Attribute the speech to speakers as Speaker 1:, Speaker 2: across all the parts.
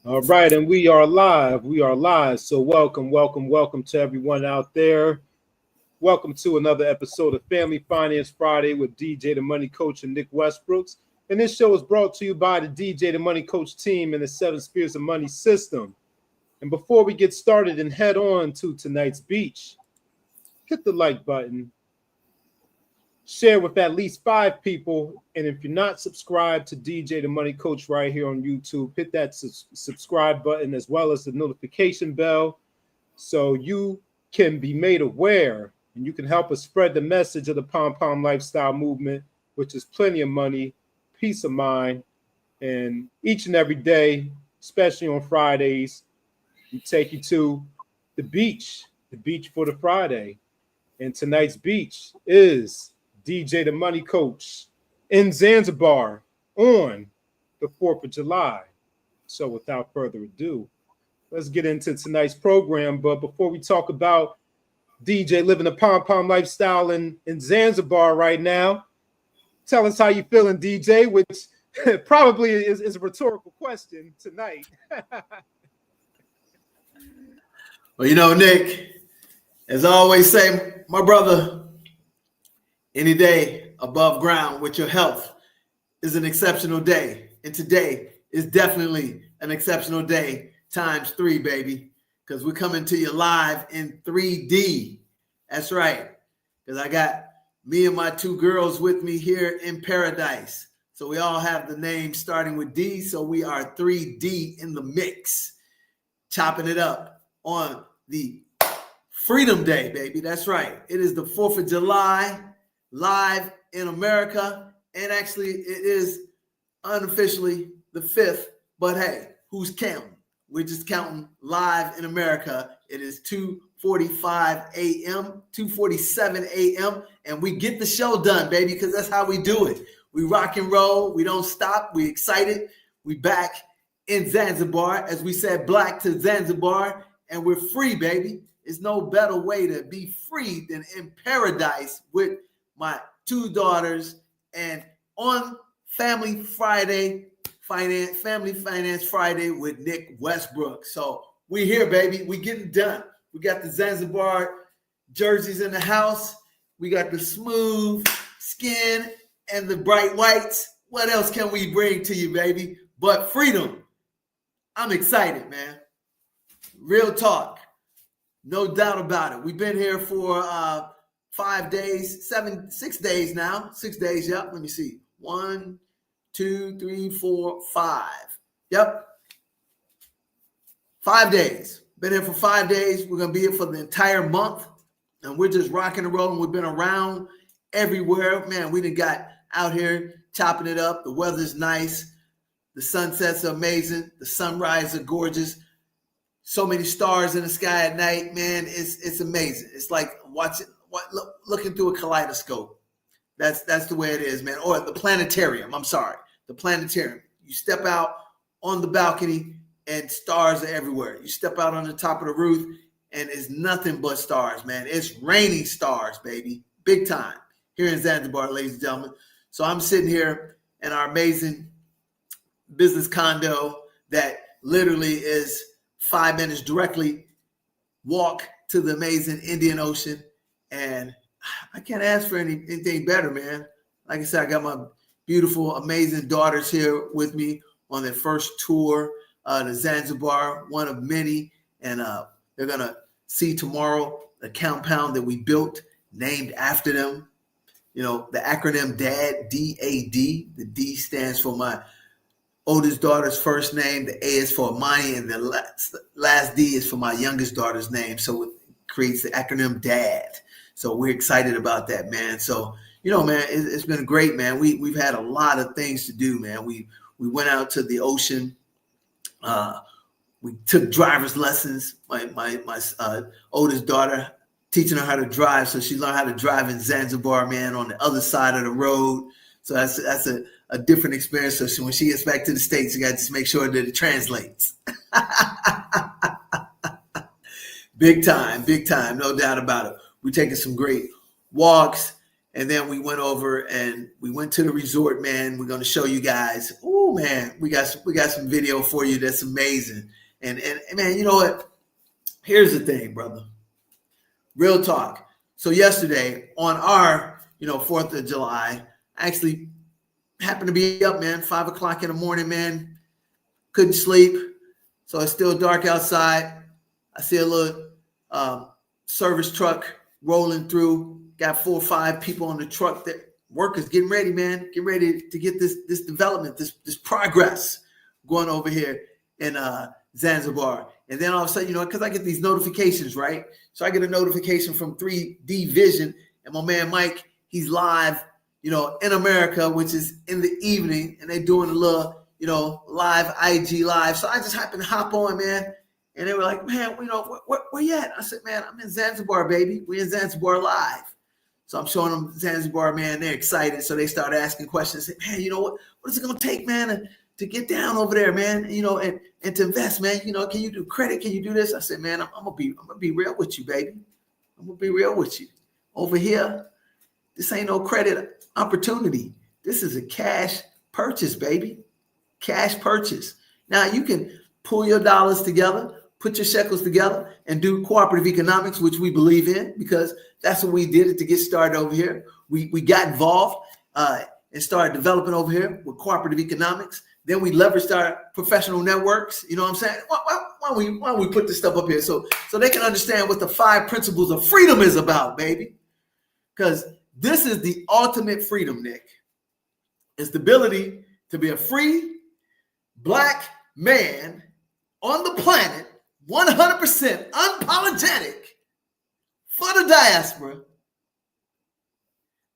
Speaker 1: All right, and we are live. We are live. So welcome to everyone out there. Welcome to another episode of Family Finance Friday with DJ the Money Coach and Nick Westbrooks. And this show is brought to you by the DJ the Money Coach team and the Seven Spheres of Money system. And before we get started and head on to tonight's beach, hit the like button, share with at least 5 people. And if you're not subscribed to DJ the Money Coach right here on YouTube, hit that subscribe button as well as the notification bell so you can be made aware and you can help us spread the message of the Pom Pom lifestyle movement, which is plenty of money, peace of mind. And each and every day, especially on Fridays, we take you to the beach for the Friday. And tonight's beach is DJ the Money Coach in Zanzibar on the 4th of July. So without further ado, let's get into tonight's program. But before we talk about DJ living a Pom Pom lifestyle in Zanzibar right now, tell us how you feeling, DJ, which probably is a rhetorical question tonight.
Speaker 2: Well, Nick, as I always say, my brother, any day above ground with your health is an exceptional day. And today is definitely an exceptional day times 3, baby, because we're coming to you live in 3D. That's right, because I got me and my 2 girls with me here in paradise. So we all have the name starting with D, so we are 3D in the mix, chopping it up on the Freedom Day, baby. That's right. It is the 4th of July, live in America, and actually it is unofficially the 5th, but hey, who's counting? We're just counting live in America. It is 2:45 a.m., 2:47 a.m., and we get the show done, baby, because that's how we do it. We rock and roll. We don't stop. We excited. We back in Zanzibar. As we said, black to Zanzibar, and we're free, baby. There's no better way to be free than in paradise with my 2 daughters and on Family Finance Friday with Nick Westbrook. So we here, baby. We getting done. We got the Zanzibar jerseys in the house. We got the smooth skin and the bright whites. What else can we bring to you, baby? But freedom. I'm excited, man. Real talk. No doubt about it. We've been here for 5 days, 6 days now. 6 days, yep. Let me see. 1, 2, 3, 4, 5. Yep. 5 days. Been here for 5 days. We're going to be here for the entire month. And we're just rocking and rolling. We've been around everywhere. Man, we done got out here chopping it up. The weather's nice. The sunsets are amazing. The sunrise are gorgeous. So many stars in the sky at night, man. It's amazing. It's like looking through a kaleidoscope. That's the way it is, man. Or the planetarium. I'm sorry, the planetarium. You step out on the balcony and stars are everywhere. You step out on the top of the roof and it's nothing but stars, man. It's raining stars, baby, big time here in Zanzibar, ladies and gentlemen. So I'm sitting here in our amazing business condo that literally is 5 minutes directly walk to the amazing Indian Ocean. And I can't ask for anything better, man. Like I said, I got my beautiful, amazing daughters here with me on their first tour to Zanzibar, one of many. And they're going to see tomorrow the compound that we built, named after them. You know, the acronym DAD, D-A-D. The D stands for my oldest daughter's first name. The A is for Amani, and the last D is for my youngest daughter's name. So it creates the acronym DAD. So we're excited about that, man. So, man, it's been great, man. We've had a lot of things to do, man. We went out to the ocean. We took driver's lessons. My oldest daughter, teaching her how to drive. So she learned how to drive in Zanzibar, man, on the other side of the road. So that's a different experience. So when she gets back to the States, you got to just make sure that it translates. Big time, no doubt about it. We're taking some great walks. And then we went over and we went to the resort, man. We're going to show you guys. Ooh, Oh man, we got some video for you that's amazing. And man, you know what? Here's the thing, brother. Real talk. So yesterday on our 4th of July, I actually happened to be up, man, 5 o'clock in the morning, man. Couldn't sleep. So it's still dark outside. I see a little service truck rolling through. Got 4 or 5 people on the truck, that workers getting ready, man. Get ready to get this development, this progress going over here in Zanzibar. And then all of a sudden, because I get these notifications, right? So I get a notification from 3D Vision, and my man Mike, he's live, in America, which is in the evening, and they're doing a little, live IG live. So I just happened to hop on, man. And they were like, man, where you at? I said, man, I'm in Zanzibar, baby. We're in Zanzibar live. So I'm showing them Zanzibar, man. They're excited. So they start asking questions. Say, man, what is it going to take, man, to get down over there, man, and to invest, man? Can you do credit? Can you do this? I said, man, I'm going to be real with you, baby. I'm going to be real with you. Over here, this ain't no credit opportunity. This is a cash purchase, baby. Cash purchase. Now, you can pull your dollars together, put your shekels together, and do cooperative economics, which we believe in, because that's what we did to get started over here. We got involved and started developing over here with cooperative economics. Then we leveraged our professional networks. You know what I'm saying? Why don't we put this stuff up here so they can understand what the 5 principles of freedom is about, baby? Because this is the ultimate freedom, Nick. It's the ability to be a free Black man on the planet, 100% unapologetic for the diaspora,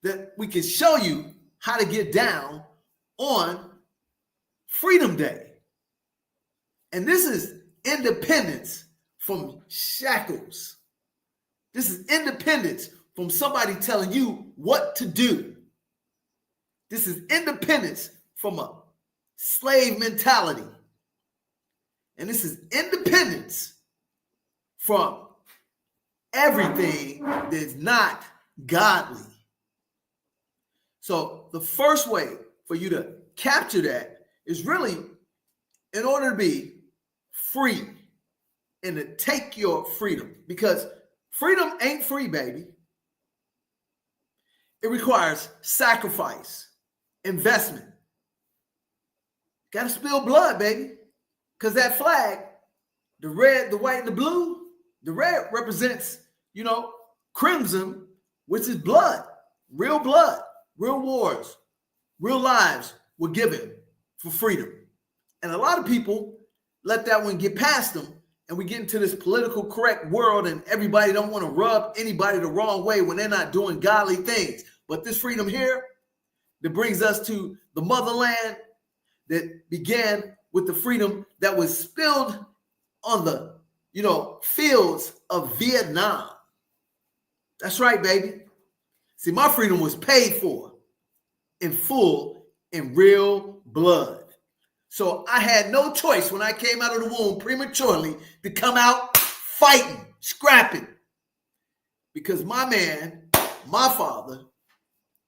Speaker 2: that we can show you how to get down on Freedom Day. And this is independence from shackles. This is independence from somebody telling you what to do. This is independence from a slave mentality. And this is independence from everything that's not godly. So the first way for you to capture that is really, in order to be free and to take your freedom, because freedom ain't free, baby. It requires sacrifice, investment. Got to spill blood, baby. Because that flag, the red, the white, and the blue, the red represents, crimson, which is blood, real wars, real lives were given for freedom. And a lot of people let that one get past them, and we get into this political correct world, and everybody don't want to rub anybody the wrong way when they're not doing godly things. But this freedom here that brings us to the motherland, that began with the freedom that was spilled on the, fields of Vietnam. That's right, baby. See, my freedom was paid for in full, in real blood. So I had no choice when I came out of the womb prematurely to come out fighting, scrapping. Because my man, my father,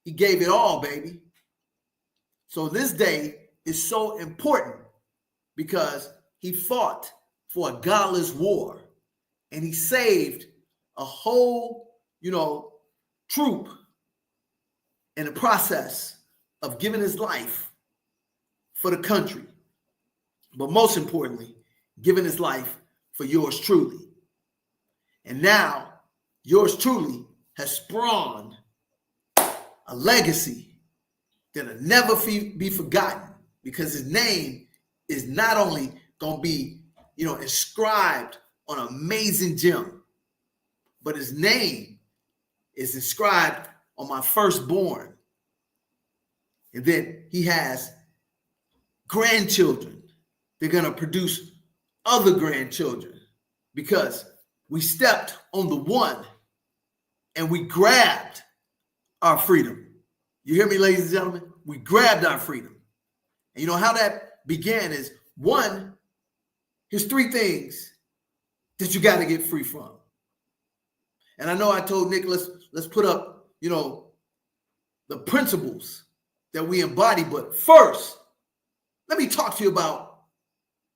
Speaker 2: he gave it all, baby. So this day is so important because he fought for a godless war, and he saved a whole, troop in the process of giving his life for the country. But most importantly, giving his life for yours truly. And now yours truly has spawned a legacy that'll never be forgotten, because his name is not only going to be, inscribed on an amazing gem, but his name is inscribed on my firstborn. And then he has grandchildren. They're going to produce other grandchildren, because we stepped on the one and we grabbed our freedom. You hear me, ladies and gentlemen? We grabbed our freedom. And you know how that began is, one, here's 3 things that you got to get free from. And I know I told Nick, let's put up, the principles that we embody. But first, let me talk to you about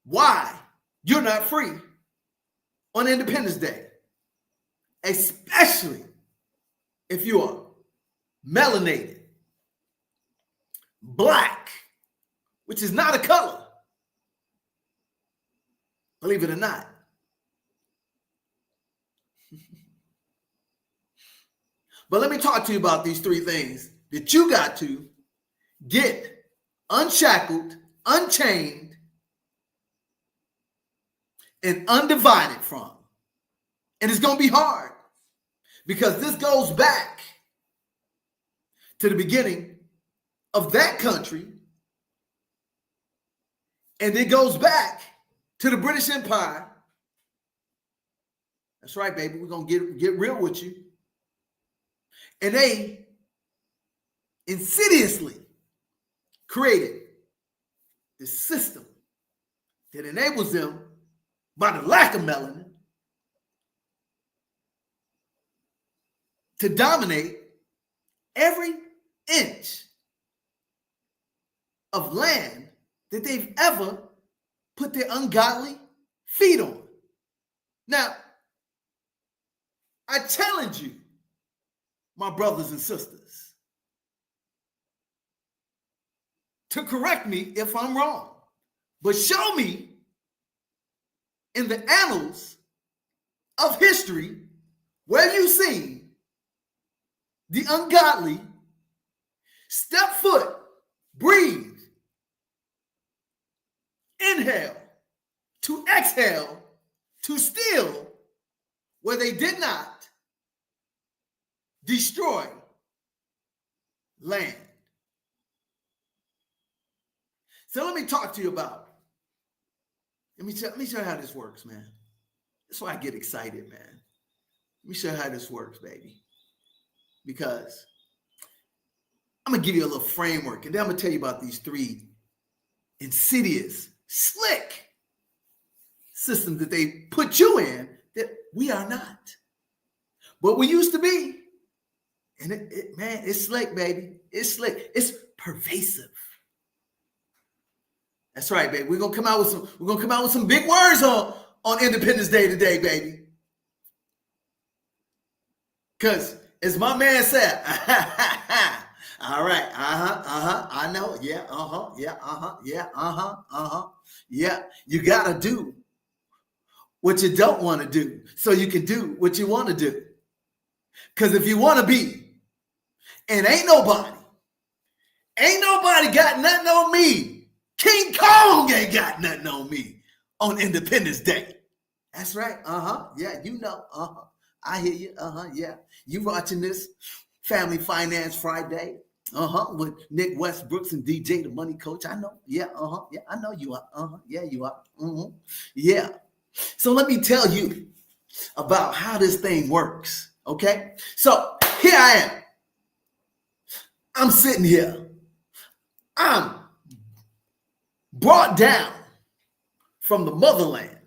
Speaker 2: why you're not free on Independence Day, especially if you are melanated, black, which is not a color, believe it or not. But let me talk to you about these three things that you got to get unshackled, unchained, and undivided from. And it's going to be hard because this goes back to the beginning of that country, and it goes back to the British Empire. That's right, baby. We're going to get real with you. And they insidiously created this system that enables them, by the lack of melanin, to dominate every inch of land that they've ever put their ungodly feet on. Now, I challenge you, my brothers and sisters, to correct me if I'm wrong, but show me in the annals of history where you've seen the ungodly step foot, breathe, inhale, to exhale, to steal where they did not destroy land. So let me talk to you about, let me show you how this works, man. That's why I get excited, man. Let me show you how this works, baby. Because I'm going to give you a little framework, and then I'm going to tell you about these three insidious, slick systems that they put you in that we are not. But we used to be. And man, it's slick, baby. It's slick. It's pervasive. That's right, baby. We're gonna come out with some big words on Independence Day today, baby. Because as my man said, all right, I know, yeah, you gotta do what you don't want to do so you can do what you want to do. Because if you want to be, and ain't nobody got nothing on me. King Kong ain't got nothing on me on Independence Day. That's right. Yeah, you know. I hear you. Yeah. You watching this Family Finance Friday. With Nick Westbrooks and DJ the Money Coach. I know. Yeah. Yeah, I know you are. Yeah, you are. Yeah. So let me tell you about how this thing works. Okay. So here I am. I'm sitting here. I'm brought down from the motherland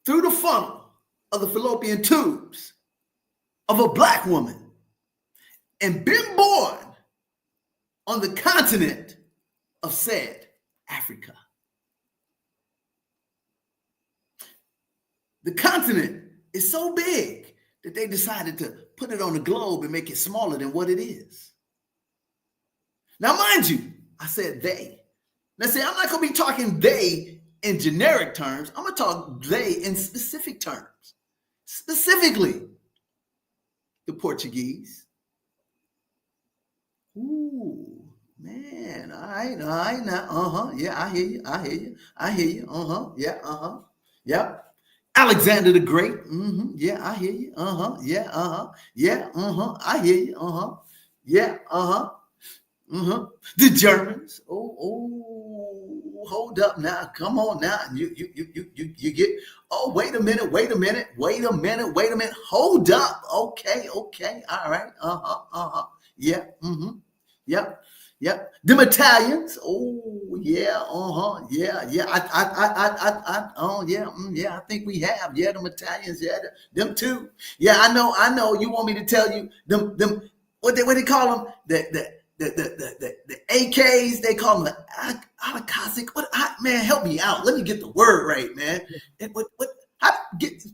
Speaker 2: through the funnel of the fallopian tubes of a black woman and been born on the continent of said Africa. The continent is so big that they decided to put it on the globe and make it smaller than what it is. Now, mind you, I said they. Now, see, I'm not going to be talking they in generic terms. I'm going to talk they in specific terms. Specifically, the Portuguese. Ooh, man. All right, now. Yeah, I hear you. Yeah, Yep. Alexander the Great. Yeah, I hear you. Yeah, I hear you. Yeah, The Germans. Oh, hold up now. Come on now. You get, oh, wait a minute. Hold up. Okay. All right. Yeah. Yep. Them Italians. Oh, yeah. Yeah. I think we have. Yeah, them Italians. Yeah, them too. Yeah, I know. You want me to tell you them what they call them? the AKs, they call them the Alakasic. Man, help me out. Let me get the word right, man.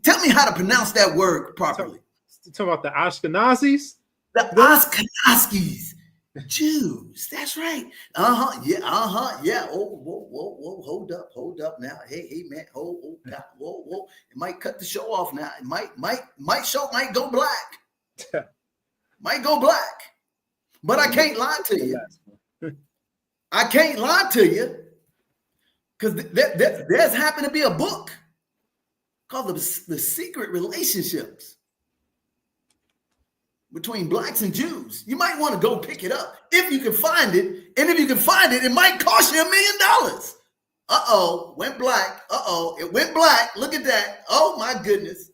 Speaker 2: Tell me how to pronounce that word properly.
Speaker 1: You talking about the Ashkenazis?
Speaker 2: The Ashkenazis. Jews. That's right. Yeah. Oh, hold up now. Hey, man. Whoa. It might cut the show off now. It might go black. Might go black. But I can't lie to you. I can't lie to you. Because there's happened to be a book called The Secret Relationships between blacks and Jews. You might want to go pick it up if you can find it. And if you can find it, it might cost you $1 million. Went black. It went black. Look at that. Oh my goodness.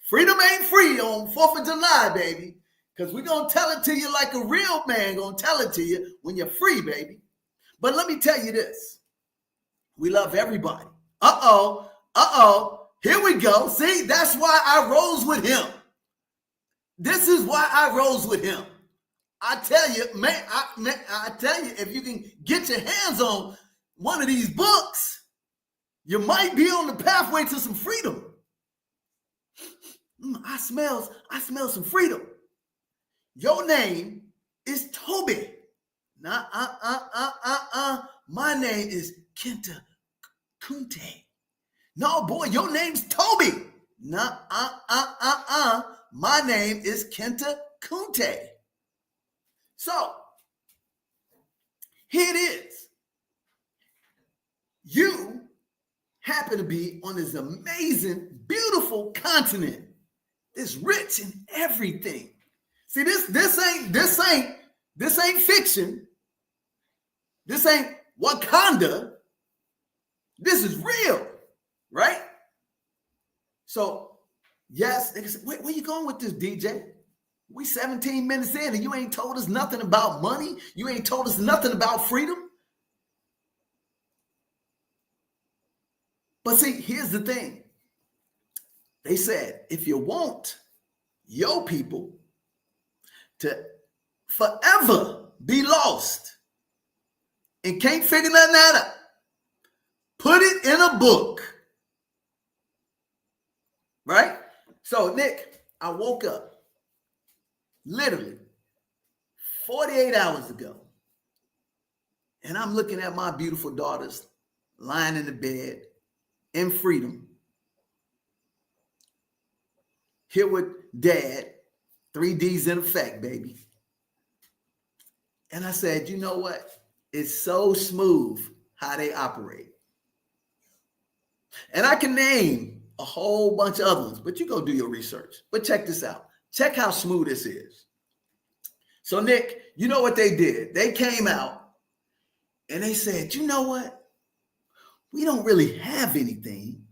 Speaker 2: Freedom ain't free on 4th of July, baby. Because we're going to tell it to you like a real man going to tell it to you when you're free, baby. But let me tell you this. We love everybody. Here we go. See, that's why I rose with him. This is why I rose with him. I tell you, man, I tell you, if you can get your hands on one of these books, you might be on the pathway to some freedom. I smell some freedom. Your name is Toby. My name is Kenta Kunte. No, boy, your name's Toby. My name is Kenta Kunte. So, here it is. You happen to be on this amazing, beautiful continent. It's rich in everything. See, this ain't fiction. This ain't Wakanda. This is real, right? So, yes, they can say, where you going with this, DJ? We 17 minutes in and you ain't told us nothing about money. You ain't told us nothing about freedom. But see, here's the thing. They said, if you want your people to forever be lost and can't figure nothing out, put it in a book. Right? So, Nick, I woke up literally 48 hours ago, and I'm looking at my beautiful daughters lying in the bed in freedom, here with dad, 3Ds in effect, baby. And I said, you know what? It's so smooth how they operate. And I can name a whole bunch of other ones, but you go do your research. But check this out. Check how smooth this is. So, Nick, you know what they did? They came out and they said, you know what? We don't really have anything,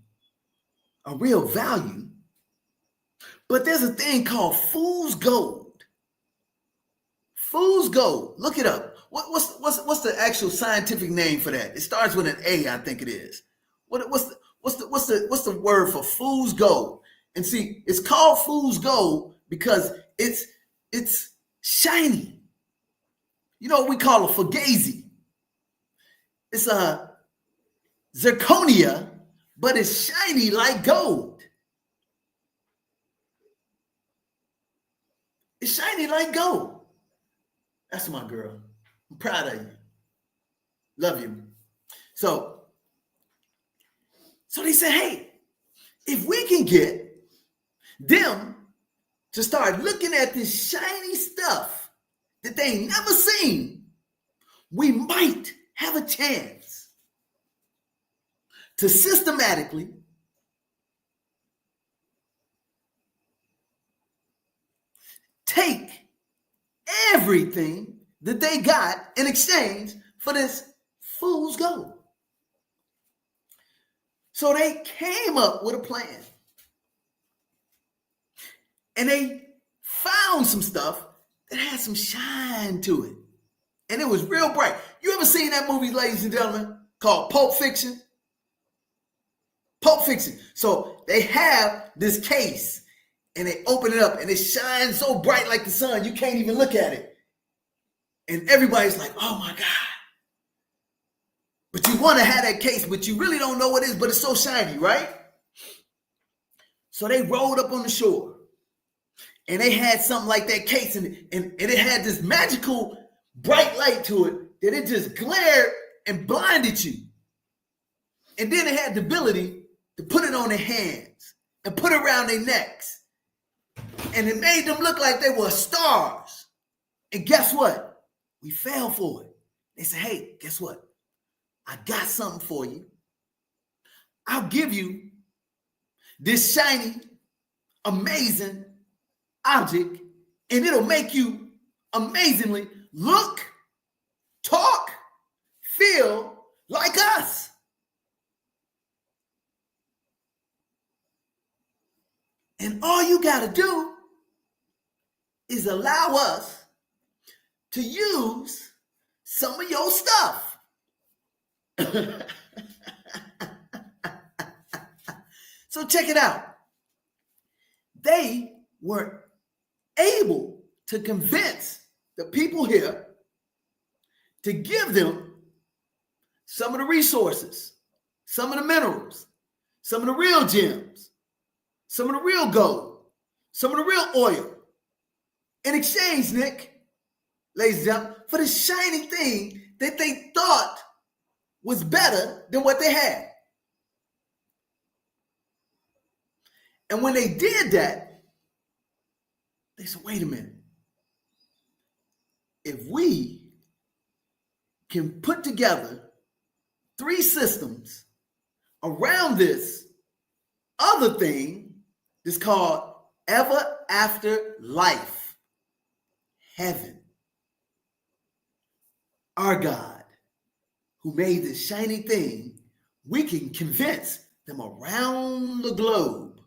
Speaker 2: a real value, but there's a thing called fool's gold. Fool's gold. Look it up. What's the actual scientific name for that? It starts with an A, I think it is. What's the word for fool's gold? And see, it's called fool's gold because it's shiny. You know what we call a fugazi. It's a zirconia, but it's shiny like gold. It's shiny like gold. That's my girl. I'm proud of you. Love you. So they said, hey, if we can get them to start looking at this shiny stuff that they ain't never seen, we might have a chance to systematically take everything that they got in exchange for this fool's gold. So they came up with a plan. And they found some stuff that had some shine to it. And it was real bright. You ever seen that movie, ladies and gentlemen, called Pulp Fiction? Pulp Fiction. So they have this case and they open it up and it shines so bright like the sun, you can't even look at it. And everybody's like, oh my God. But you want to have that case, but you really don't know what it is, but it's so shiny, right? So they rolled up on the shore and they had something like that case, and it had this magical bright light to it that it just glared and blinded you. And then it had the ability to put it on their hands and put it around their necks. And it made them look like they were stars. And guess what? We fell for it. They said, hey, guess what? I got something for you. I'll give you this shiny, amazing object, and it'll make you amazingly look, talk, feel like us. And all you got to do is allow us to use some of your stuff. So check it out. They were able to convince the people here to give them some of the resources, some of the minerals, some of the real gems, some of the real gold, some of the real oil. In exchange, Nick, ladies and gentlemen, for the shiny thing that they thought was better than what they had. And when they did that, they said, wait a minute. If we can put together 3 systems around this other thing, it's called ever after life, heaven. Our God, who made this shiny thing, we can convince them around the globe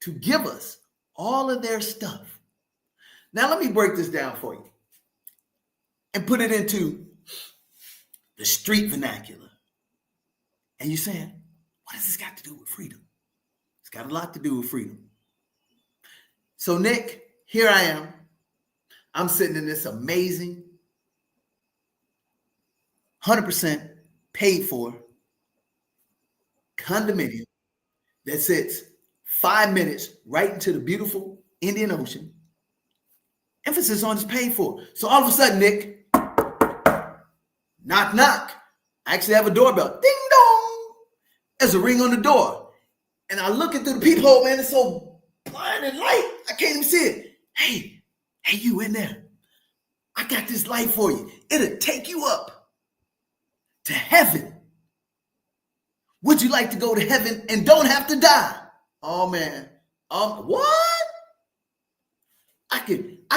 Speaker 2: to give us all of their stuff. Now, let me break this down for you and put it into the street vernacular. And you're saying, what has this got to do with freedom? It's got a lot to do with freedom. So, Nick, here I am. I'm sitting in this amazing 100% paid for condominium that sits 5 minutes right into the beautiful Indian Ocean. Emphasis on is paid for. So all of a sudden, Nick, knock, knock. I actually have a doorbell. Ding dong. There's a ring on the door. And I look into the peephole, man, it's so blind and light. I can't even see it. Hey, you in there. I got this light for you. It'll take you up to heaven. Would you like to go to heaven and don't have to die? Oh man. What? I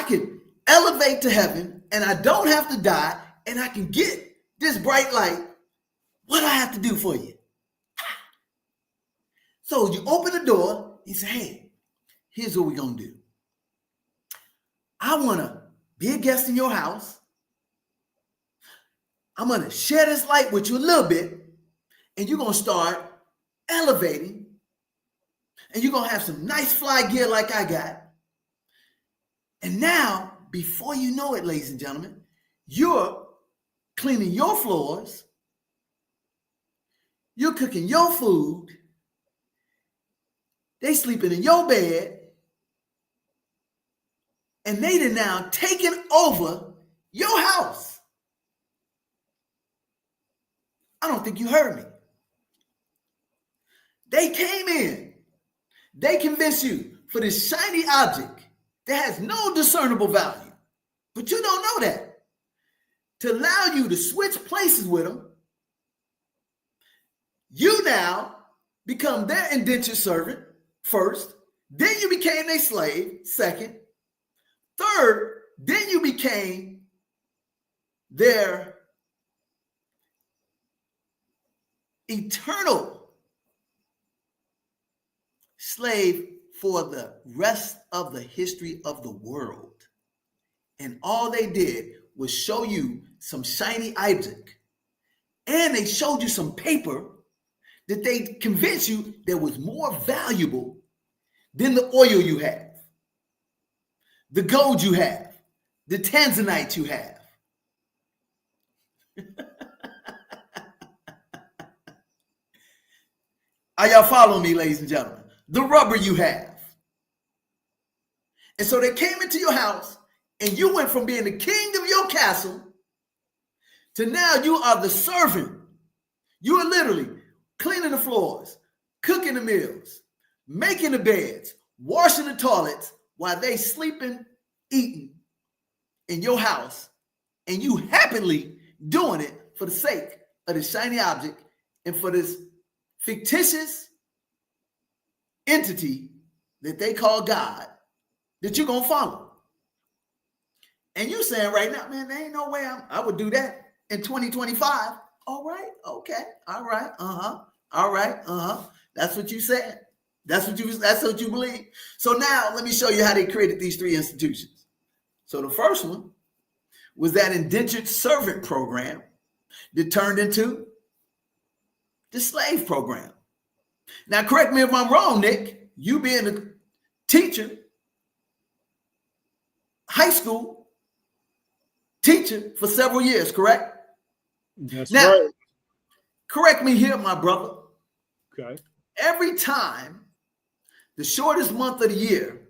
Speaker 2: can elevate to heaven and I don't have to die and I can get this bright light. What do I have to do for you? So you open the door, you say, hey, here's what we're gonna do. I wanna be a guest in your house. I'm gonna share this light with you a little bit, and you're gonna start elevating, and you're gonna have some nice fly gear like I got. And now, before you know it, ladies and gentlemen, you're cleaning your floors, you're cooking your food, they sleeping in your bed, and they done now taken over your house. I don't think you heard me. They came in. They convinced you for this shiny object that has no discernible value, but you don't know that, to allow you to switch places with them. You now become their indentured servant first, then you became their slave second, third, then you became their eternal slave for the rest of the history of the world. And all they did was show you some shiny object, and they showed you some paper that they convinced you that was more valuable than the oil you have, the gold you have, the tanzanite you have. Are y'all following me, ladies and gentlemen? The rubber you have. And so they came into your house, and you went from being the king of your castle to now you are the servant. You are literally cleaning the floors, cooking the meals, making the beds, washing the toilets while they sleeping, eating in your house, and you happily doing it for the sake of this shiny object and for this fictitious entity that they call God that you're going to follow. And you saying right now, man, there ain't no way I would do that in 2025. All right, okay, all right, all right, That's what you said. That's what you believe. So now let me show you how they created these three institutions. So the first one was that indentured servant program that turned into the slave program. Now, correct me if I'm wrong, Nick. You being a teacher, high school teacher for several years, correct?
Speaker 1: That's
Speaker 2: now,
Speaker 1: right.
Speaker 2: Correct me here, my brother.
Speaker 1: Okay.
Speaker 2: Every time the shortest month of the year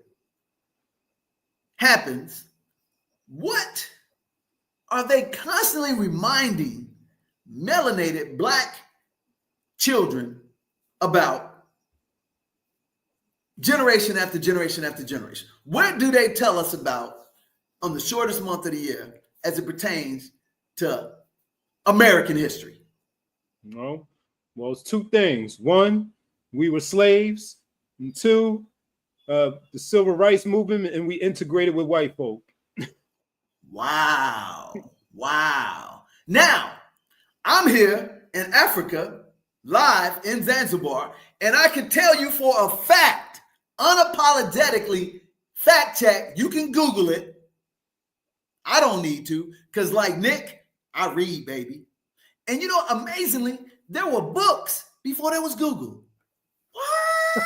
Speaker 2: happens, what are they constantly reminding melanated Black children about generation after generation after generation? What do they tell us about on the shortest month of the year as it pertains to American history?
Speaker 1: No. Well, it's two things. One, we were slaves. And two, the civil rights movement, and we integrated with white folk.
Speaker 2: Wow. Wow. Now, I'm here in Africa, live in Zanzibar, and I can tell you for a fact, unapologetically, fact check, you can Google it. I don't need to, because like Nick, I read, baby. And you know, amazingly, there were books before there was Google. What?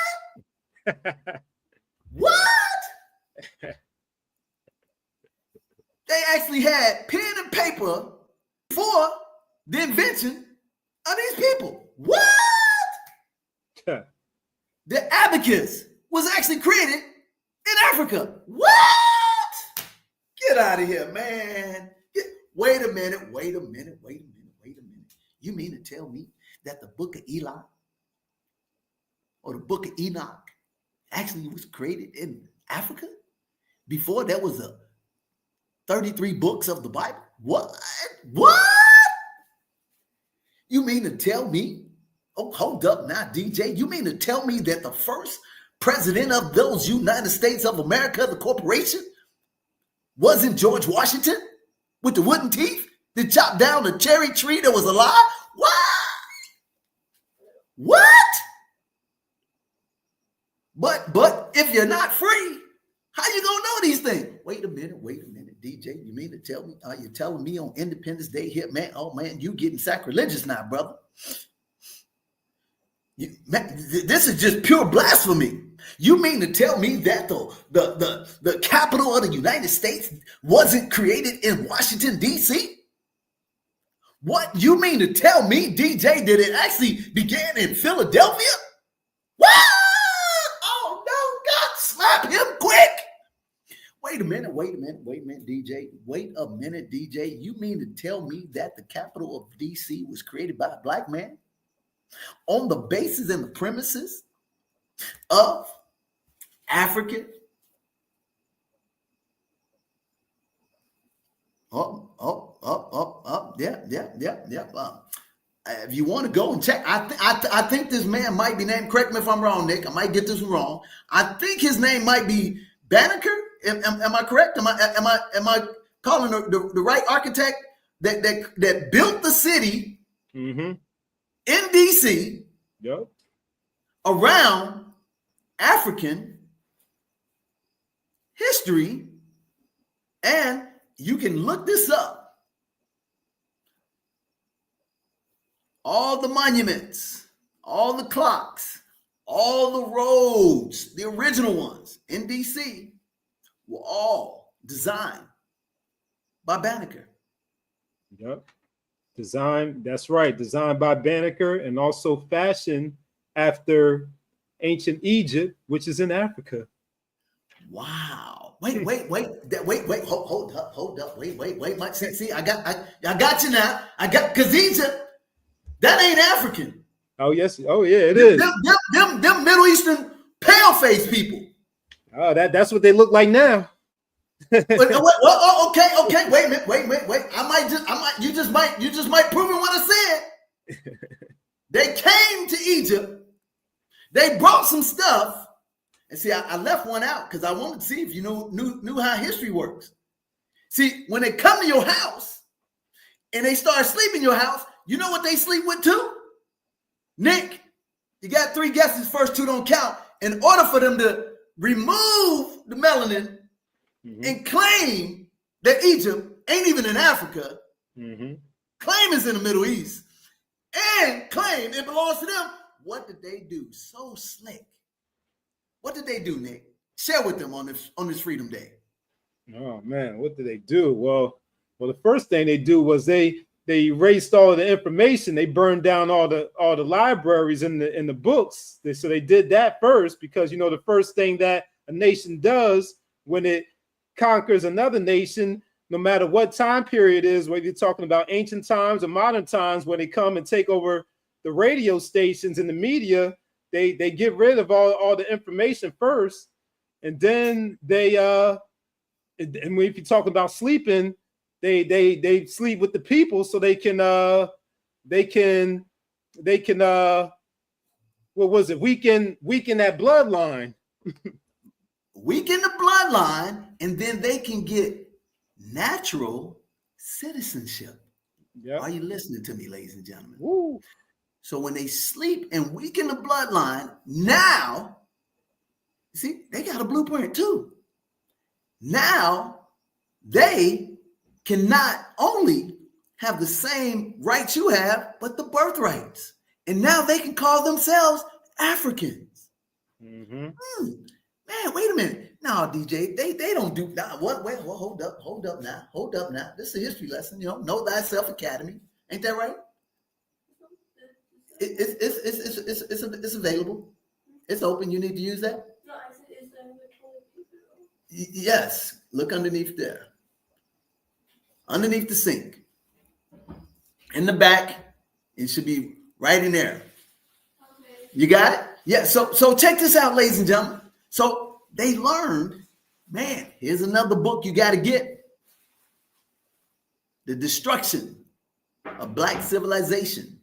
Speaker 2: What? They actually had pen and paper before the invention of these people. What? The abacus was actually created in Africa. What? Get out of here, man. Wait a minute. You mean to tell me that the book of Eli or the book of Enoch actually was created in Africa before there was a 33 books of the Bible? What? You mean to tell me? Oh, hold up now, DJ. You mean to tell me that the first president of those United States of America, the corporation, wasn't George Washington with the wooden teeth that chopped down the cherry tree that was alive? What? But if you're not free, how you gonna know these things? Wait a minute, DJ. You mean to tell me? Are you telling me on Independence Day here, man? Oh man, you getting sacrilegious now, brother. This is just pure blasphemy. You mean to tell me that the capital of the United States wasn't created in Washington, D.C.? What? You mean to tell me, DJ, that it actually began in Philadelphia? What? Oh, no, God, slap him quick. Wait a minute, DJ. Wait a minute, DJ. You mean to tell me that the capital of D.C. was created by a Black man on the basis and the premises of African? Yeah. If you want to go and check, I think this man might be named, correct me if I'm wrong, Nick, I might get this wrong. I think his name might be Banneker. Am I correct? Am I calling the right architect that built the city in DC around African history? And you can look this up. All the monuments, all the clocks, all the roads, the original ones in DC were all designed by Banneker.
Speaker 1: Yep. That's right. Designed by Banneker and also fashioned after ancient Egypt, which is in Africa.
Speaker 2: Wow. Wait, hold up. Wait. See, I got you now. Cause Egypt, that ain't African.
Speaker 1: Oh, yes. Oh, yeah, it is.
Speaker 2: Them Middle Eastern pale face people.
Speaker 1: Oh, that's what they look like now.
Speaker 2: Okay. Wait a minute. You just might prove it what I said. They came to Egypt. They brought some stuff. And see, I left one out because I wanted to see if you knew how history works. See, when they come to your house and they start sleeping in your house, you know what they sleep with too? Nick, you got 3 guesses. First 2 don't count. In order for them to remove the melanin and claim that Egypt ain't even in Africa, claim it's in the Middle East, and claim it belongs to them, what did they do? So slick. What did they do, Nick? Share with them on this Freedom Day.
Speaker 1: Oh man, what did they do? Well, the first thing they do was they erased all of the information. They burned down all the libraries in the books. So they did that first because the first thing that a nation does when it conquers another nation, no matter what time period it is, whether you're talking about ancient times or modern times, when they come and take over the radio stations and the media, they get rid of all the information first, and then and if you talk about sleeping, they sleep with the people so they can what was it, weaken that bloodline.
Speaker 2: Weaken the bloodline, and then they can get natural citizenship. Yep. Are you listening to me, ladies and gentlemen?
Speaker 1: Woo.
Speaker 2: So when they sleep and weaken the bloodline, now, see, they got a blueprint too. Now, they can not only have the same rights you have, but the birthrights. And now they can call themselves Africans. Man, wait a minute. No, DJ, they don't do that. What? Wait, well, hold up now. This is a history lesson, Know Thyself Academy. Ain't that right? It's available. It's open. You need to use that?
Speaker 3: No, I said it's available.
Speaker 2: Yes. Look underneath there. Underneath the sink. In the back. It should be right in there. Okay. You got it? Yeah. So check this out, ladies and gentlemen. So they learned, man, here's another book you got to get. The Destruction of Black Civilization.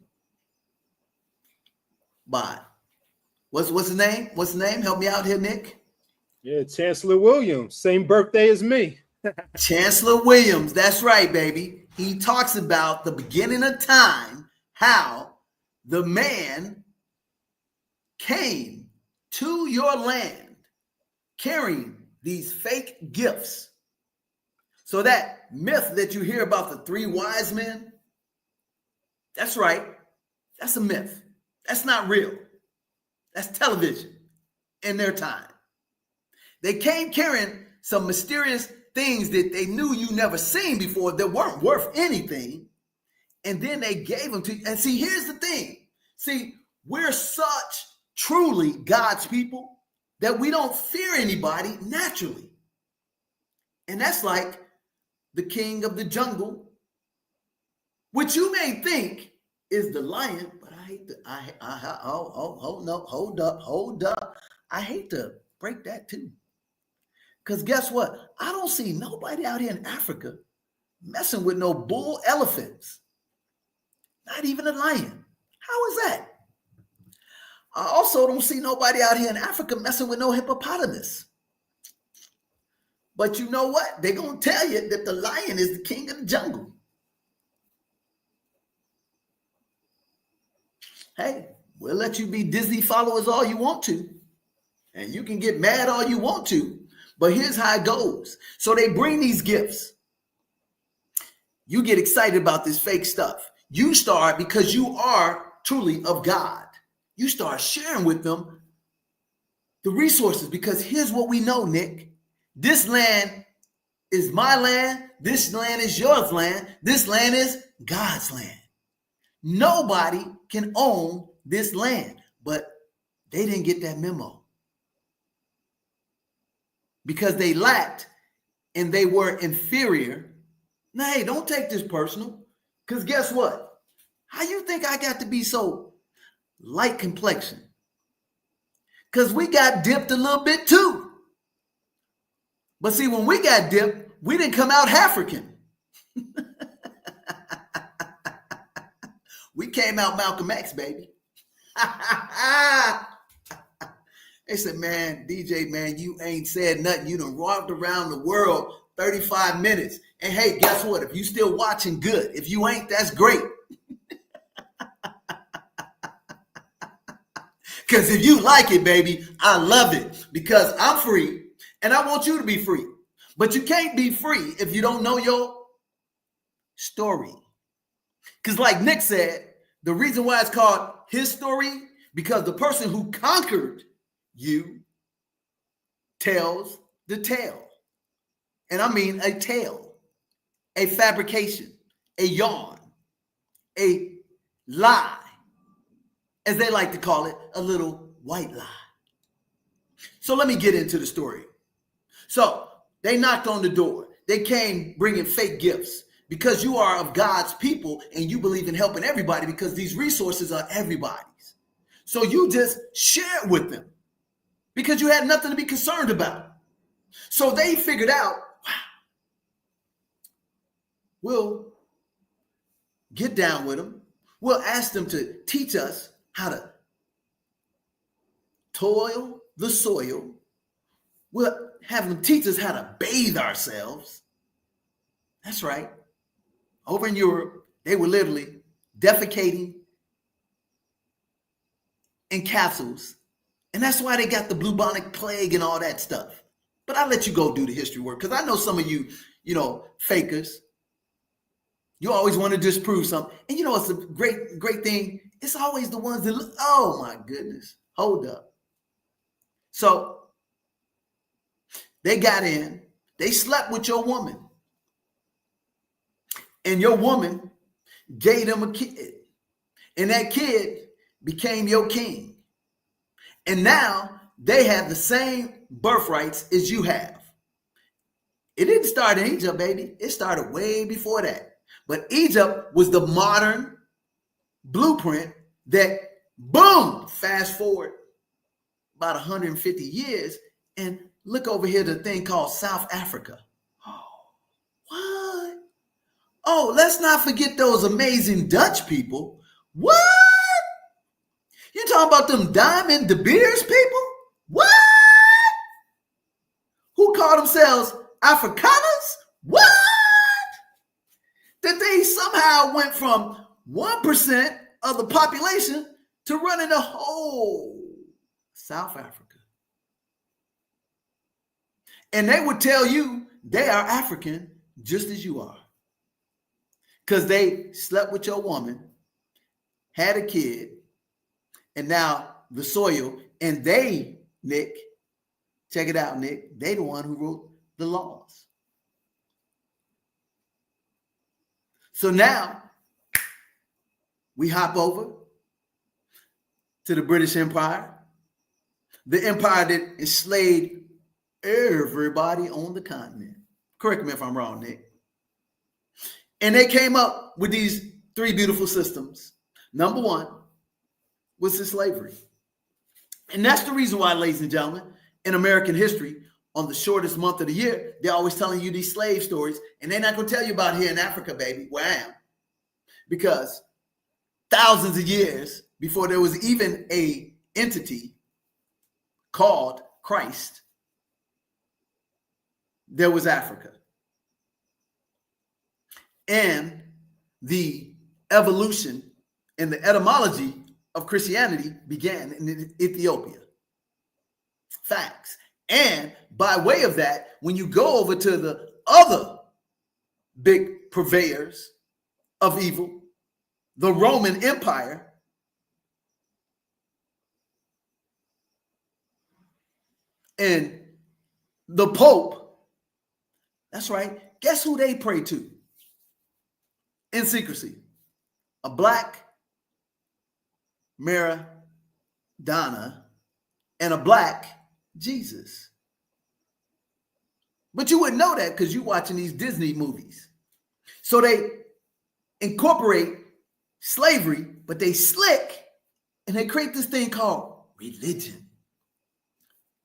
Speaker 2: By what's his name? What's his name? Help me out here, Nick.
Speaker 1: Yeah, Chancellor Williams. Same birthday as me.
Speaker 2: Chancellor Williams. That's right, baby. He talks about the beginning of time, how the man came to your land carrying these fake gifts. So that myth that you hear about the 3 wise men, that's right. That's a myth. That's not real. That's television in their time. They came carrying some mysterious things that they knew you never seen before that weren't worth anything. And then they gave them to you. And see, here's the thing. See, we're such truly God's people that we don't fear anybody naturally. And that's like the king of the jungle, which you may think is the lion, but hold up. I hate to break that too. Because guess what? I don't see nobody out here in Africa messing with no bull elephants. Not even a lion. How is that? I also don't see nobody out here in Africa messing with no hippopotamus. But you know what? They're going to tell you that the lion is the king of the jungle. Hey, we'll let you be Disney followers all you want to. And you can get mad all you want to. But here's how it goes. So they bring these gifts. You get excited about this fake stuff. You start, because you are truly of God, you start sharing with them the resources. Because here's what we know, Nick. This land is my land. This land is yours land. This land is God's land. Nobody can own this land. But they didn't get that memo because they lacked and they were inferior. Now, hey, don't take this personal, because guess what? How you think I got to be so light complexion? Because we got dipped a little bit too. But see, when we got dipped, we didn't come out African. We came out Malcolm X, baby. They said, man, DJ, man, you ain't said nothing. You done walked around the world 35 minutes. And hey, guess what? If you still watching, good. If you ain't, that's great. Because if you like it, baby, I love it. Because I'm free and I want you to be free. But you can't be free if you don't know your story. Because like Nick said, the reason why it's called his story, because the person who conquered you tells the tale. And I mean a tale, a fabrication, a yarn, a lie, as they like to call it, a little white lie. So let me get into the story. So they knocked on the door. They came bringing fake gifts because you are of God's people and you believe in helping everybody because these resources are everybody's. So you just share it with them because you had nothing to be concerned about. So they figured out, wow, we'll get down with them. We'll ask them to teach us how to toil the soil. We'll have them teach us how to bathe ourselves. That's right. Over in Europe, they were literally defecating in castles. And that's why they got the bubonic plague and all that stuff. But I'll let you go do the history work because I know some of you, fakers. You always want to disprove something. And it's a great thing. It's always the ones that look, oh my goodness, hold up. So they got in, they slept with your woman. And your woman gave them a kid. And that kid became your king. And now they have the same birthrights as you have. It didn't start in Egypt, baby. It started way before that. But Egypt was the modern blueprint that, boom, fast forward about 150 years and look over here to the thing called South Africa. What? Oh, let's not forget those amazing Dutch people. What? You talking about them Diamond De Beers people? What? Who call themselves Afrikaners? What? That they somehow went from 1% of the population to running the whole South Africa. And they would tell you they are African just as you are. Because they slept with your woman, had a kid, and now the soil, and they, Nick, check it out, Nick, they the one who wrote the laws. So now we hop over to the British Empire, the empire that enslaved everybody on the continent. Correct me if I'm wrong, Nick. And they came up with these three beautiful systems. Number one was the slavery. And that's the reason why, ladies and gentlemen, in American history, on the shortest month of the year, they're always telling you these slave stories. And they're not going to tell you about here in Africa, baby, where I am. Because thousands of years before there was even an entity called Christ, there was Africa. And the evolution and the etymology of Christianity began in Ethiopia. Facts. And by way of that, when you go over to the other big purveyors of evil, the Roman Empire, and the Pope, that's right, guess who they pray to? In secrecy, a black Maradona, and a black Jesus. But you wouldn't know that because you're watching these Disney movies. So they incorporate slavery, but they slick and they create this thing called religion.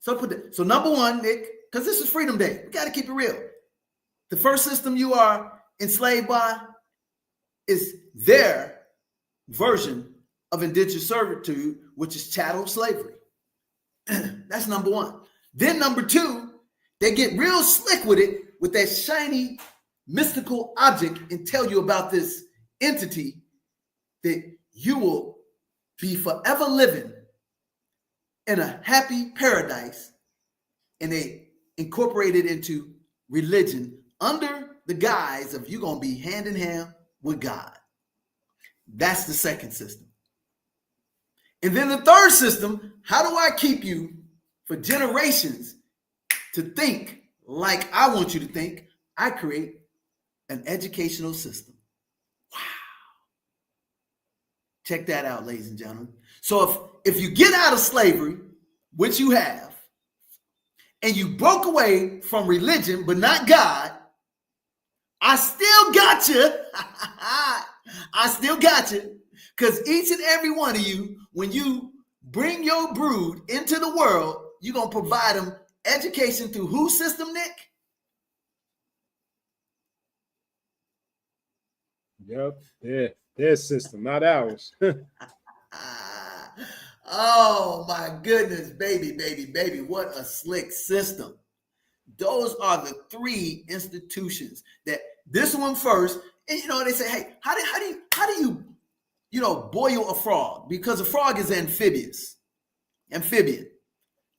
Speaker 2: So number one, Nick, because this is Freedom Day, we got to keep it real. The first system you are enslaved by is their version of indentured servitude, which is chattel slavery. That's number one. Then number two, they get real slick with it, with that shiny mystical object, and tell you about this entity that you will be forever living in a happy paradise, and they incorporate it into religion under the guise of you going to be hand in hand with God. That's the second system. And then the third system, how do I keep you for generations to think like I want you to think? I create an educational system. Wow. Check that out, ladies and gentlemen. So if you get out of slavery, which you have, and you broke away from religion, but not God, I still got you. I still got you. Because each and every one of you, when you bring your brood into the world, you're going to provide them education through whose system, Nick?
Speaker 1: Yep, their system, not ours.
Speaker 2: Oh my goodness, baby. What a slick system. Those are the three institutions that this one first, and they say, hey, how do you boil a frog? Because a frog is amphibian.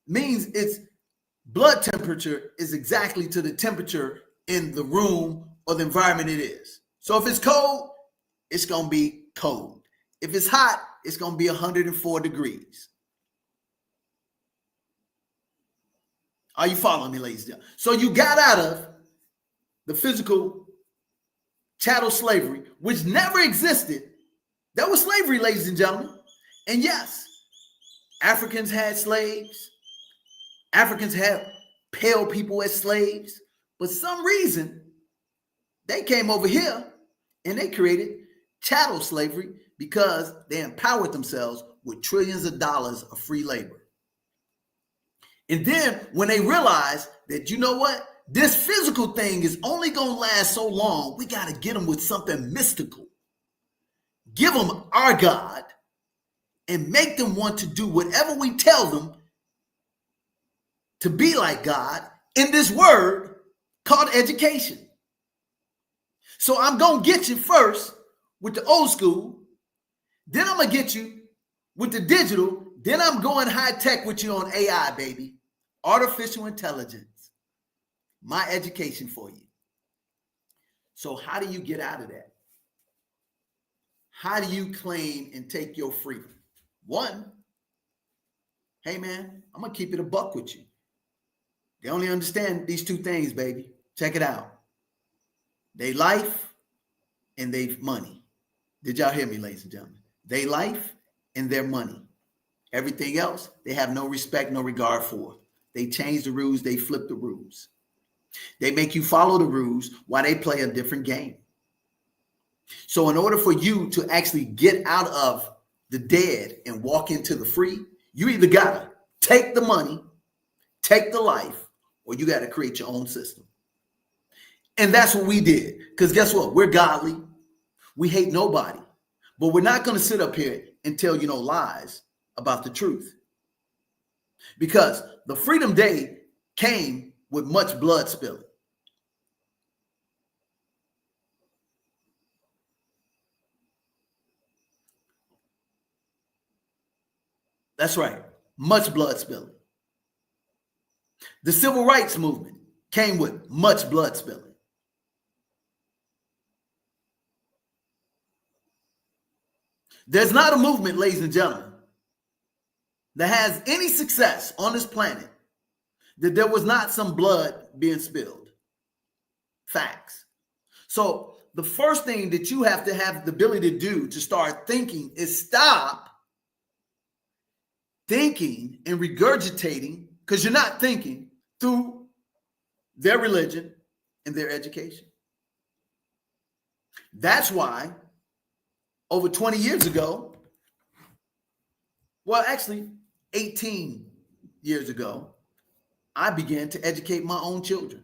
Speaker 2: Means its blood temperature is exactly to the temperature in the room or the environment it is. So if it's cold, it's going to be cold. If it's hot, it's going to be 104 degrees. Are you following me, ladies and gentlemen? So you got out of the physical chattel slavery, which never existed. That was slavery, ladies and gentlemen. And yes, Africans had slaves. Africans had pale people as slaves. But some reason, they came over here and they created chattel slavery because they empowered themselves with trillions of dollars of free labor. And then when they realized that, you know what, this physical thing is only going to last so long, we got to get them with something mystical. Give them our God and make them want to do whatever we tell them to be like God in this word called education. So I'm going to get you first with the old school. Then I'm going to get you with the digital. Then I'm going high tech with you on AI, baby. Artificial intelligence. My education for you. So how do you get out of that? How do you claim and take your freedom? One, hey man, I'm going to keep it a buck with you. They only understand these two things, baby. Check it out. They life and they money. Did y'all hear me, ladies and gentlemen? They life and their money. Everything else, they have no respect, no regard for. They change the rules, they flip the rules. They make you follow the rules while they play a different game. So in order for you to actually get out of the dead and walk into the free, you either got to take the money, take the life, or you got to create your own system. And that's what we did. Because guess what? We're godly. We hate nobody. But we're not going to sit up here and tell you no lies about the truth. Because the Freedom Day came with much blood spilling. That's right. Much blood spilling. The Civil Rights Movement came with much blood spilling. There's not a movement, ladies and gentlemen, that has any success on this planet that there was not some blood being spilled. Facts. So the first thing that you have to have the ability to do to start thinking is stop thinking and regurgitating, because you're not thinking, through their religion and their education. That's why over 20 years ago, well, actually 18 years ago, I began to educate my own children.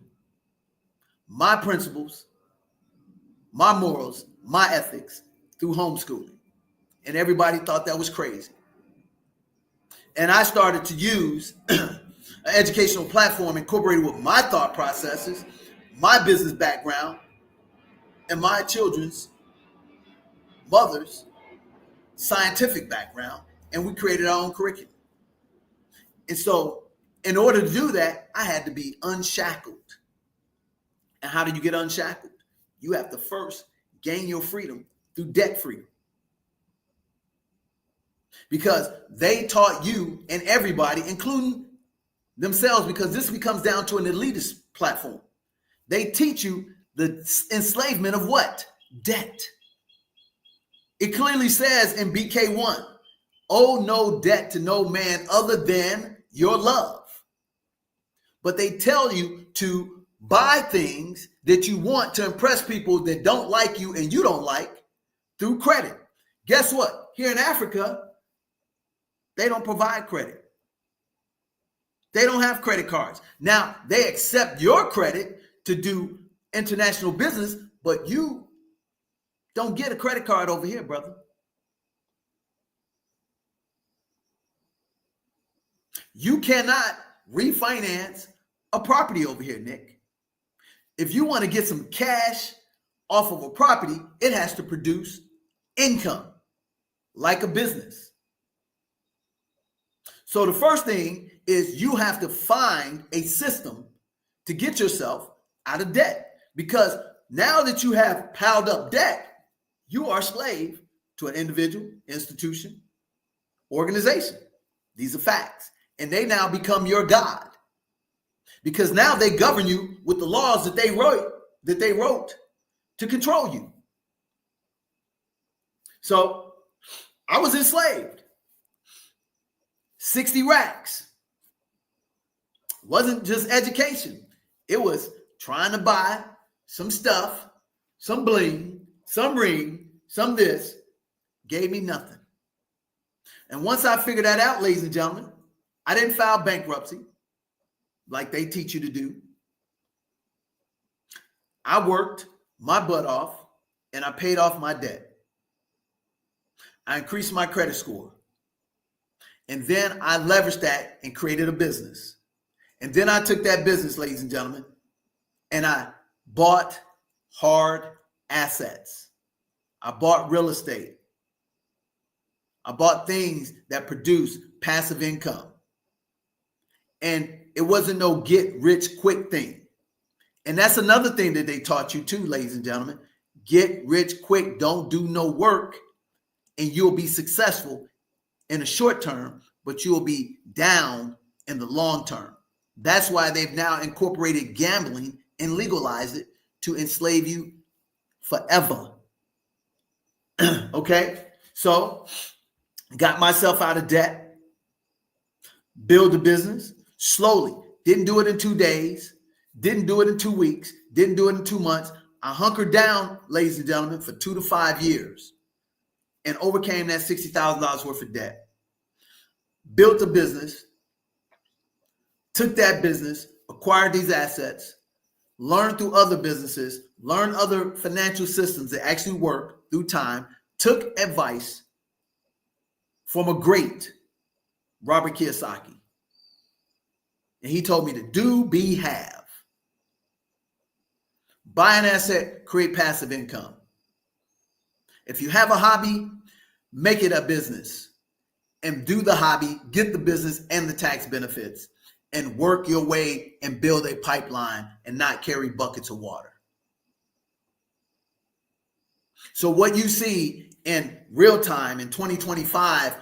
Speaker 2: My principles, my morals, my ethics through homeschooling. And everybody thought that was crazy. And I started to use an educational platform incorporated with my thought processes, my business background, and my children's mother's scientific background. And we created our own curriculum. And so in order to do that, I had to be unshackled. And how do you get unshackled? You have to first gain your freedom through debt freedom. Because they taught you and everybody, including themselves, because this becomes down to an elitist platform. They teach you the enslavement of what? Debt. It clearly says in BK1, owe no debt to no man other than your love. But they tell you to buy things that you want to impress people that don't like you and you don't like through credit. Guess what? Here in Africa, they don't provide credit. They don't have credit cards. Now, they accept your credit to do international business, but you don't get a credit card over here, brother. You cannot refinance a property over here, Nick. If you want to get some cash off of a property, it has to produce income like a business. So the first thing is you have to find a system to get yourself out of debt, because now that you have piled up debt, you are a slave to an individual, institution, organization. These are facts. And they now become your God, because now they govern you with the laws that they wrote to control you. So I was enslaved. 60 racks. Wasn't just education. It was trying to buy some stuff, some bling, some ring, some this. Gave me nothing. And once I figured that out, ladies and gentlemen, I didn't file bankruptcy like they teach you to do. I worked my butt off and I paid off my debt. I increased my credit score. And then I leveraged that and created a business. And then I took that business, ladies and gentlemen, and I bought hard assets. I bought real estate. I bought things that produce passive income. And it wasn't no get rich quick thing. And that's another thing that they taught you too, ladies and gentlemen. Get rich quick, don't do no work, and you'll be successful in the short term, but you'll be down in the long term. That's why they've now incorporated gambling and legalized it to enslave you forever. Okay, so got myself out of debt, build a business slowly. Didn't do it in 2 days, didn't do it in 2 weeks, didn't do it in 2 months. I hunkered down, ladies and gentlemen, for 2 to 5 years and overcame that $60,000 worth of debt. Built a business, took that business, acquired these assets, learned through other businesses, learned other financial systems that actually work through time, took advice from a great Robert Kiyosaki. And he told me to do, be, have. Buy an asset, create passive income. If you have a hobby, make it a business and do the hobby, get the business and the tax benefits, and work your way and build a pipeline and not carry buckets of water. So what you see in real time in 2025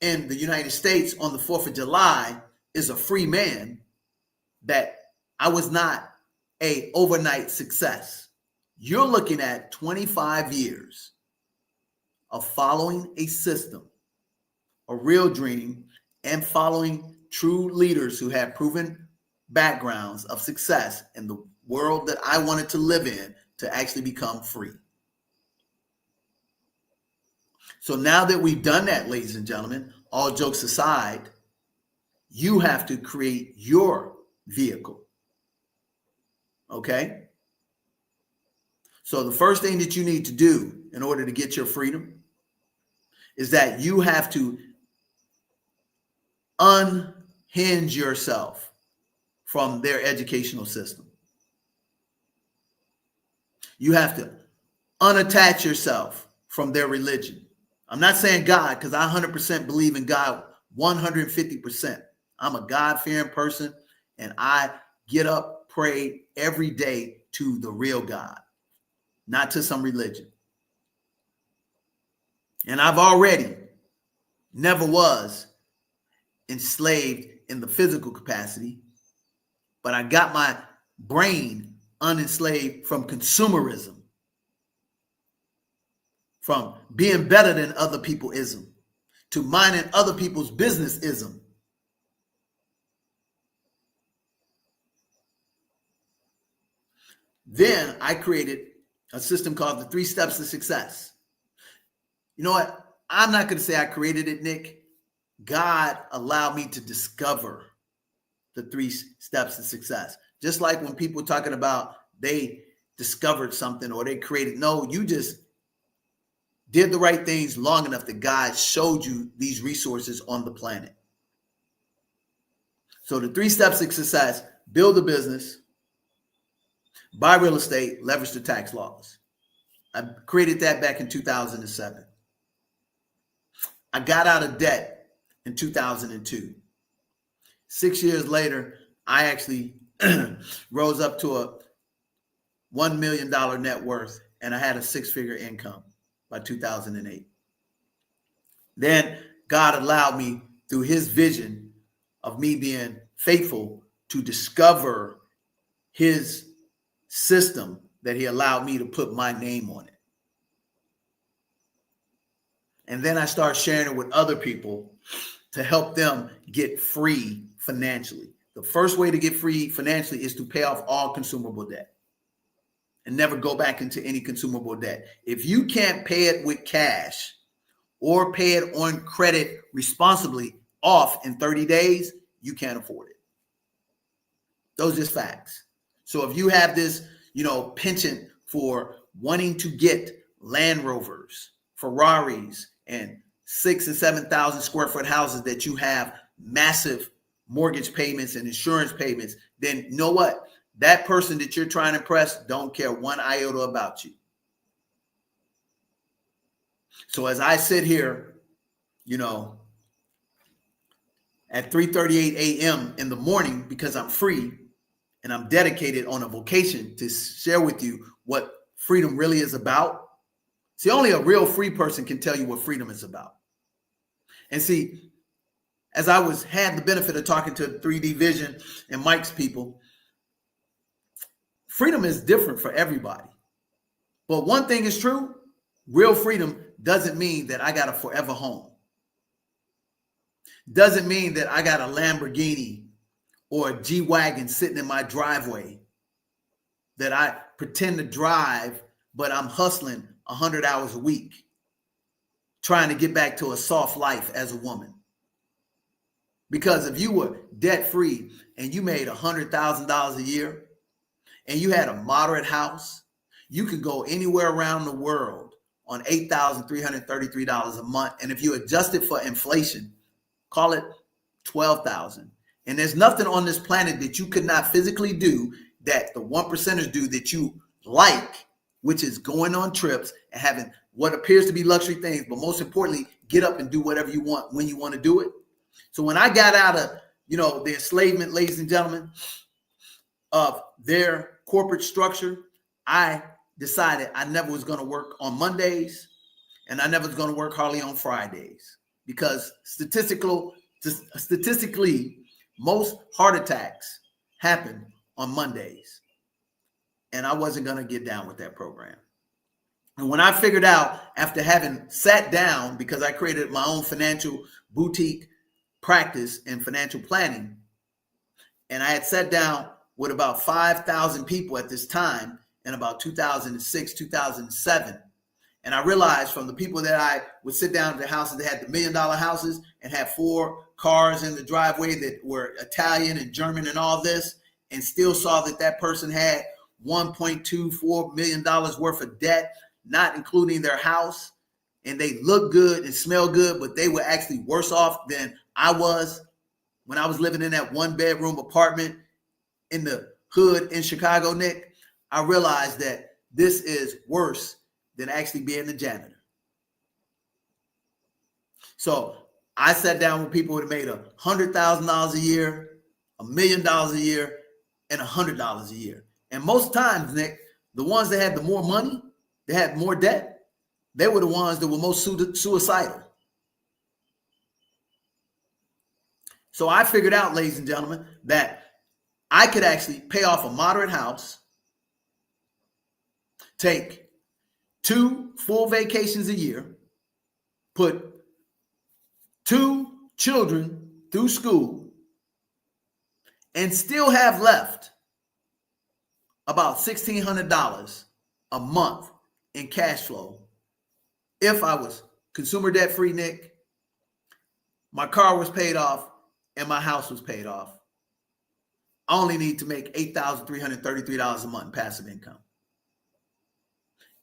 Speaker 2: in the United States on the 4th of July is a free man that I was not an overnight success. You're looking at 25 years of following a system, a real dream, and following true leaders who have proven backgrounds of success in the world that I wanted to live in to actually become free. So now that we've done that, ladies and gentlemen, all jokes aside, you have to create your vehicle. Okay? So the first thing that you need to do in order to get your freedom is that you have to unhinge yourself from their educational system. You have to unattach yourself from their religion. I'm not saying God, because I 100% believe in God, 150%. I'm a God-fearing person, and I get up, pray every day to the real God, not to some religion. And I've already never was enslaved in the physical capacity, but I got my brain unenslaved from consumerism, from being better than other people-ism, to minding other people's business-ism. Then I created a system called the 3 Steps to Success. You know what? I'm not going to say I created it, Nick. God allowed me to discover the 3 steps to success. Just like when people talking about they discovered something or they created. No, you just did the right things long enough that God showed you these resources on the planet. So the 3 steps to success: build a business, buy real estate, leverage the tax laws. I created that back in 2007. I got out of debt in 2002. 6 years later, I actually rose up to a $1 million net worth, and I had a 6-figure income by 2008. Then God allowed me, through his vision of me being faithful, to discover his system that he allowed me to put my name on it. And then I started sharing it with other people to help them get free financially. The first way to get free financially is to pay off all consumable debt and never go back into any consumable debt. If you can't pay it with cash or pay it on credit responsibly off in 30 days, you can't afford it. Those are just facts. So if you have this, penchant for wanting to get Land Rovers, Ferraris, and 6,000 and 7,000 square foot houses that you have massive mortgage payments and insurance payments, then you know what? That person that you're trying to impress don't care one iota about you. So as I sit here, at 3:38 a.m. in the morning, because I'm free and I'm dedicated on a vocation to share with you what freedom really is about. See, only a real free person can tell you what freedom is about. And see, as I had the benefit of talking to 3D Vision and Mike's people, freedom is different for everybody. But one thing is true: real freedom doesn't mean that I got a forever home. Doesn't mean that I got a Lamborghini or a G-Wagon sitting in my driveway that I pretend to drive, but I'm hustling 100 hours a week, trying to get back to a soft life as a woman. Because if you were debt-free and you made $100,000 a year and you had a moderate house, you could go anywhere around the world on $8,333 a month. And if you adjust it for inflation, call it $12,000. And there's nothing on this planet that you could not physically do that the 1%ers do that you like, which is going on trips and having what appears to be luxury things, but most importantly, get up and do whatever you want when you want to do it. So when I got out of, the enslavement, ladies and gentlemen, of their corporate structure, I decided I never was going to work on Mondays and I never was going to work hardly on Fridays, because statistically, most heart attacks happen on Mondays. And I wasn't going to get down with that program. And when I figured out, after having sat down, because I created my own financial boutique practice in financial planning. And I had sat down with about 5,000 people at this time in about 2006, 2007. And I realized from the people that I would sit down at the houses that had the $1 million houses and had 4 cars in the driveway that were Italian and German and all this, and still saw that that person had $1.24 million worth of debt, not including their house. And they look good and smell good, but they were actually worse off than I was when I was living in that 1-bedroom apartment in the hood in Chicago, Nick. I realized that this is worse than actually being the janitor. So I sat down with people who had made $100,000 a year, $1 million a year, and $100 a year. And most times, Nick, the ones that had the more money, they had more debt, they were the ones that were most suicidal. So I figured out, ladies and gentlemen, that I could actually pay off a moderate house, take 2 full vacations a year, put 2 children through school, and still have left about $1,600 a month in cash flow. If I was consumer debt free, Nick, my car was paid off, and my house was paid off. I only need to make $8,333 a month in passive income.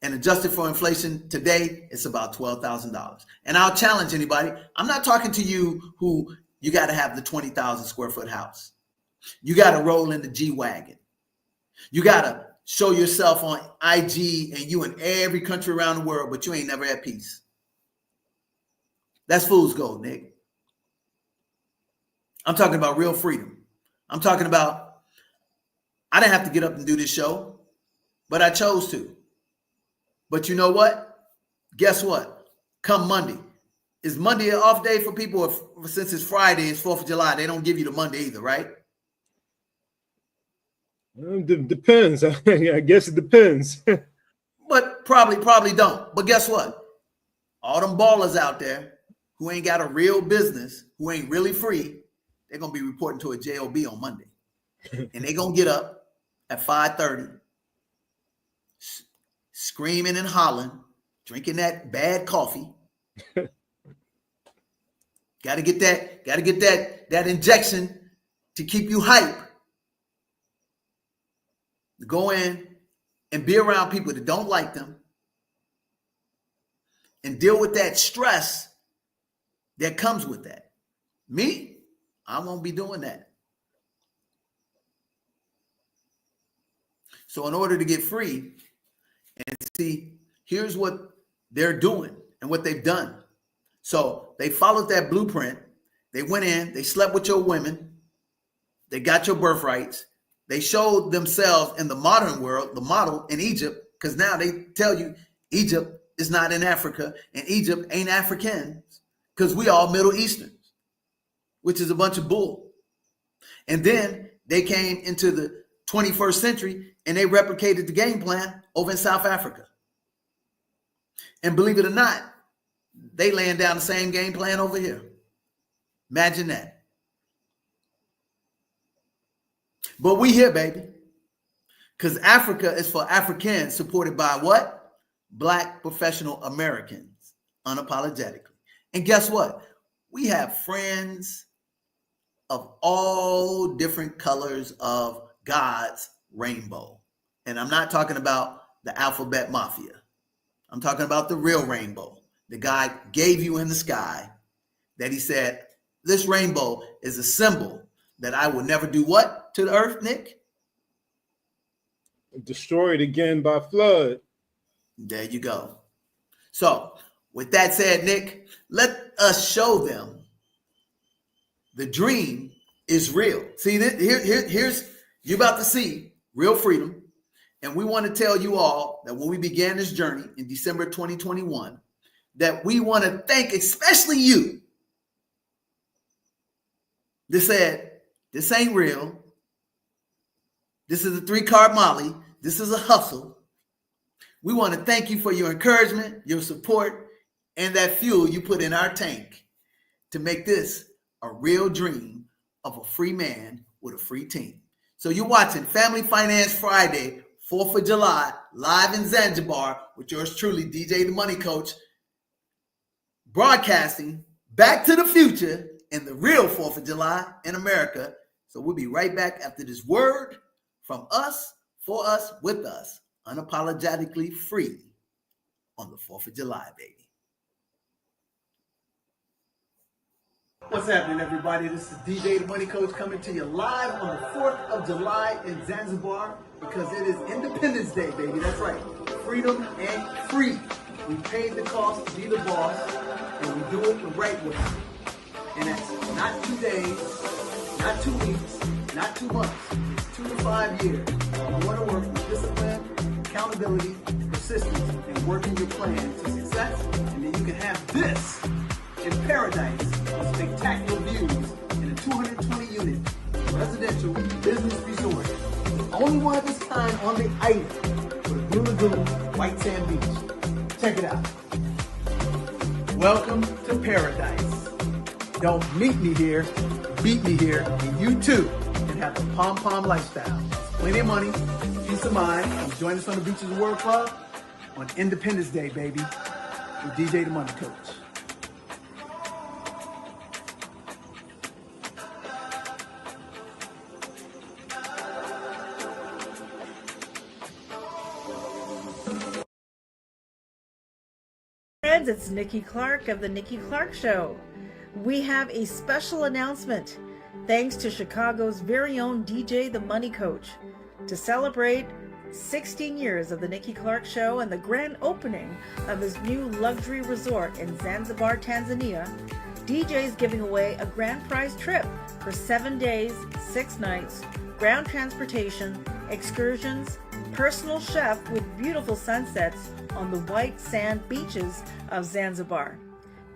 Speaker 2: And adjusted for inflation today, it's about $12,000. And I'll challenge anybody. I'm not talking to you who you got to have the 20,000 square foot house. You got to roll in the G-Wagon. You got to show yourself on IG and you in every country around the world, but you ain't never at peace. That's fool's gold, Nick. I'm talking about real freedom. I'm talking about, I didn't have to get up and do this show, but I chose to. But you know what? Guess what? Come Monday. Is Monday an off day for people? Or since it's Friday, it's 4th of July, they don't give you the Monday either, right?
Speaker 1: Depends. I guess it depends.
Speaker 2: But probably don't. But guess what? All them ballers out there who ain't got a real business, who ain't really free, they're going to be reporting to a JOB on Monday. And they're going to get up at 5:30, screaming and hollering, drinking that bad coffee. Got to get that injection to keep you hype. Go in and be around people that don't like them and deal with that stress that comes with that. Me, I won't be doing that. So in order to get free and see, here's what they're doing and what they've done. So they followed that blueprint. They went in, they slept with your women. They got your birthrights. They showed themselves in the modern world, the model in Egypt, because now they tell you Egypt is not in Africa and Egypt ain't Africans because we all Middle Easterns, which is a bunch of bull. And then they came into the 21st century and they replicated the game plan over in South Africa. And believe it or not, they laying down the same game plan over here. Imagine that. But we here, baby. Because Africa is for Africans supported by what? Black professional Americans, unapologetically. And guess what? We have friends of all different colors of God's rainbow. And I'm not talking about the alphabet mafia. I'm talking about the real rainbow that God gave you in the sky, that he said, this rainbow is a symbol that I will never do what to the earth, Nick?
Speaker 1: Destroyed again by flood.
Speaker 2: There you go. So with that said, Nick, let us show them the dream is real. See, here's you're about to see real freedom. And we want to tell you all that when we began this journey in December 2021, that we want to thank especially you that said, this ain't real. This is a 3-card Molly. This is a hustle. We want to thank you for your encouragement, your support, and that fuel you put in our tank to make this a real dream of a free man with a free team. So you're watching Family Finance Friday, 4th of July, live in Zanzibar with yours truly, DJ the Money Coach, broadcasting Back to the Future in the real 4th of July in America. So we'll be right back after this word from us, for us, with us, unapologetically free on the 4th of July, baby. What's happening, everybody? This is DJ the Money Coach coming to you live on the 4th of July in Zanzibar because it is Independence Day, baby. That's right. Freedom and free. We paid the cost to be the boss, and we do it the right way. And that's not 2 days, not 2 weeks, not 2 months. It's 2 to 5 years. You want to work with discipline, accountability, persistence, and working your plan to success, and then you can have this in paradise with spectacular views in a 220-unit residential business resort. The only one of its kind on the island with a Blue Lagoon, white sand beach. Check it out. Welcome to paradise. Don't meet me here, beat me here, and you too can have the pom-pom lifestyle. Plenty of money, peace of mind, and join us on the Beaches World Club on Independence Day, baby, with DJ the Money Coach.
Speaker 4: Friends, it's Nikki Clark of The Nikki Clark Show. We have a special announcement thanks to Chicago's very own DJ the Money Coach. To celebrate 16 years of The Nikki Clark Show and the grand opening of his new luxury resort in Zanzibar, Tanzania, DJ is giving away a grand prize trip for 7 days, 6 nights, ground transportation, excursions, personal chef with beautiful sunsets on the white sand beaches of Zanzibar.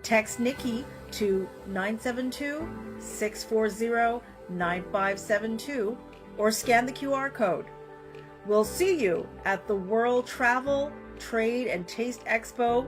Speaker 4: Text Nikki to 972-640-9572 or scan the QR code. We'll see you at the World Travel, Trade, and Taste Expo.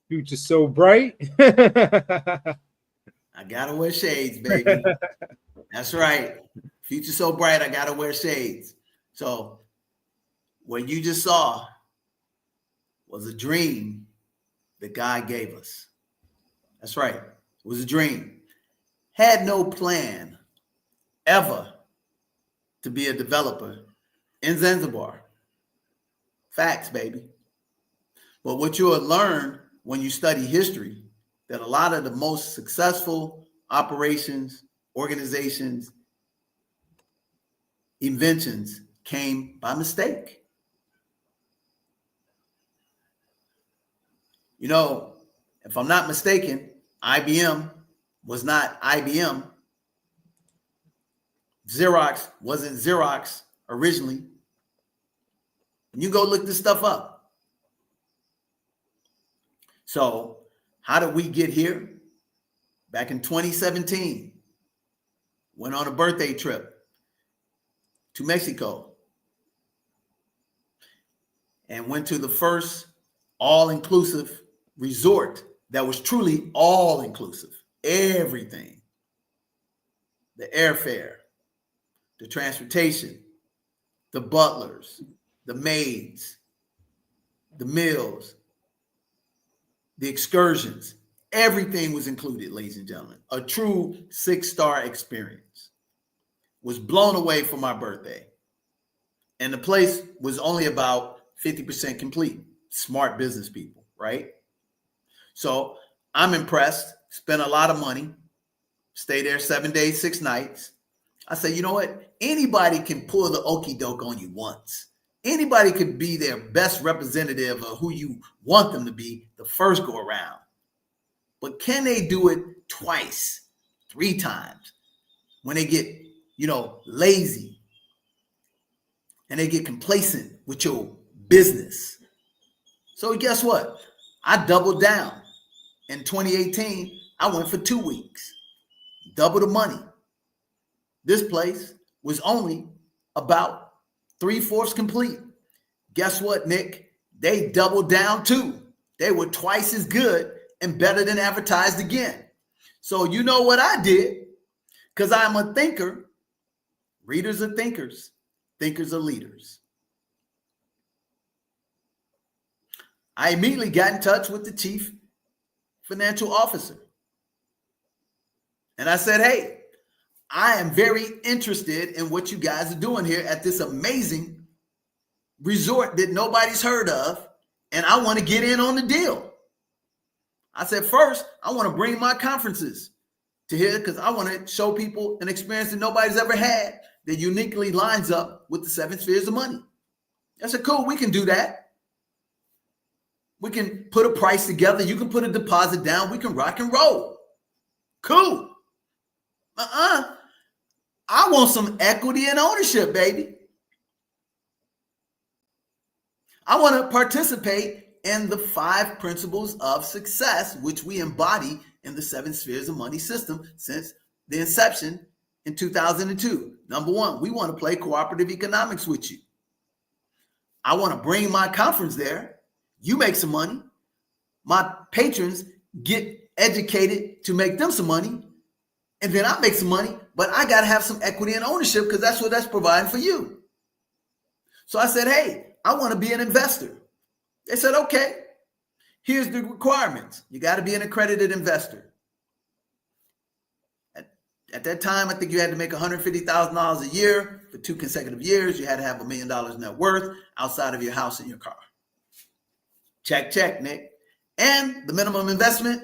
Speaker 1: Future so bright.
Speaker 2: I gotta wear shades, baby. That's right. Future so bright, I gotta wear shades. So what you just saw was a dream that God gave us. That's right. It was a dream. Had no plan ever to be a developer in Zanzibar. Facts, baby. But what you'll learn when you study history, that a lot of the most successful operations, organizations, inventions came by mistake. You know, if I'm not mistaken, IBM was not IBM. Xerox wasn't Xerox originally. You go look this stuff up. So how did we get here? Back in 2017, went on a birthday trip to Mexico and went to the first all-inclusive resort that was truly all-inclusive. Everything. The airfare, the transportation, the butlers, the maids, the meals, the excursions, everything was included, ladies and gentlemen. A true 6-star experience. Was blown away for my birthday. And the place was only about 50% complete. Smart business people, right? So I'm impressed, spent a lot of money, stayed there 7 days, 6 nights. I said, you know what? Anybody can pull the okie doke on you once. Anybody could be their best representative of who you want them to be the first go around. But can they do it twice, 3 times when they get, lazy and they get complacent with your business? So guess what? I doubled down. In 2018, I went for 2 weeks, double the money. This place was only about 3/4 complete. Guess what, Nick? They doubled down too. They were twice as good and better than advertised again. So you know what I did? Because I'm a thinker. Readers are thinkers. Thinkers are leaders. I immediately got in touch with the chief financial officer. And I said, hey, I am very interested in what you guys are doing here at this amazing resort that nobody's heard of. And I want to get in on the deal. I said, first, I want to bring my conferences to here because I want to show people an experience that nobody's ever had that uniquely lines up with the 7 spheres of money. I said, cool, we can do that. We can put a price together. You can put a deposit down. We can rock and roll. Cool. I want some equity and ownership, baby. I want to participate in the 5 principles of success, which we embody in the 7 spheres of money system since the inception in 2002. Number 1, we want to play cooperative economics with you. I want to bring my conference there. You make some money. My patrons get educated to make them some money. And then I make some money, but I got to have some equity and ownership because that's what that's providing for you. So I said, hey, I want to be an investor. They said, okay, here's the requirements. You got to be an accredited investor. At that time, I think you had to make $150,000 a year for 2 consecutive years. You had to have $1 million net worth outside of your house and your car. Check, check, Nick. And the minimum investment,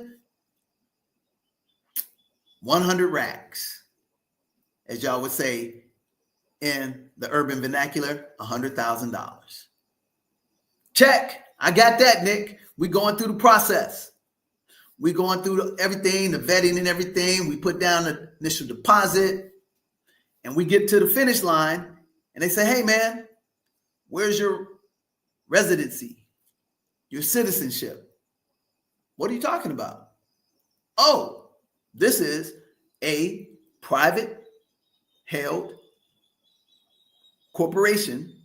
Speaker 2: 100 racks. As y'all would say in the urban vernacular, $100,000. Check. I got that, Nick. We're going through the process. We're going through everything, the vetting and everything. We put down the initial deposit and we get to the finish line and they say, hey, man, where's your residency, your citizenship? What are you talking about? Oh, this is a private held corporation,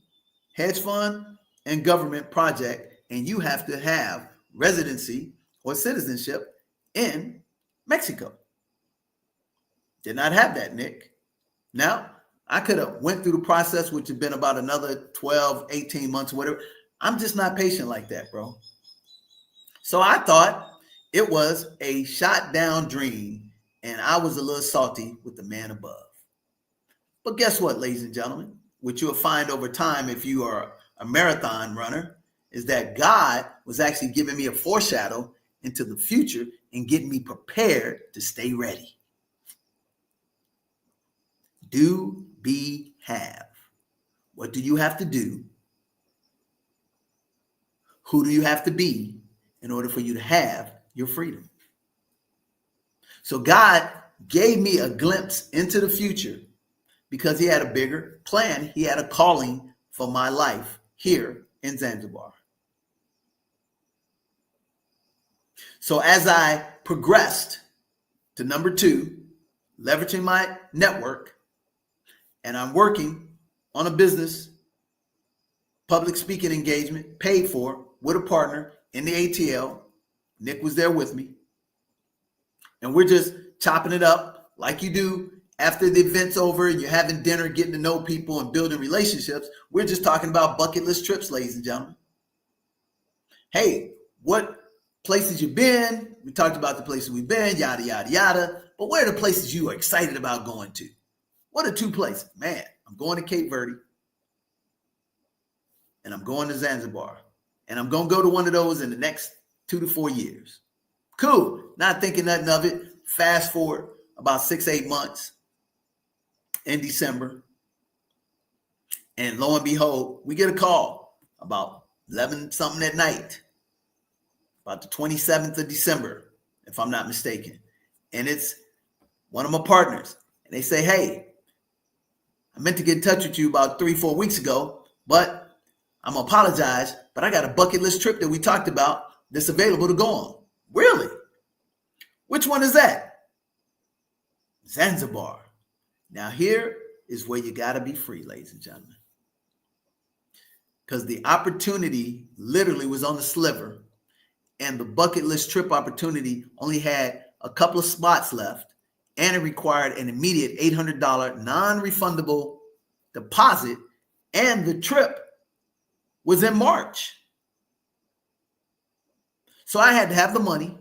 Speaker 2: hedge fund, and government project, and you have to have residency or citizenship in Mexico. Did not have that, Nick. Now, I could have went through the process, which had been about another 12, 18 months, whatever. I'm just not patient like that, bro. So I thought it was a shot down dream, and I was a little salty with the man above. But guess what, ladies and gentlemen? What you'll find over time if you are a marathon runner is that God was actually giving me a foreshadow into the future and getting me prepared to stay ready. Do, be, have. What do you have to do? Who do you have to be in order for you to have your freedom? So God gave me a glimpse into the future because he had a bigger plan. He had a calling for my life here in Zanzibar. So as I progressed to number 2, leveraging my network, and I'm working on a business, public speaking engagement, paid for with a partner in the ATL. Nick was there with me. And we're just chopping it up like you do after the event's over and you're having dinner, getting to know people and building relationships. We're just talking about bucket list trips, ladies and gentlemen. Hey, what places you've been? We talked about the places we've been, yada, yada, yada. But where are the places you are excited about going to? What are 2 places? Man, I'm going to Cape Verde and I'm going to Zanzibar. And I'm going to go to one of those in the next 2 to 4 years. Cool. Not thinking nothing of it. Fast forward about 6-8 months in December. And lo and behold, we get a call about 11 something at night, about the 27th of December, if I'm not mistaken. And it's one of my partners. And they say, hey, I meant to get in touch with you about 3-4 weeks ago, but I'm going to apologize, but I got a bucket list trip that we talked about that's available to go on. Really? Which one is that? Zanzibar. Now here is where you got to be free, ladies and gentlemen. Because the opportunity literally was on the sliver, and the bucket list trip opportunity only had a couple of spots left, and it required an immediate $800 non-refundable deposit, and the trip was in March. So I had to have the money,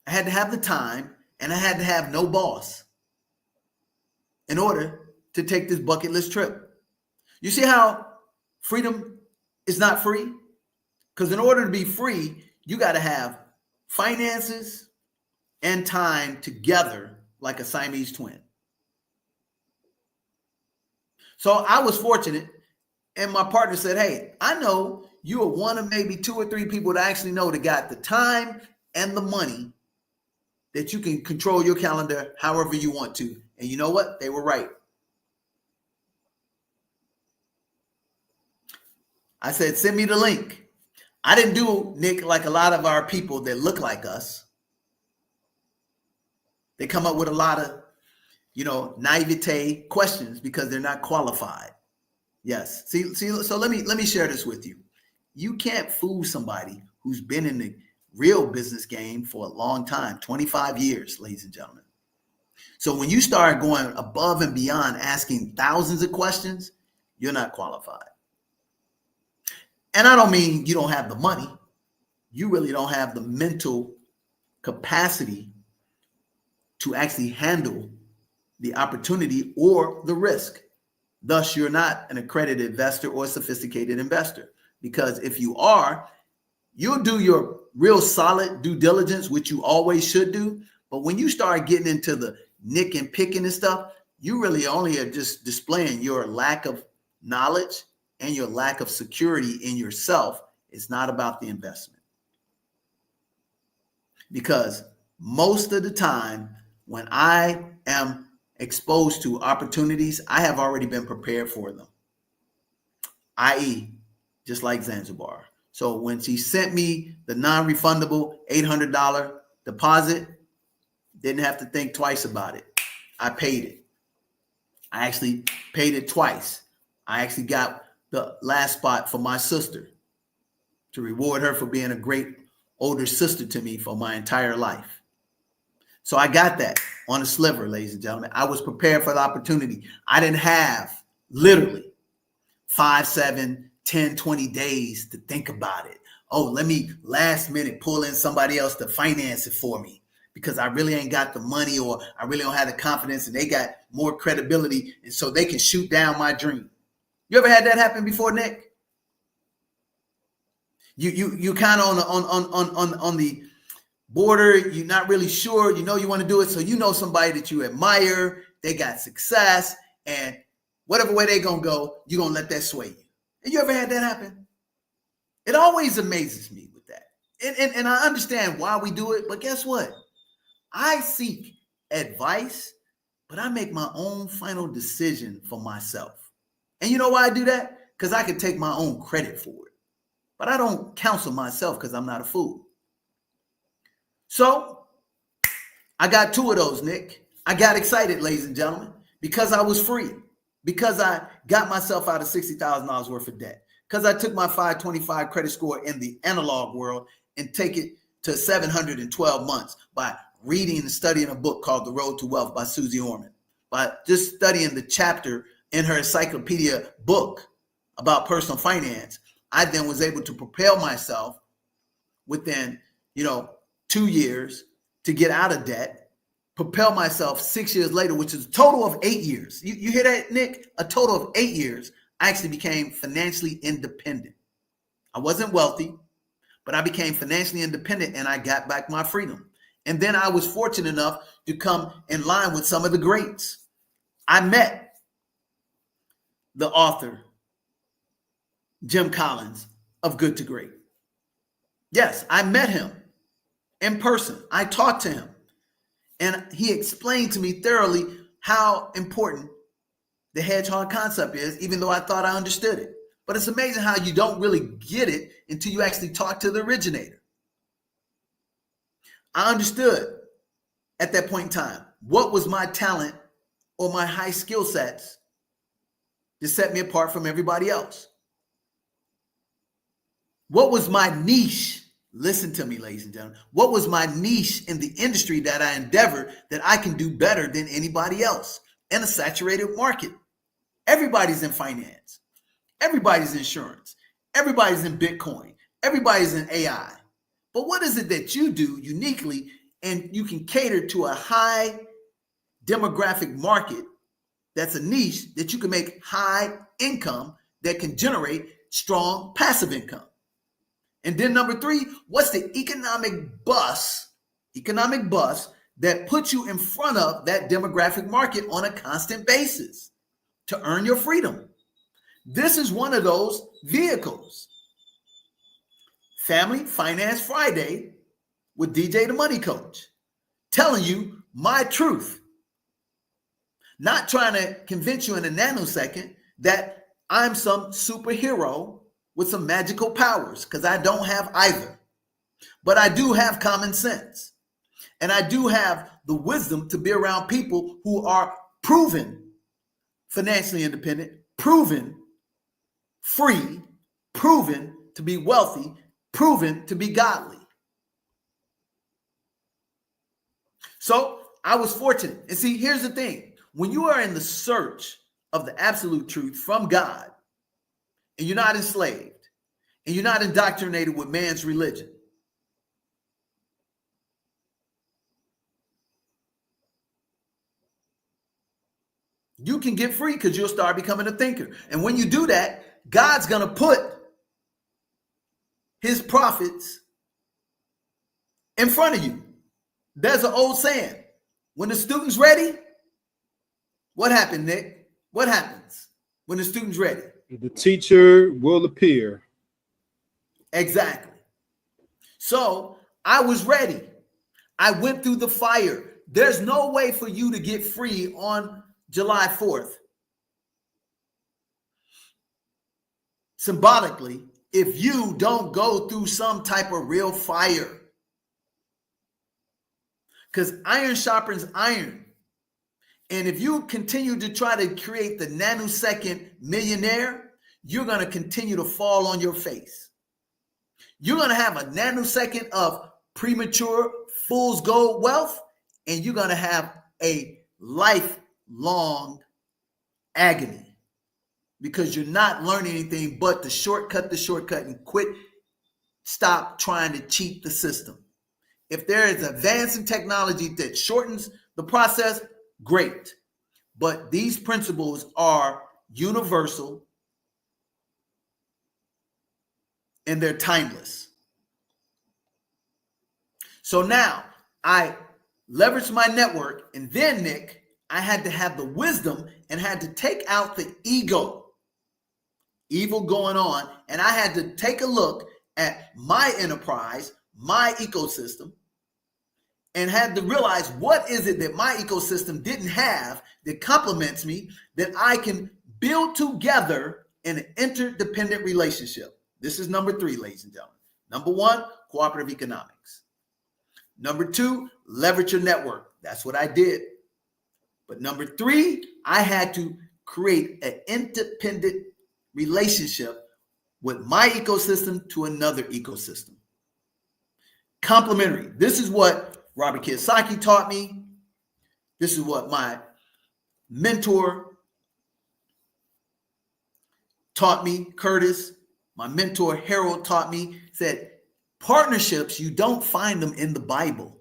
Speaker 2: I had to have the time, and I had to have no boss in order to take this bucket list trip. You see how freedom is not free? Because in order to be free, you got to have finances and time together like a Siamese twin. So I was fortunate, and my partner said, hey, I know you are one of maybe 2 or 3 people that I actually know that got the time and the money that you can control your calendar however you want to. And you know what? They were right. I said, send me the link. I didn't do, Nick, like a lot of our people that look like us. They come up with a lot of, naivete questions because they're not qualified. Yes. See, so let me share this with you. You can't fool somebody who's been in the real business game for a long time, 25 years, ladies and gentlemen. So when you start going above and beyond asking thousands of questions, you're not qualified. And I don't mean you don't have the money. You really don't have the mental capacity to actually handle the opportunity or the risk. Thus, you're not an accredited investor or sophisticated investor. Because if you are, you'll do your real solid due diligence, which you always should do. But when you start getting into the nick and picking and stuff, you really only are just displaying your lack of knowledge and your lack of security in yourself. It's not about the investment. Because most of the time when I am exposed to opportunities, I have already been prepared for them, i.e., just like Zanzibar. So when she sent me the non-refundable $800 deposit, didn't have to think twice about it. I paid it. I actually paid it twice. I actually got the last spot for my sister to reward her for being a great older sister to me for my entire life. So I got that on a sliver, ladies and gentlemen. I was prepared for the opportunity. I didn't have literally 5, 7, 10, 20 days to think about it. Oh, let me last minute pull in somebody else to finance it for me because I really ain't got the money, or I really don't have the confidence, and they got more credibility, and so they can shoot down my dream. You ever had that happen before, Nick? You kind of on the border, you're not really sure, you want to do it, so somebody that you admire, they got success, and whatever way they gonna go, you're gonna let that sway you. And you ever had that happen? It always amazes me with that. And I understand why we do it, but guess what? I seek advice, but I make my own final decision for myself. And you know why I do that? Because I can take my own credit for it. But I don't counsel myself because I'm not a fool. So I got 2 of those, Nick. I got excited, ladies and gentlemen, because I was free, because I got myself out of $60,000 worth of debt, because I took my 525 credit score in the analog world and take it to 712 months by reading and studying a book called The Road to Wealth by Susie Orman, by just studying the chapter in her encyclopedia book about personal finance. I then was able to propel myself within, 2 years to get out of debt, propel myself 6 years later, which is a total of 8 years. You hear that, Nick? A total of 8 years. I actually became financially independent. I wasn't wealthy, but I became financially independent, and I got back my freedom. And then I was fortunate enough to come in line with some of the greats. I met the author, Jim Collins, of Good to Great. Yes, I met him in person. I talked to him, and he explained to me thoroughly how important the hedgehog concept is, even though I thought I understood it. But it's amazing how you don't really get it until you actually talk to the originator. I understood at that point in time? What was my talent or my high skill sets to set me apart from everybody else? What was my niche? Listen to me, ladies and gentlemen. What was my niche in the industry that I endeavored that I can do better than anybody else in a saturated market? Everybody's in finance. Everybody's in insurance. Everybody's in Bitcoin. Everybody's in AI. But what is it that you do uniquely and you can cater to a high demographic market that's a niche that you can make high income that can generate strong passive income? And then number 3, what's the economic bus that puts you in front of that demographic market on a constant basis to earn your freedom? This is one of those vehicles. Family Finance Friday with DJ the Money Coach, telling you my truth. Not trying to convince you in a nanosecond that I'm some superhero with some magical powers, because I don't have either. But I do have common sense. And I do have the wisdom to be around people who are proven financially independent, proven free, proven to be wealthy, proven to be godly. So I was fortunate. And see, here's the thing. When you are in the search of the absolute truth from God, and you're not enslaved, and you're not indoctrinated with man's religion, you can get free because you'll start becoming a thinker. And when you do that, God's going to put his prophets in front of you. There's an old saying. When the student's ready, what happened, Nick? What happens when the student's ready?
Speaker 1: The teacher will appear.
Speaker 2: Exactly. So I was ready. I went through the fire. There's no way for you to get free on July 4th. Symbolically, if you don't go through some type of real fire. Because iron sharpens iron. And if you continue to try to create the nanosecond millionaire, you're going to continue to fall on your face. You're going to have a nanosecond of premature fool's gold wealth, and you're going to have a lifelong agony because you're not learning anything but to shortcut and stop trying to cheat the system. If there is advancing technology that shortens the process, great. But these principles are universal and they're timeless. So now I leveraged my network, and then, Nick, I had to have the wisdom and had to take out the evil going on, and I had to take a look at my enterprise, my ecosystem, and had to realize what is it that my ecosystem didn't have that complements me, that I can build together in an interdependent relationship. This is number 3, ladies and gentlemen. Number 1, cooperative economics. Number 2, leverage your network. That's what I did. But number 3, I had to create an independent relationship with my ecosystem to another ecosystem. Complementary. This is what Robert Kiyosaki taught me. This is what my mentor taught me, Curtis. My mentor, Harold, taught me, said, partnerships, you don't find them in the Bible.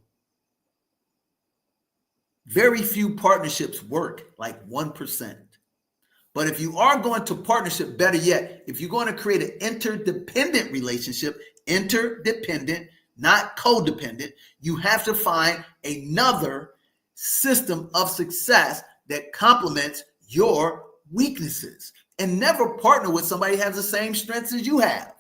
Speaker 2: Very few partnerships work, like 1%. But if you are going to partnership, better yet, if you're going to create an interdependent relationship, interdependent, not codependent, you have to find another system of success that complements your weaknesses. And never partner with somebody who has the same strengths as you have.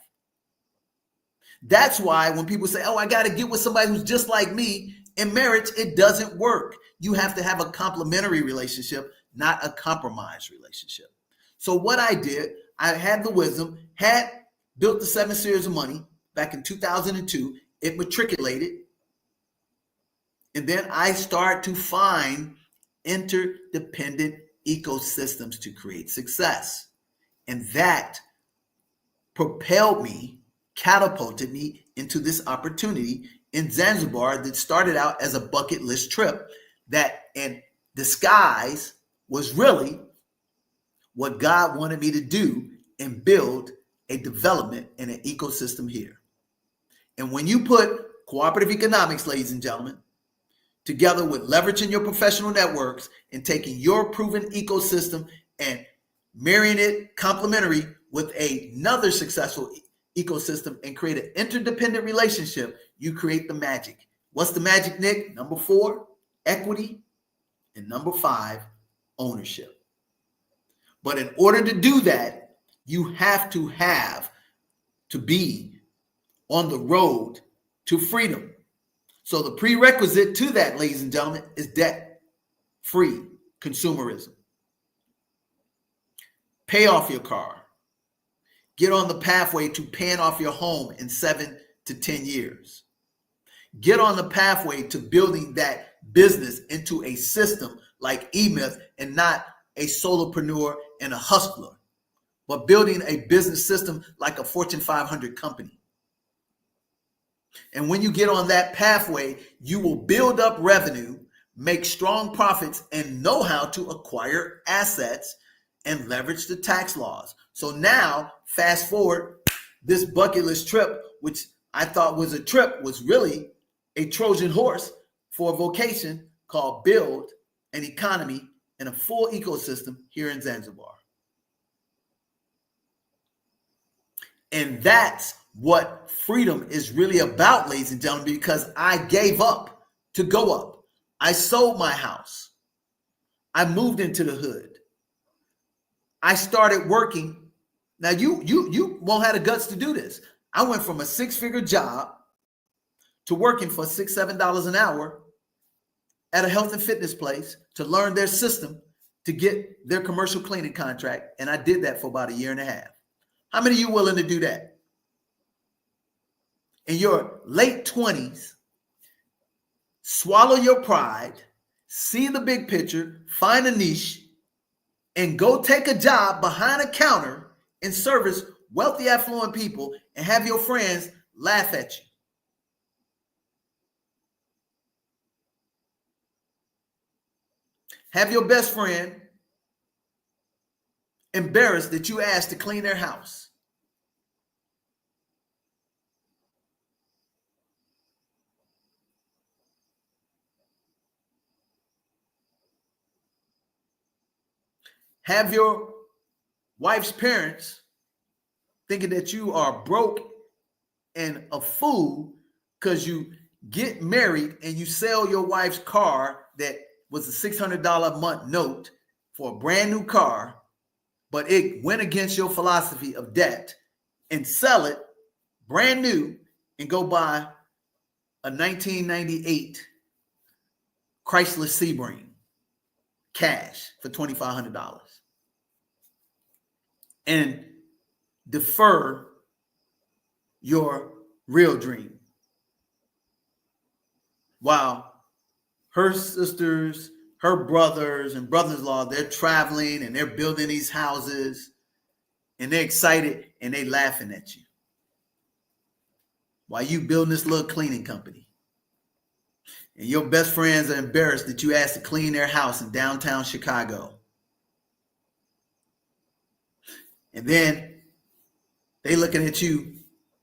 Speaker 2: That's why when people say, oh, I got to get with somebody who's just like me, in marriage, it doesn't work. You have to have a complementary relationship, not a compromise relationship. So what I did, I had the wisdom, had built the 7 Series of Money back in 2002. It matriculated. And then I start to find interdependent ecosystems to create success. And that propelled me, catapulted me into this opportunity in Zanzibar that started out as a bucket list trip that in disguise was really what God wanted me to do and build a development and an ecosystem here. And when you put cooperative economics, ladies and gentlemen, together with leveraging your professional networks and taking your proven ecosystem and marrying it complementary with another successful ecosystem and create an interdependent relationship, you create the magic. What's the magic, Nick? Number 4, equity. And number 5, ownership. But in order to do that, you have to be on the road to freedom. So the prerequisite to that, ladies and gentlemen, is debt-free consumerism. Pay off your car. Get on the pathway to paying off your home in 7 to 10 years. Get on the pathway to building that business into a system like eMyth and not a solopreneur and a hustler, but building a business system like a Fortune 500 company. And when you get on that pathway, you will build up revenue, make strong profits, and know how to acquire assets and leverage the tax laws. So now, fast forward, this bucket list trip, which I thought was a trip, was really a Trojan horse for a vocation called build an economy and a full ecosystem here in Zanzibar. And that's what freedom is really about, ladies and gentlemen, because I gave up to go up. I sold my house. I moved into the hood. I started working. Now you won't have the guts to do this. I went from a 6-figure job to working for $6, $7 an hour at a health and fitness place to learn their system to get their commercial cleaning contract. And I did that for about 1.5 years. How many of you willing to do that? In your late 20s, swallow your pride, see the big picture, find a niche, and go take a job behind a counter and service wealthy, affluent people and have your friends laugh at you. Have your best friend embarrassed that you asked to clean their house. Have your wife's parents thinking that you are broke and a fool because you get married and you sell your wife's car that was a $600 a month note for a brand new car, but it went against your philosophy of debt, and sell it brand new and go buy a 1998 Chrysler Sebring cash for $2,500 and defer your real dream while her sisters, her brothers and brothers-in-law, they're traveling and they're building these houses and they're excited and they laughing at you while you building this little cleaning company. And your best friends are embarrassed that you asked to clean their house in downtown Chicago. And then they looking at you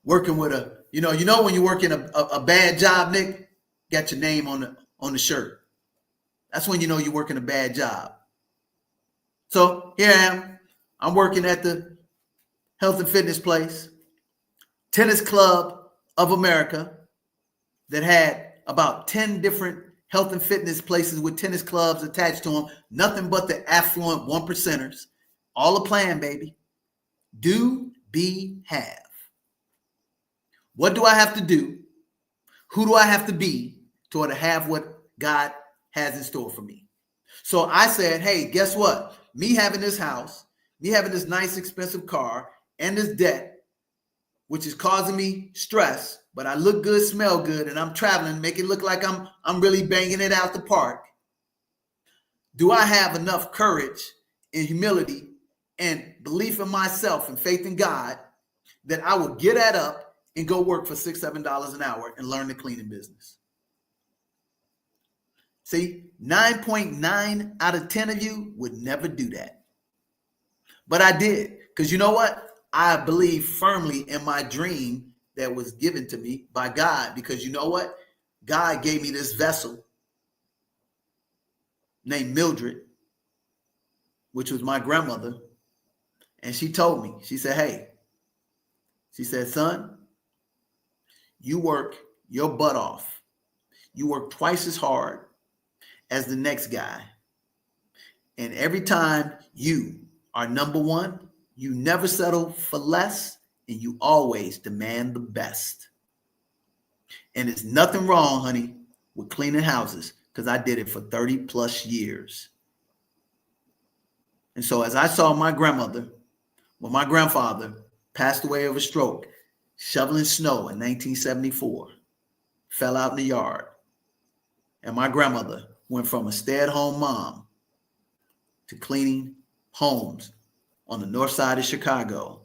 Speaker 2: working with a, you know when you're working a bad job, Nick, got your name on the shirt. That's when you know you're working a bad job. So here I am. I'm working at the health and fitness place, Tennis Club of America, that had about 10 different health and fitness places with tennis clubs attached to them. Nothing but the affluent 1%ers. All a plan, baby. Do, be, have. What do I have to do? Who do I have to be to order to have what God has in store for me? So I said, hey, guess what? Me having this house, me having this nice expensive car and this debt, which is causing me stress, but I look good, smell good, and I'm traveling, make it look like I'm really banging it out the park. Do I have enough courage and humility and belief in myself and faith in God that I will get that up and go work for $6, $7 an hour and learn the cleaning business? See, 9.9 out of 10 of you would never do that. But I did, because you know what? I believe firmly in my dream that was given to me by God, because you know what? God gave me this vessel named Mildred, which was my grandmother. And she told me, she said, hey, she said, son, you work your butt off. You work twice as hard as the next guy. And every time you are number one, you never settle for less, and you always demand the best. And it's nothing wrong, honey, with cleaning houses, because I did it for 30 plus years. And so as I saw my grandmother, when my grandfather passed away of a stroke, shoveling snow in 1974, fell out in the yard. And my grandmother went from a stay-at-home mom to cleaning homes on the north side of Chicago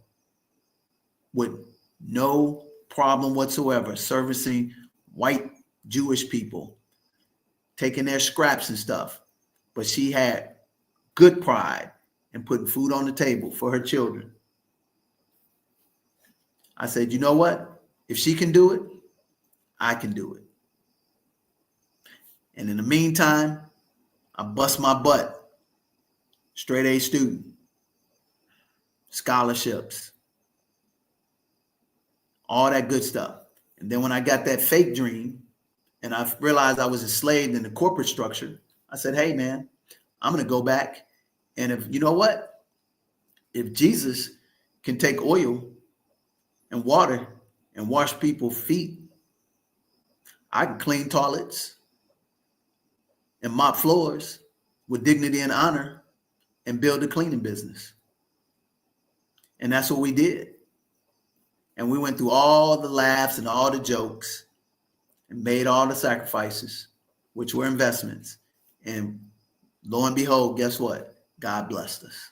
Speaker 2: with no problem whatsoever, servicing white Jewish people, taking their scraps and stuff. But she had good pride in putting food on the table for her children. I said, you know what? If she can do it, I can do it. And in the meantime, I bust my butt. Straight A student, scholarships, all that good stuff. And then when I got that fake dream and I realized I was enslaved in the corporate structure, I said, hey, man, I'm going to go back. And if you know what? If Jesus can take oil and water and wash people's feet, I can clean toilets and mop floors with dignity and honor and build a cleaning business. And that's what we did. And we went through all the laughs and all the jokes and made all the sacrifices, which were investments. And lo and behold, guess what? God blessed us.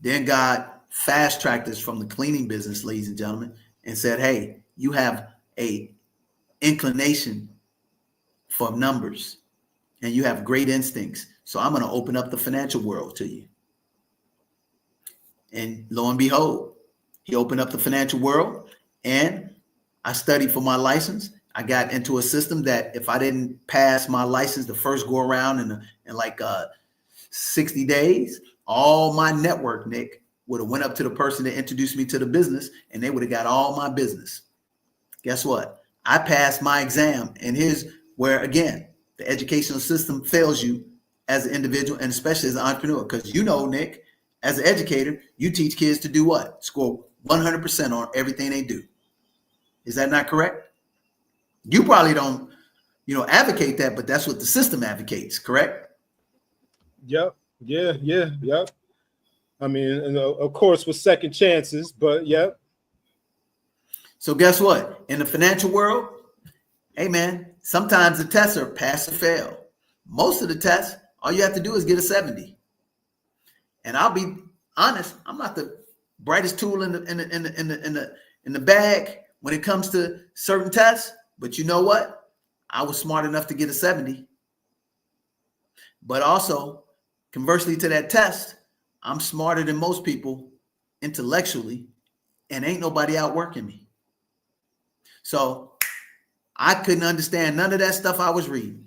Speaker 2: Then God fast-tracked us from the cleaning business, ladies and gentlemen, and said, hey, you have a inclination for numbers and you have great instincts. So I'm going to open up the financial world to you. And lo and behold, he opened up the financial world, and I studied for my license. I got into a system that if I didn't pass my license the first go around in like 60 days, all my network, Nick, would have went up to the person that introduced me to the business, and they would have got all my business. Guess what? I passed my exam, and here's where, again, the educational system fails you as an individual and especially as an entrepreneur. Because you know, Nick, as an educator, you teach kids to do what? Score 100% on everything they do. Is that not correct? You probably don't, advocate that, but that's what the system advocates, correct?
Speaker 1: Yep. Yeah. Yep. I mean, and of course, with second chances, but yep.
Speaker 2: So guess what? In the financial world, hey, man, sometimes the tests are pass or fail. Most of the tests, all you have to do is get a 70. And I'll be honest, I'm not the brightest tool in the bag when it comes to certain tests. But you know what? I was smart enough to get a 70. But also, conversely to that test, I'm smarter than most people intellectually, and ain't nobody outworking me. So I couldn't understand none of that stuff I was reading.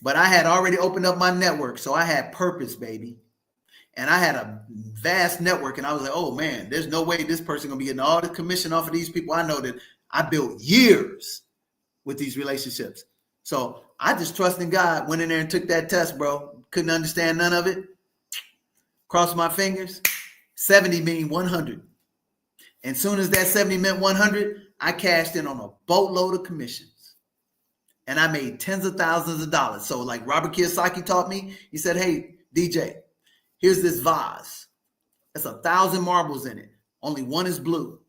Speaker 2: But I had already opened up my network, so I had purpose, baby. And I had a vast network, and I was like, oh, man, there's no way this person going to be getting all the commission off of these people. I know that I built years with these relationships. So I just trust in God, went in there and took that test, bro. Couldn't understand none of it. Crossed my fingers. 70 mean 100. And soon as that 70 meant 100, I cashed in on a boatload of commissions. And I made tens of thousands of dollars. So like Robert Kiyosaki taught me, he said, hey, DJ, here's this vase. There's 1,000 marbles in it. Only one is blue.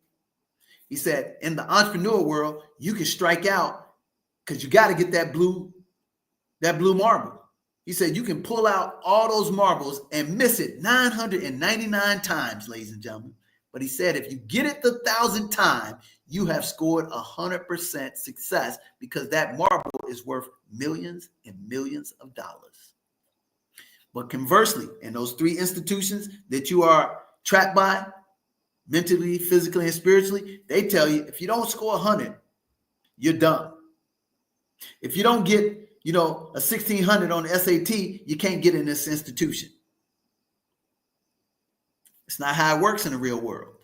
Speaker 2: He said, in the entrepreneur world, you can strike out because you got to get that blue marble. He said, you can pull out all those marbles and miss it 999 times, ladies and gentlemen. But he said, if you get it the 1,000th time, you have scored 100% success because that marble is worth millions and millions of dollars. But conversely, in those 3 institutions that you are trapped by, mentally, physically, and spiritually, they tell you if you don't score 100, you're done. If you don't get, a 1,600 on the SAT, you can't get in this institution. It's not how it works in the real world.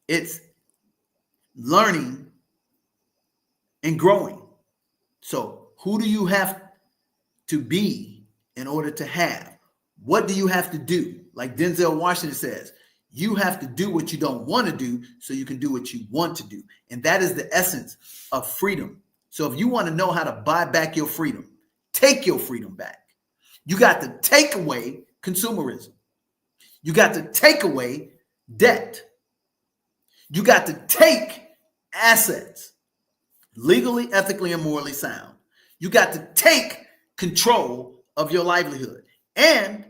Speaker 2: It's learning and growing. So who do you have to be in order to have? What do you have to do? Like Denzel Washington says, you have to do what you don't want to do so you can do what you want to do. And that is the essence of freedom. So if you want to know how to buy back your freedom, take your freedom back. You got to take away consumerism. You got to take away debt. You got to take assets, legally, ethically, and morally sound. You got to take control of your livelihood. And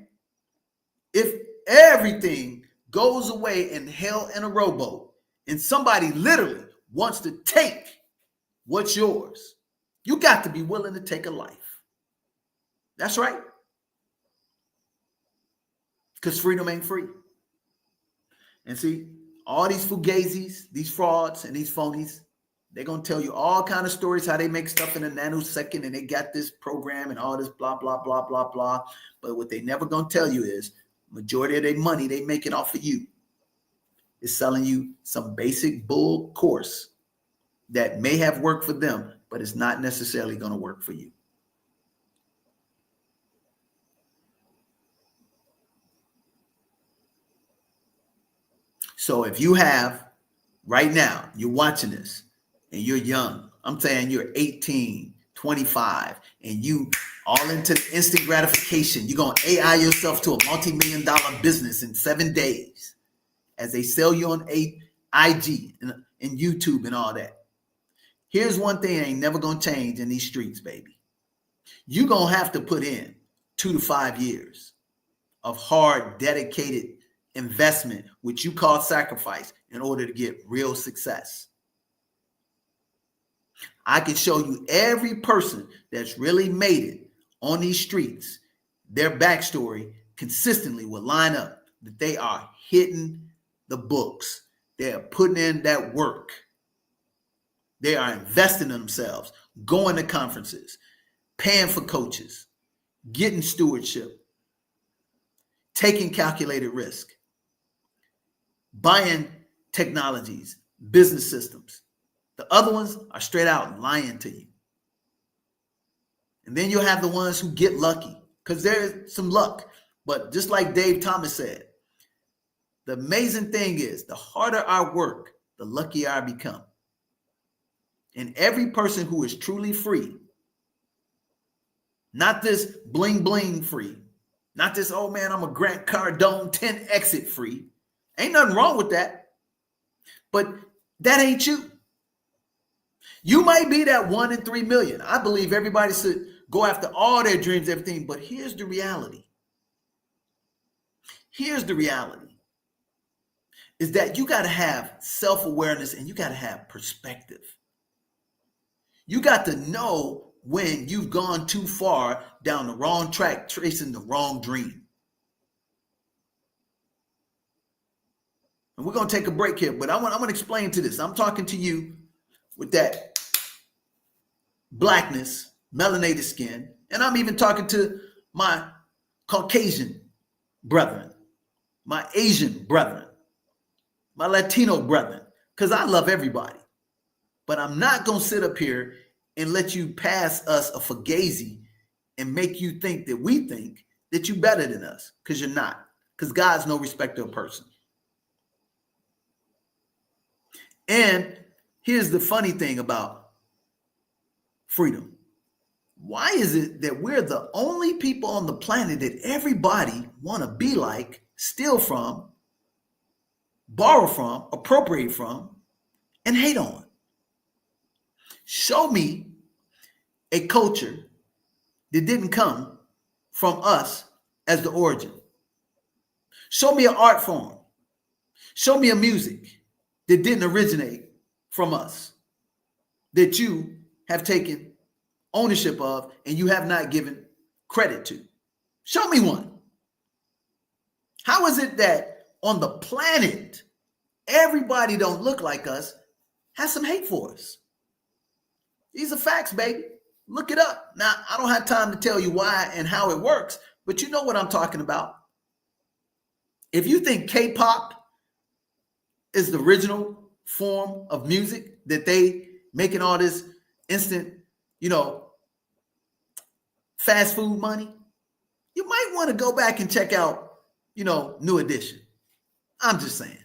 Speaker 2: if everything goes away in hell in a rowboat and somebody literally wants to take what's yours, you got to be willing to take a life. That's right. Because freedom ain't free. And see, all these fugazis, these frauds, and these phonies, they're going to tell you all kind of stories how they make stuff in a nanosecond and they got this program and all this blah, blah, blah, blah, blah. But what they never going to tell you is majority of their money they making off of you is selling you some basic bull course that may have worked for them, but it's not necessarily going to work for you. So if you have right now, you're watching this and you're young, I'm saying you're 18, 25, and you all into instant gratification. You're going to AI yourself to a multi-million-dollar business in 7 days as they sell you on IG and YouTube and all that. Here's one thing that ain't never going to change in these streets, baby. You're going to have to put in 2 to 5 years of hard, dedicated investment, which you call sacrifice, in order to get real success. I can show you every person that's really made it on these streets. Their backstory consistently will line up that they are hitting the books. They are putting in that work. They are investing in themselves, going to conferences, paying for coaches, getting stewardship, taking calculated risk, buying technologies, business systems. The other ones are straight out lying to you. And then you'll have the ones who get lucky because there's some luck. But just like Dave Thomas said, the amazing thing is the harder I work, the luckier I become. And every person who is truly free, not this bling bling free, not this, oh man, I'm a Grant Cardone 10 exit free. Ain't nothing wrong with that. But that ain't you. You might be that 1 in 3 million. I believe everybody should go after all their dreams, everything. But here's the reality. Here's the reality. Is that you got to have self-awareness and you got to have perspective. You got to know when you've gone too far down the wrong track, tracing the wrong dream. And we're going to take a break here, but I'm going to explain to this. I'm talking to you with that blackness, melanated skin, and I'm even talking to my Caucasian brethren, my Asian brethren, my Latino brethren, because I love everybody. But I'm not going to sit up here and let you pass us a fugazi and make you think that we think that you're better than us, because you're not, because God's no respecter of person. And here's the funny thing about freedom. Why is it that we're the only people on the planet that everybody want to be like, steal from, borrow from, appropriate from, and hate on. Show me a culture that didn't come from us as the origin. Show me an art form. Show me a music that didn't originate from us, that you have taken ownership of and you have not given credit to. Show me one. How is it that on the planet, everybody don't look like us, has some hate for us? These are facts, baby. Look it up. Now, I don't have time to tell you why and how it works, but you know what I'm talking about. If you think K-pop is the original form of music that they making all this instant, fast food money, you might want to go back and check out, New Edition. I'm just saying.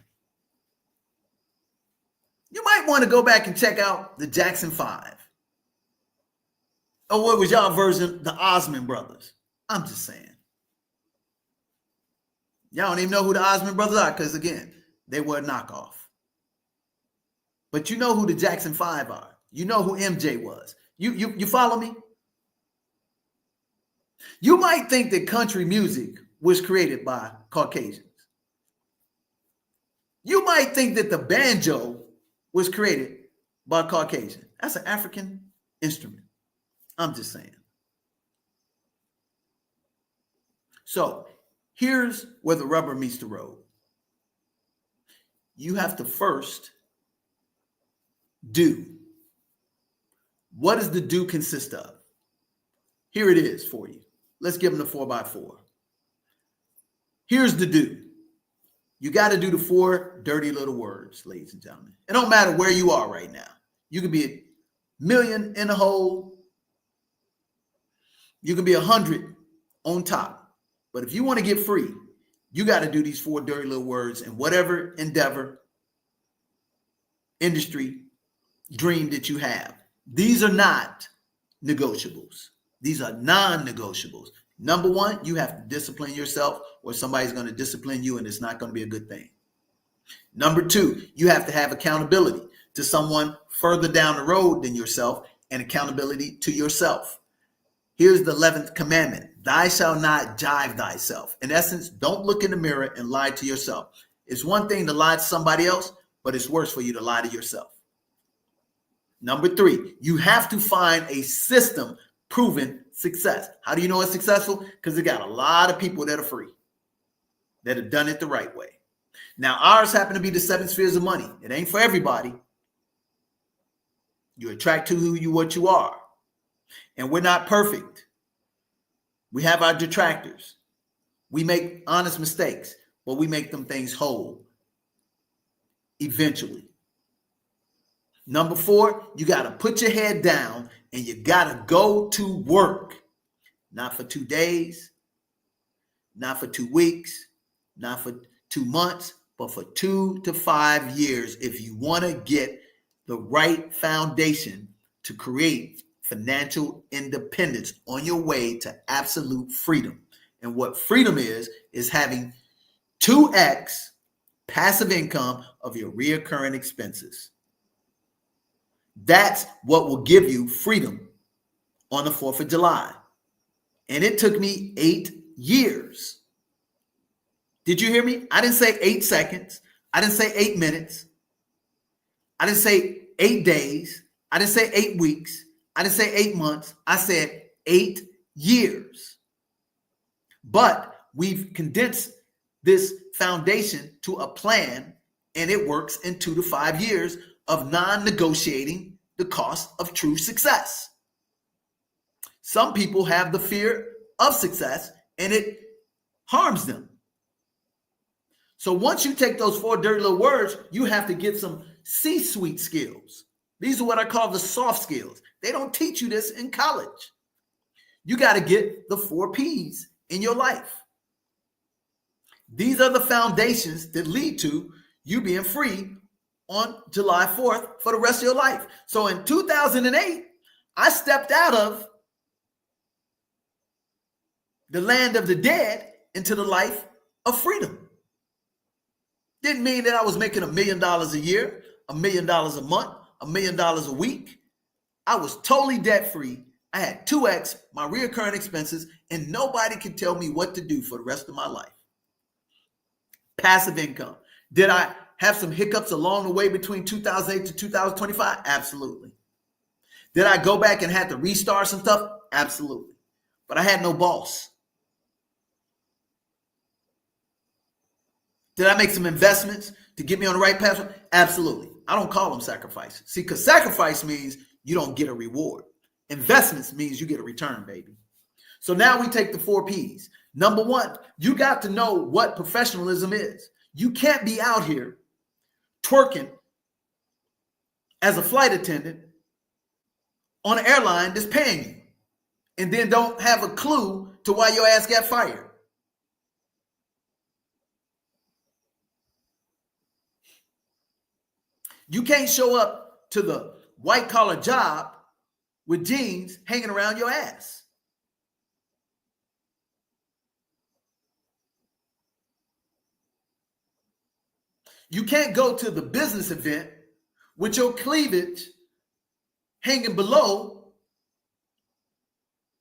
Speaker 2: You might want to go back and check out the Jackson 5. Or what was y'all version, the Osmond Brothers. I'm just saying. Y'all don't even know who the Osmond Brothers are because, again, they were a knockoff. But you know who the Jackson 5 are. You know who MJ was. You follow me? You might think that country music was created by Caucasians. You might think that the banjo was created by Caucasian. That's an African instrument. I'm just saying. So here's where the rubber meets the road. You have to first do. What does the do consist of? Here it is for you. Let's give them the 4x4. Here's the do. You got to do the 4 dirty little words, ladies and gentlemen. It don't matter where you are right now. You could be a million in the hole. You can be 100 on top. But if you want to get free, you got to do these 4 dirty little words in whatever endeavor, industry, dream that you have. These are not negotiables. These are non-negotiables. Number 1, you have to discipline yourself or somebody's going to discipline you and it's not going to be a good thing. Number 2, you have to have accountability to someone further down the road than yourself and accountability to yourself. Here's the 11th commandment. Thou shalt not jive thyself. In essence, don't look in the mirror and lie to yourself. It's one thing to lie to somebody else, but it's worse for you to lie to yourself. Number 3, you have to find a system proven success. How do you know it's successful? Because it got a lot of people that are free, that have done it the right way. Now, ours happen to be the 7 spheres of money. It ain't for everybody. You attract to who you what you are. And we're not perfect. We have our detractors. We make honest mistakes, but we make them things whole eventually. Number 4, you got to put your head down and you got to go to work. Not for 2 days, not for 2 weeks, not for 2 months, but for 2 to 5 years if you want to get the right foundation to create financial independence on your way to absolute freedom. And what freedom is having 2x passive income of your recurring expenses. That's what will give you freedom on the 4th of July. And it took me 8 years. Did you hear me? I didn't say 8 seconds. I didn't say 8 minutes. I didn't say 8 days. I didn't say 8 weeks. I didn't say 8 months. I said 8 years. But we've condensed this foundation to a plan, and it works in 2 to 5 years of non-negotiating the cost of true success. Some people have the fear of success, and it harms them. So once you take those 4 dirty little words, you have to get some C-suite skills. These are what I call the soft skills. They don't teach you this in college. You got to get the 4 P's in your life. These are the foundations that lead to you being free on July 4th for the rest of your life. So in 2008, I stepped out of the land of the dead into the life of freedom. Didn't mean that I was making $1 million a year. $1 million a month, $1 million a week. I was totally debt free. I had 2x my recurring expenses, and nobody could tell me what to do for the rest of my life. Passive income. Did I have some hiccups along the way between 2008 to 2025? Absolutely. Did I go back and had to restart some stuff? Absolutely. But I had no boss. Did I make some investments to get me on the right path? Absolutely. I don't call them sacrifices. See, because sacrifice means you don't get a reward. Investments means you get a return, baby. So now we take the 4 P's. Number 1, you got to know what professionalism is. You can't be out here twerking as a flight attendant on an airline that's paying you and then don't have a clue to why your ass got fired. You can't show up to the white collar job with jeans hanging around your ass. You can't go to the business event with your cleavage hanging below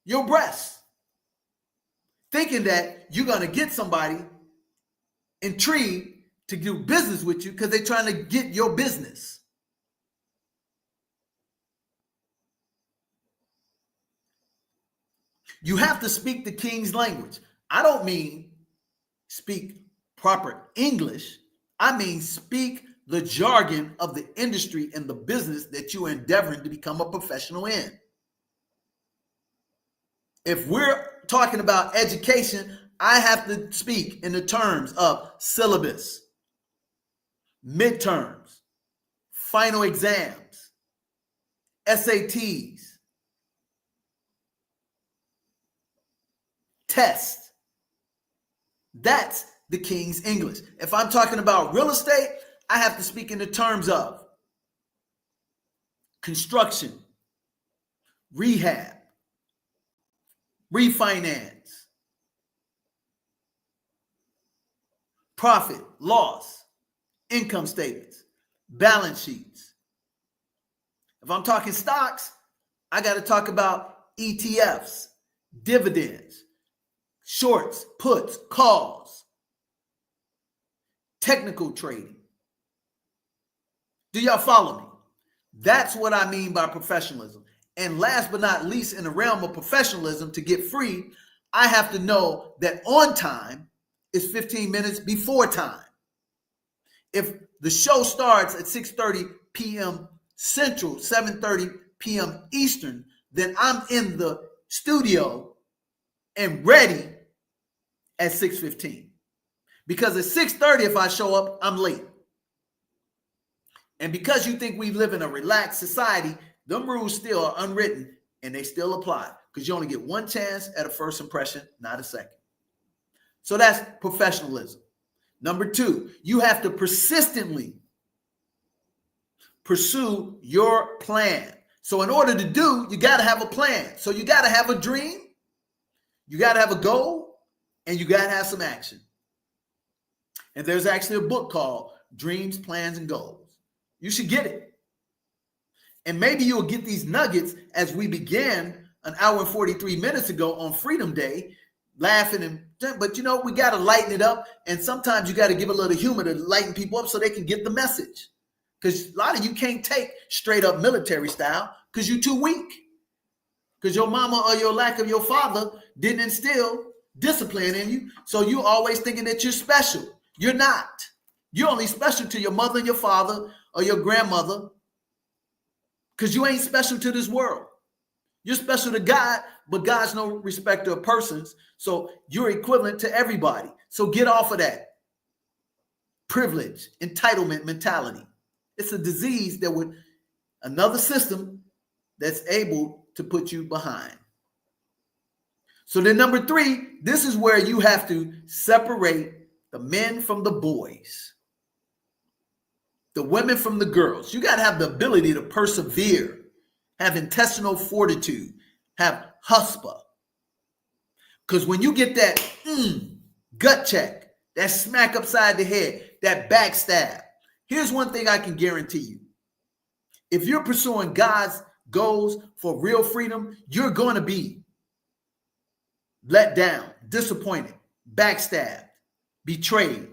Speaker 2: your breasts, thinking that you're going to get somebody intrigued to do business with you because they're trying to get your business. You have to speak the king's language. I don't mean speak proper English. I mean speak the jargon of the industry and the business that you're endeavoring to become a professional in. If we're talking about education, I have to speak in the terms of syllabus, midterms, final exams, SATs, tests. That's the king's English. If I'm talking about real estate, I have to speak in the terms of construction, rehab, refinance, profit, loss, income statements, balance sheets. If I'm talking stocks, I got to talk about ETFs, dividends, shorts, puts, calls, technical trading. Do y'all follow me? That's what I mean by professionalism. And last but not least, in the realm of professionalism, to get free, I have to know that on time is 15 minutes before time. If the show starts at 6:30 p.m. Central, 7:30 p.m. Eastern, then I'm in the studio and ready at 6:15. Because at 6:30, if I show up, I'm late. And because you think we live in a relaxed society, them rules still are unwritten and they still apply because you only get one chance at a first impression, not a second. So that's professionalism. Number 2, you have to persistently pursue your plan. So in order to do, you got to have a plan. So you got to have a dream, you got to have a goal, and you got to have some action. And there's actually a book called Dreams, Plans, and Goals. You should get it. And maybe you'll get these nuggets as we began an hour and 43 minutes ago on Freedom Day, laughing. But you know, we got to lighten it up. And sometimes you got to give a little humor to lighten people up so they can get the message. Because a lot of you can't take straight up military style because you're too weak. Because your mama or your lack of your father didn't instill discipline in you. So you always thinking that you're special. You're not. You're only special to your mother and your father or your grandmother because you ain't special to this world. You're special to God, but God's no respecter of persons. So you're equivalent to everybody. So get off of that privilege, entitlement mentality. It's a disease that would, another system that's able to put you behind. So then number 3, this is where you have to separate the men from the boys, the women from the girls. You got to have the ability to persevere, have intestinal fortitude, have chutzpah. Because when you get that gut check, that smack upside the head, that backstab, Here's one thing I can guarantee you. If you're pursuing God's goals for real freedom, you're going to be let down, disappointed, backstabbed, betrayed,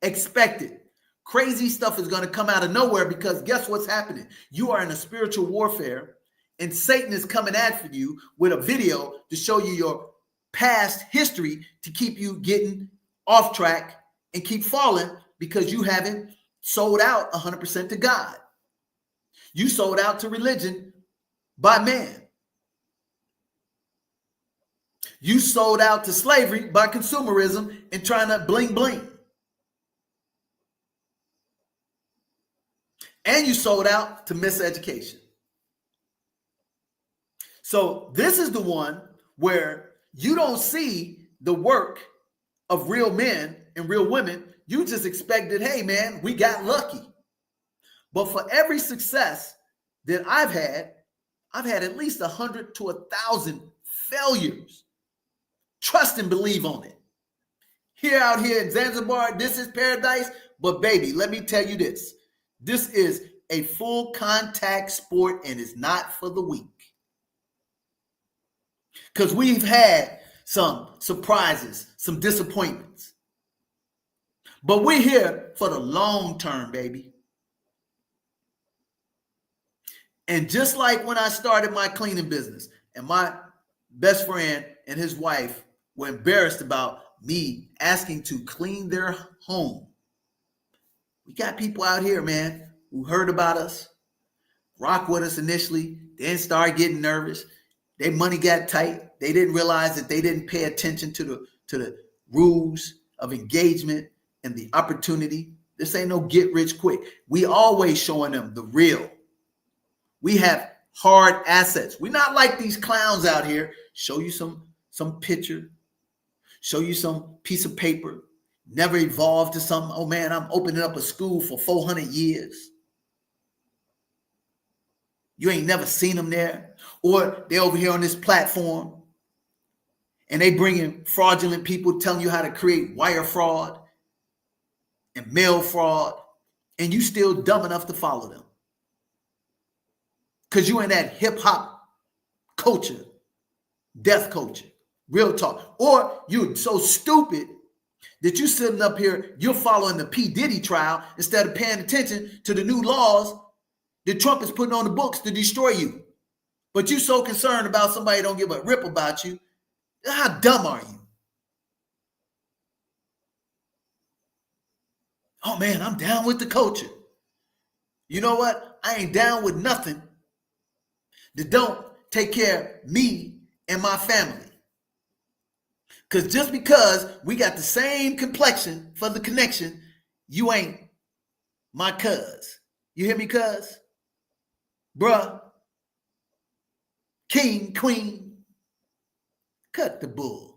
Speaker 2: expected. Crazy stuff is going to come out of nowhere because guess what's happening? You are in a spiritual warfare and Satan is coming after you with a video to show you your past history to keep you getting off track and keep falling because you haven't sold out 100% to God. You sold out to religion by man. You sold out to slavery by consumerism and trying to bling bling. And you sold out to miseducation. So this is the one where you don't see the work of real men and real women. You just expected, hey man, we got lucky. But for every success that I've had at least 100 to 1,000 failures. Trust and believe on it. Here out here in Zanzibar, this is paradise. But baby, let me tell you this. This is a full contact sport and it's not for the weak. Because we've had some surprises, some disappointments. But we're here for the long term, baby. And just like when I started my cleaning business and my best friend and his wife were embarrassed about me asking to clean their home. We got people out here, man, who heard about us, rock with us initially, then start getting nervous. Their money got tight. They didn't realize that they didn't pay attention to the rules of engagement and the opportunity. This ain't no get rich quick. We always showing them the real. We have hard assets. We're not like these clowns out here. Show you some picture, show you some piece of paper, never evolved to something. Oh man, I'm opening up a school for 400 years. You ain't never seen them there. Or they over here on this platform and they bring in fraudulent people telling you how to create wire fraud and mail fraud, and you still dumb enough to follow them. Because you in that hip hop culture, death culture, real talk. Or you're so stupid that you sitting up here, you're following the P. Diddy trial instead of paying attention to the new laws that Trump is putting on the books to destroy you. But you so concerned about somebody don't give a rip about you. How dumb are you? Oh man, I'm down with the culture. You know what? I ain't down with nothing that don't take care of me and my family. Because just because we got the same complexion for the connection, you ain't my cuz. You hear me, cuz? Bruh. King, queen. Cut the bull.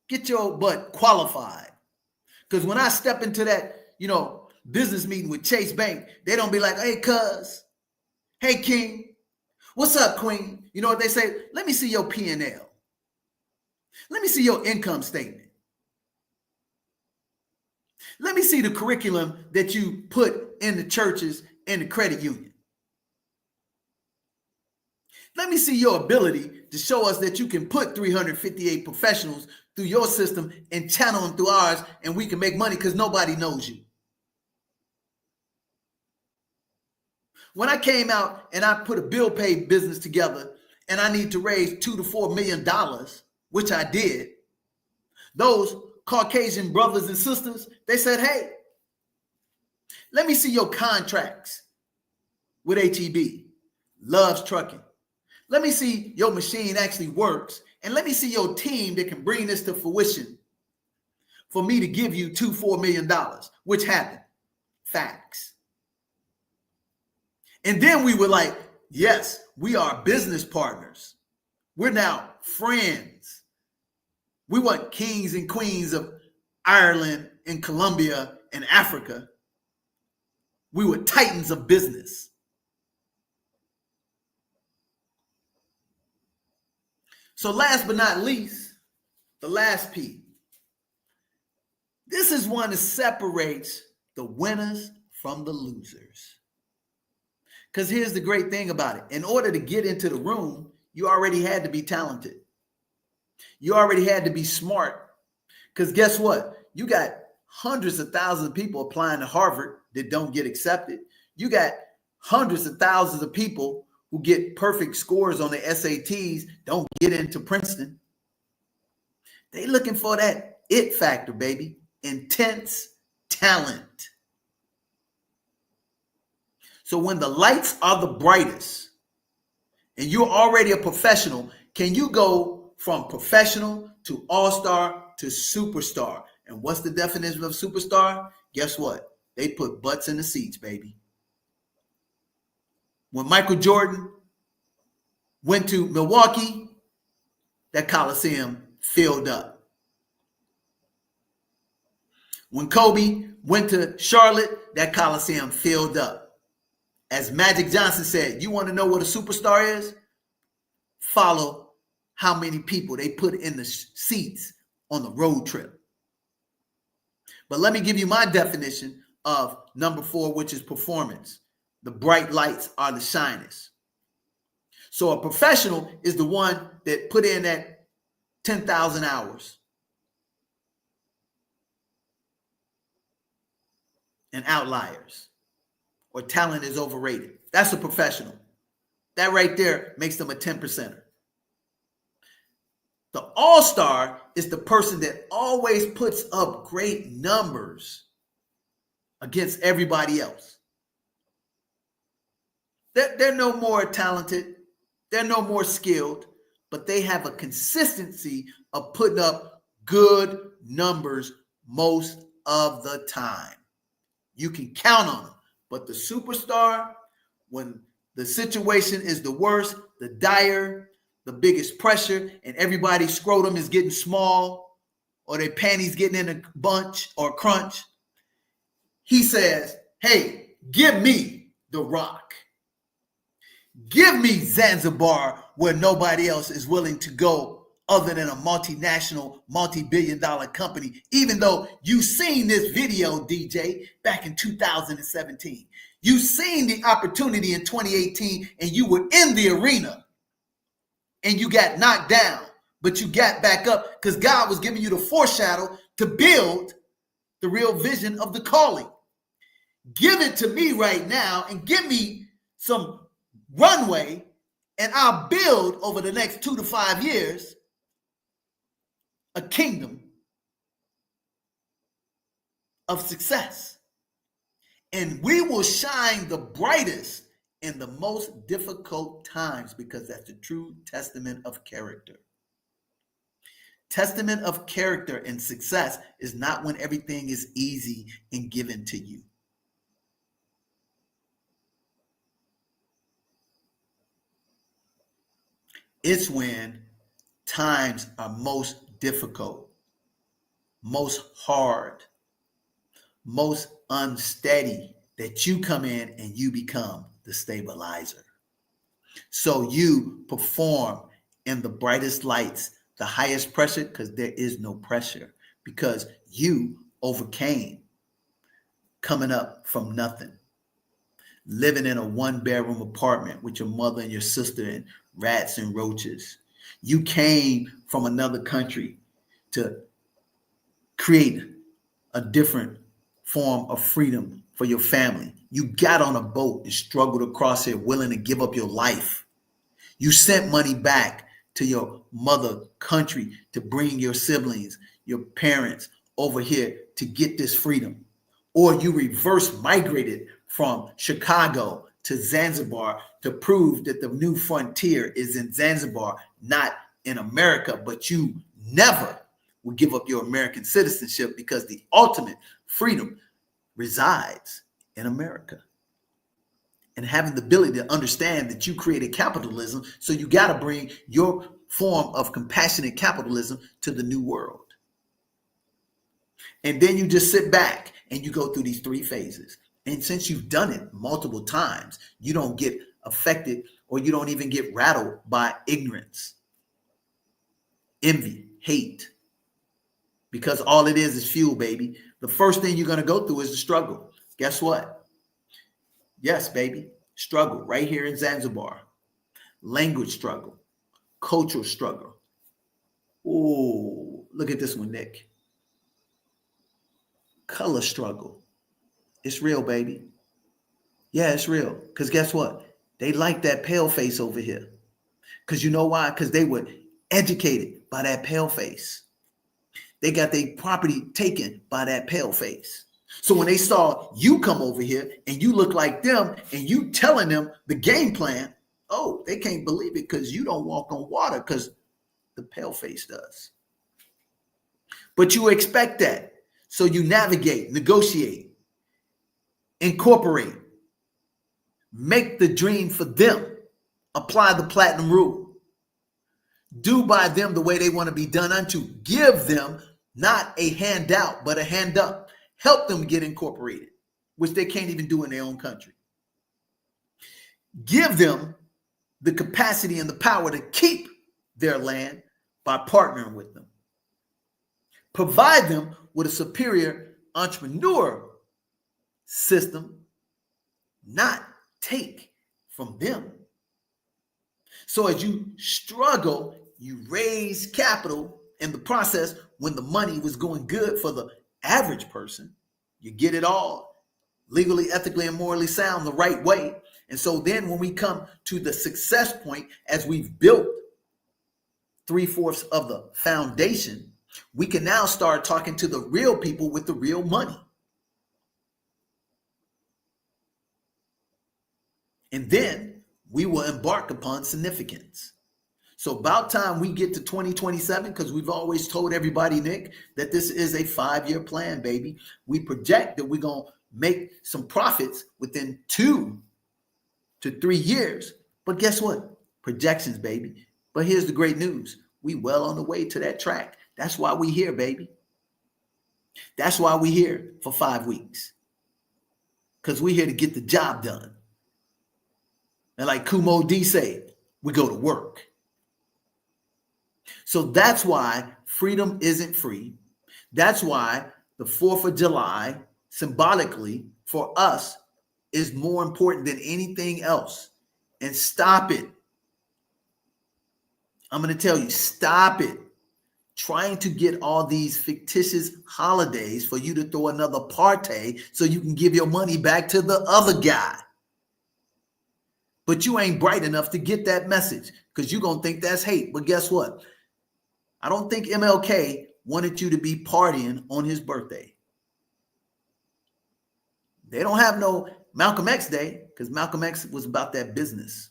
Speaker 2: Get your butt qualified. Because when I step into that, business meeting with Chase Bank, they don't be like, hey, cuz, hey, king, what's up, queen? You know what they say? Let me see your P&L. Let me see your income statement. Let me see the curriculum that you put in the churches and the credit union. Let me see your ability to show us that you can put 358 professionals through your system and channel them through ours, and we can make money because nobody knows you. When I came out and I put a bill pay business together and I need to raise $2 to $4 million, which I did, those Caucasian brothers and sisters, they said, hey, let me see your contracts with HEB, Love's Trucking. Let me see your machine actually works. And let me see your team that can bring this to fruition for me to give you $2, $4 million, which happened. Facts. And then we were like, yes, we are business partners. We're now friends. We weren't kings and queens of Ireland and Colombia and Africa. We were titans of business. So last but not least, the last P. This is one that separates the winners from the losers. Because here's the great thing about it. In order to get into the room, you already had to be talented. You already had to be smart. Because guess what? You got hundreds of thousands of people applying to Harvard that don't get accepted. You got hundreds of thousands of people who get perfect scores on the SATs, don't get into Princeton. They looking for that it factor, baby. Intense talent. So when the lights are the brightest and you're already a professional, can you go from professional to all-star to superstar? And what's the definition of superstar? Guess what? They put butts in the seats, baby. When Michael Jordan went to Milwaukee, that Coliseum filled up. When Kobe went to Charlotte, that Coliseum filled up. As Magic Johnson said, you want to know what a superstar is? Follow how many people they put in the seats on the road trip. But let me give you my definition of number 4, which is performance. The bright lights are the shiners. So a professional is the one that put in that 10,000 hours. And outliers or talent is overrated. That's a professional. That right there makes them a 10%er. The all-star is the person that always puts up great numbers against everybody else. They're no more talented. They're no more skilled, but they have a consistency of putting up good numbers most of the time. You can count on them. But the superstar, when the situation is the worst, the dire, the biggest pressure, and everybody's scrotum is getting small, or their panties getting in a bunch or crunch, he says, hey, give me the rock. Give me Zanzibar, where nobody else is willing to go other than a multinational, multi-billion-dollar company, even though you seen this video, DJ, back in 2017. You seen the opportunity in 2018, and you were in the arena, and you got knocked down, but you got back up because God was giving you the foreshadow to build the real vision of the calling. Give it to me right now and give me some runway, and I'll build over the next 2 to 5 years a kingdom of success. And we will shine the brightest in the most difficult times, because that's the true testament of character. Testament of character and success is not when everything is easy and given to you. It's when times are most difficult, most hard, most unsteady, that you come in and you become the stabilizer. So you perform in the brightest lights, the highest pressure, because there is no pressure, because you overcame coming up from nothing, living in a 1-bedroom apartment with your mother and your sister and rats and roaches. You came from another country to create a different form of freedom for your family. You got on a boat and struggled across here, willing to give up your life. You sent money back to your mother country to bring your siblings, your parents over here to get this freedom. Or you reverse migrated from Chicago to Zanzibar to prove that the new frontier is in Zanzibar, not in America, but you never will give up your American citizenship, because the ultimate freedom resides in America. And having the ability to understand that you created capitalism, so you got to bring your form of compassionate capitalism to the new world. And then you just sit back and you go through these 3 phases. And since you've done it multiple times, you don't get affected, or you don't even get rattled by ignorance, envy, hate, because all it is fuel, baby. The first thing you're going to go through is the struggle. Guess what? Yes, baby. Struggle right here in Zanzibar. Language struggle. Cultural struggle. Oh, look at this one, Nick. Color struggle. It's real, baby. Yeah, it's real. Because guess what? They like that pale face over here. Because you know why? Because they were educated by that pale face. They got their property taken by that pale face. So when they saw you come over here and you look like them and you telling them the game plan, oh, they can't believe it because you don't walk on water because the pale face does. But you expect that. So you navigate, negotiate, incorporate, make the dream for them, apply the platinum rule, do by them the way they want to be done unto, give them not a handout, but a hand up, help them get incorporated, which they can't even do in their own country. Give them the capacity and the power to keep their land by partnering with them. Provide them with a superior entrepreneur system, not take from them. So as you struggle, you raise capital in the process when the money was going good for the average person. You get it all legally, ethically, and morally sound the right way. And so then when we come to the success point, as we've built 3/4 of the foundation, we can now start talking to the real people with the real money. And then we will embark upon significance. So about time we get to 2027, because we've always told everybody, Nick, that this is a 5-year plan, baby. We project that we're going to make some profits within 2 to 3 years. But guess what? Projections, baby. But here's the great news. We well on the way to that track. That's why we here, baby. That's why we here for 5 weeks. Because we're here to get the job done. And like Kumo D say, we go to work. So that's why freedom isn't free. That's why the 4th of July, symbolically for us, is more important than anything else. And stop it. I'm going to tell you, stop it. Trying to get all these fictitious holidays for you to throw another party so you can give your money back to the other guy. But you ain't bright enough to get that message because you're going to think that's hate. But guess what? I don't think MLK wanted you to be partying on his birthday. They don't have no Malcolm X Day because Malcolm X was about that business.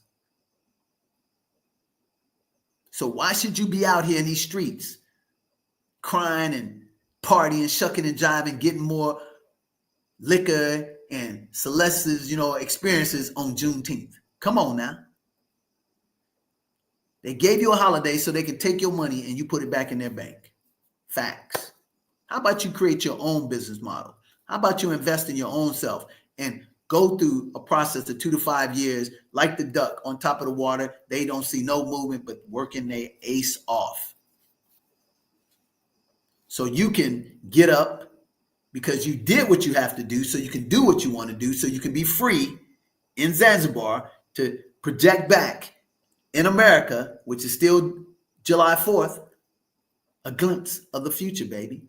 Speaker 2: So why should you be out here in these streets crying and partying, shucking and jiving, getting more liquor and Celeste's, experiences on Juneteenth? Come on now. They gave you a holiday so they can take your money and you put it back in their bank. Facts. How about you create your own business model? How about you invest in your own self and go through a process of 2 to 5 years like the duck on top of the water? They don't see no movement but working their ace off. So you can get up because you did what you have to do so you can do what you want to do so you can be free in Zanzibar to project back in America, which is still July 4th, a glimpse of the future, baby.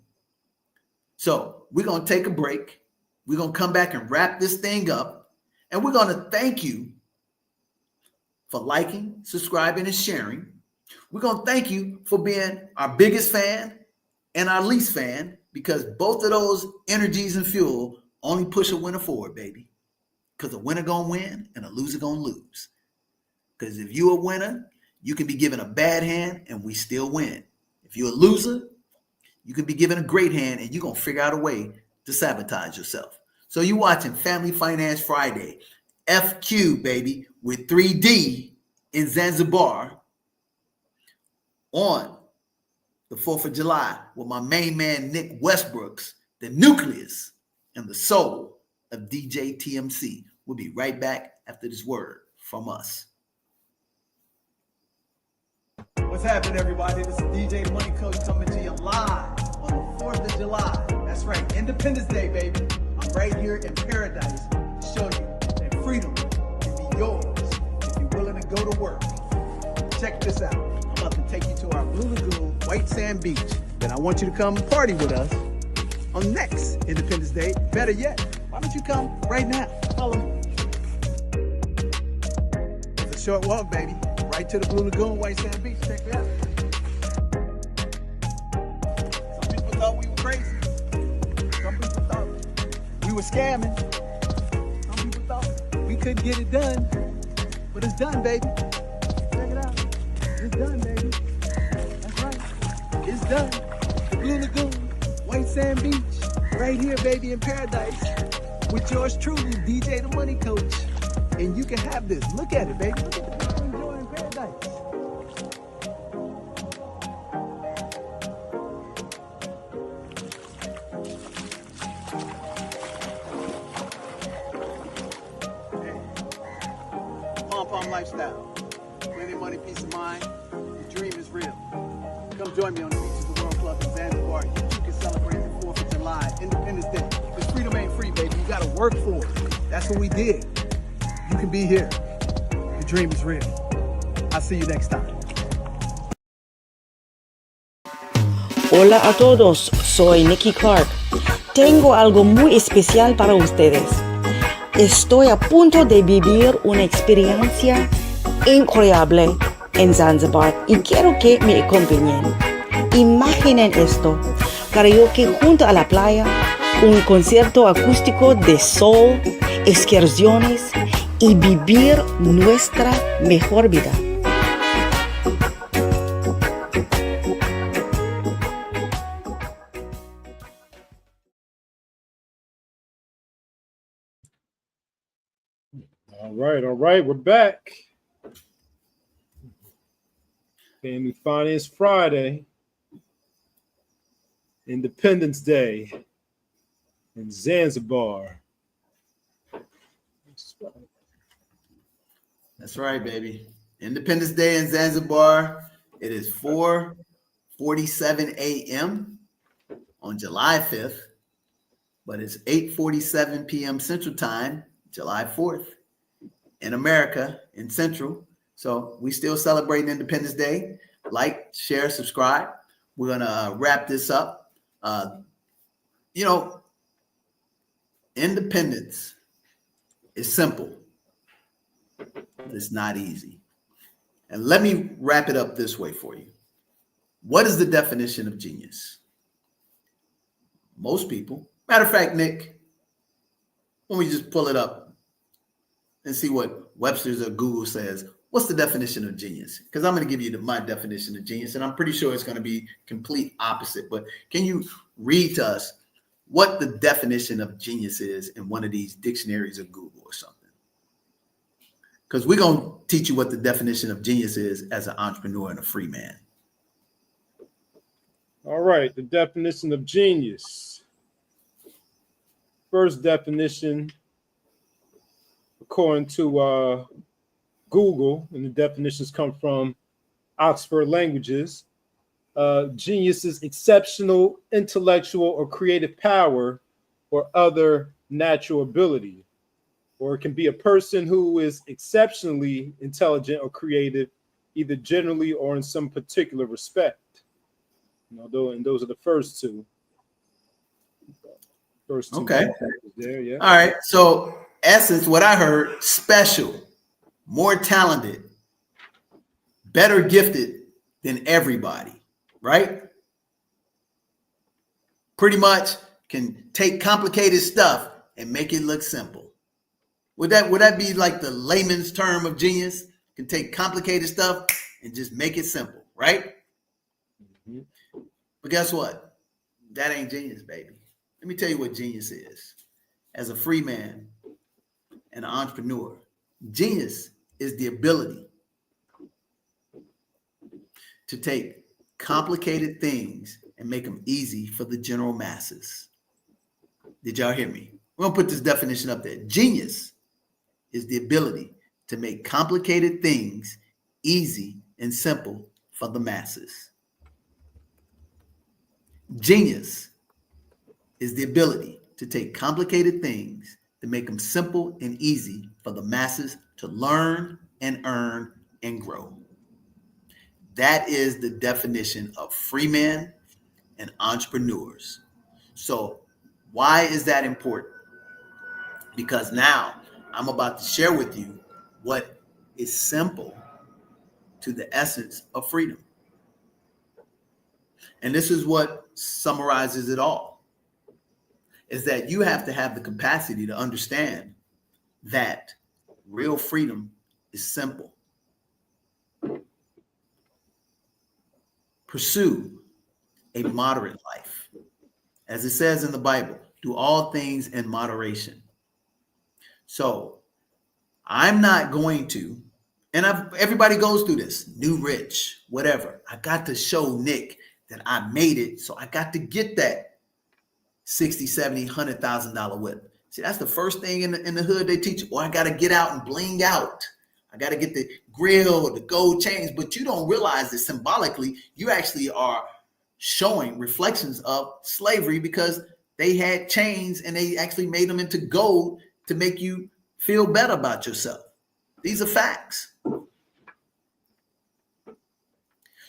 Speaker 2: So we're going to take a break. We're going to come back and wrap this thing up. And we're going to thank you for liking, subscribing, and sharing. We're going to thank you for being our biggest fan and our least fan, because both of those energies and fuel only push a winner forward, baby. Because a winner going to win and a loser going to lose. Because if you're a winner, you can be given a bad hand and we still win. If you're a loser, you can be given a great hand and you're going to figure out a way to sabotage yourself. So you're watching Family Finance Friday, FQ, baby, with 3D in Zanzibar on the 4th of July with my main man, Nick Westbrooks, the nucleus and the soul of DJ TMC. We'll be right back after this word from us. What's happening, everybody? This is DJ Money Coach coming to you live on the 4th of July. That's right, Independence Day, baby. I'm right here in paradise to show you that freedom can be yours if you're willing to go to work. Check this out. I'm about to take you to our Blue Lagoon White Sand Beach. Then I want you to come party with us on next Independence Day. Better yet, why don't you come right now? Follow me. It's a short walk, baby. Right to the Blue Lagoon White Sand Beach. Check it out. Some people thought we were crazy. Some people thought we were scamming. Some people thought we couldn't get it done. But it's done, baby. Check it out. It's done, baby. That's right. It's done. The Blue Lagoon, White Sand Beach. Right here, baby, in paradise. With yours truly, DJ the Money Coach. And you can have this. Look at it, baby. Look at the people enjoying paradise. Pom-pom lifestyle. Plenty of money, peace of mind. The dream is real. Come join me on the beaches of the World Club in Zanzibar. You can celebrate the 4th of July, Independence Day. Because freedom ain't free, baby. You gotta work for it. That's what we did. You can be here. The dream is real. I'll see you next time.
Speaker 5: Hola a todos, soy Nikki Clark. Tengo algo muy especial para ustedes. Estoy a punto de vivir una experiencia increíble en Zanzibar y quiero que me acompañen. Imaginen esto, karaoke junto a la playa, un concierto acústico de soul, excursiones y vivir nuestra mejor vida.
Speaker 1: All right, we're back. Family Finance Friday, Independence Day in Zanzibar.
Speaker 2: That's right, baby. Independence Day in Zanzibar. It is 4:47 a.m. on July 5th, but it's 8:47 p.m. Central Time, July 4th, in America, in Central. So we still celebrating Independence Day. Like, share, subscribe. We're gonna wrap this up. Independence is simple, but it's not easy. And let me wrap it up this way for you. What is the definition of genius? Most people, matter of fact, Nick, let me just pull it up and see what Webster's or Google says. What's the definition of genius? Because I'm going to give you my definition of genius, and I'm pretty sure it's going to be complete opposite. But can you read to us what the definition of genius is in one of these dictionaries or Google or something? Because we're going to teach you what the definition of genius is as an entrepreneur and a free man.
Speaker 1: All right, the definition of genius. First definition, according to Google, and the definitions come from Oxford Languages. Genius is exceptional intellectual or creative power or other natural ability. Or it can be a person who is exceptionally intelligent or creative, either generally or in some particular respect. And those are the first two.
Speaker 2: Okay.
Speaker 1: There, yeah.
Speaker 2: All right. So, essence, what I heard: special, more talented, better gifted than everybody, right? Pretty much can take complicated stuff and make it look simple. Would that be like the layman's term of genius? Can take complicated stuff and just make it simple, right?
Speaker 1: Mm-hmm.
Speaker 2: But guess what? That ain't genius, baby. Let me tell you what genius is. As a free man and an entrepreneur, genius is the ability to take complicated things and make them easy for the general masses. Did y'all hear me? We're gonna put this definition up there. Genius is the ability to make complicated things easy and simple for the masses. Genius is the ability to take complicated things to make them simple and easy for the masses to learn and earn and grow. That is the definition of free men and entrepreneurs. So why is that important? Because now I'm about to share with you what is simple to the essence of freedom. And this is what summarizes it all, is that you have to have the capacity to understand that real freedom is simple. Pursue a moderate life. As it says in the Bible, do all things in moderation. So I'm not going to, and everybody goes through this, new rich, whatever. I got to show Nick that I made it. So I got to get that $60, $70, $100,000 whip. See, that's the first thing in the hood they teach you. Or I got to get out and bling out. I got to get the grill, the gold chains. But you don't realize that symbolically, you actually are showing reflections of slavery, because they had chains and they actually made them into gold to make you feel better about yourself. These are facts.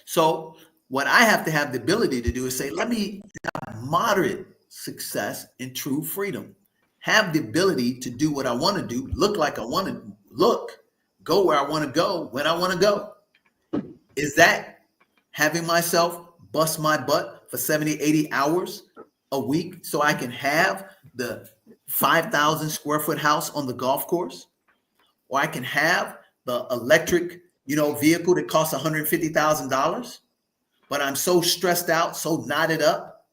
Speaker 2: So what I have to have the ability to do is say, let me have moderate success and true freedom. Have the ability to do what I want to do, look like I want to look, go where I want to go, when I want to go. Is that having myself bust my butt for 70, 80 hours a week so I can have the 5,000 square foot house on the golf course? Or I can have the electric, vehicle that costs $150,000, but I'm so stressed out, so knotted up,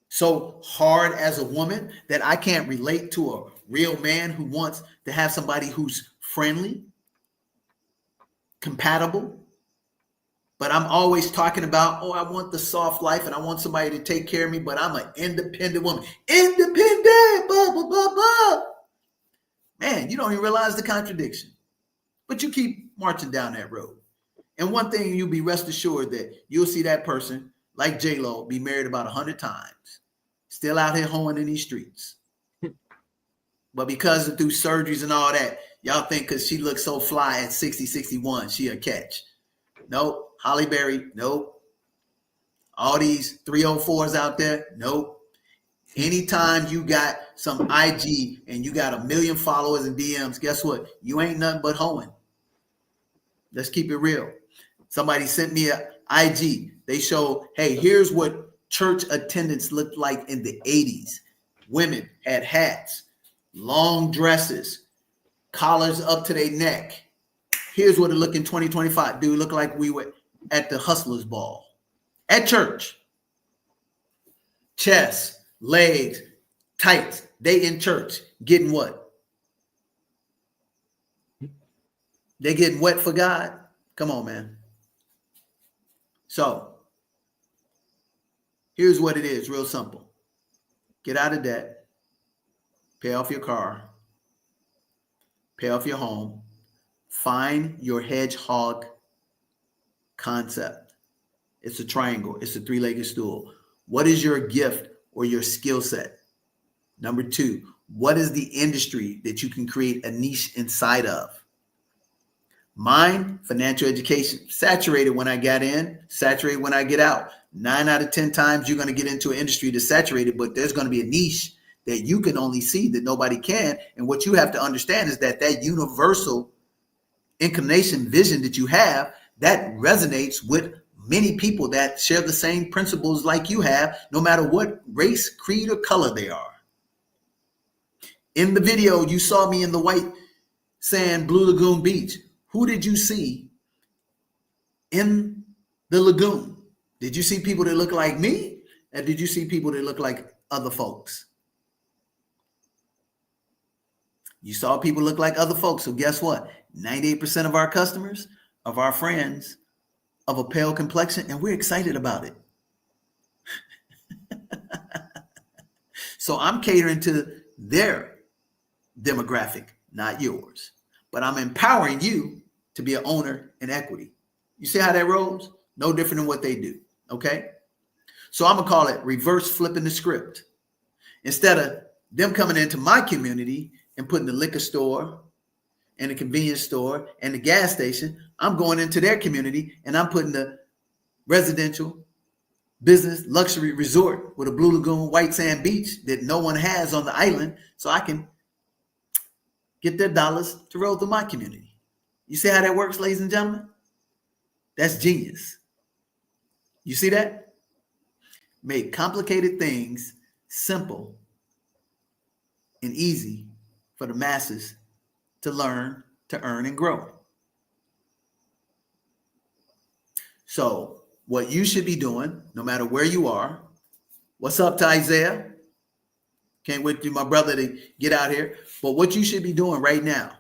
Speaker 2: so hard as a woman that I can't relate to a real man who wants to have somebody who's friendly, compatible. But I'm always talking about, I want the soft life and I want somebody to take care of me, but I'm an independent woman. Independent, blah, blah, blah, blah. Man, you don't even realize the contradiction. But you keep marching down that road. And one thing, you'll be rest assured that you'll see that person, like J-Lo, be married about 100 times, still out here hoeing in these streets. But because of through surgeries and all that, y'all think because she looks so fly at 60, 61, she a catch. Nope. Holly Berry, nope. All these 304s out there, nope. Anytime you got some IG and you got 1 million followers and DMs, guess what? You ain't nothing but hoeing. Let's keep it real. Somebody sent me a IG. They show, hey, here's what church attendance looked like in the 80s. Women had hats, long dresses, collars up to their neck. Here's what it looked in 2025. Dude, look like we were at the Hustlers Ball at church. Chest, legs, tights. They in church getting what? They getting wet for God? Come on, man. So here's what it is, real simple. Get out of debt, pay off your car, pay off your home, find your hedgehog concept. It's a triangle. It's a three-legged stool. What is your gift or your skill set? Number 2, what is the industry that you can create a niche inside of? Mine, financial education. Saturated when I got in, saturated when I get out. 9 out of 10 times you're going to get into an industry that's saturated, but there's going to be a niche that you can only see that nobody can. And what you have to understand is that universal inclination vision that you have, that resonates with many people that share the same principles like you have, no matter what race, creed, or color they are. In the video, you saw me in the white sand, Blue Lagoon Beach. Who did you see in the lagoon? Did you see people that look like me? Or did you see people that look like other folks? You saw people look like other folks. So guess what? 98% of our customers, of our friends, of a pale complexion, and we're excited about it. So I'm catering to their demographic, not yours. But I'm empowering you to be an owner in equity. You see how that rolls? No different than what they do. Okay. So I'm going to call it reverse flipping the script. Instead of them coming into my community and putting the liquor store and the convenience store and the gas station, I'm going into their community and I'm putting the residential, business, luxury resort with a Blue Lagoon, white sand beach that no one has on the island, so I can get their dollars to roll through my community. You see how that works, ladies and gentlemen? That's genius. You see that? Make complicated things simple and easy for the masses to learn, to earn, and grow. So what you should be doing, no matter where you are, what's up to Isaiah? Can't wait for my brother to get out here. But what you should be doing right now.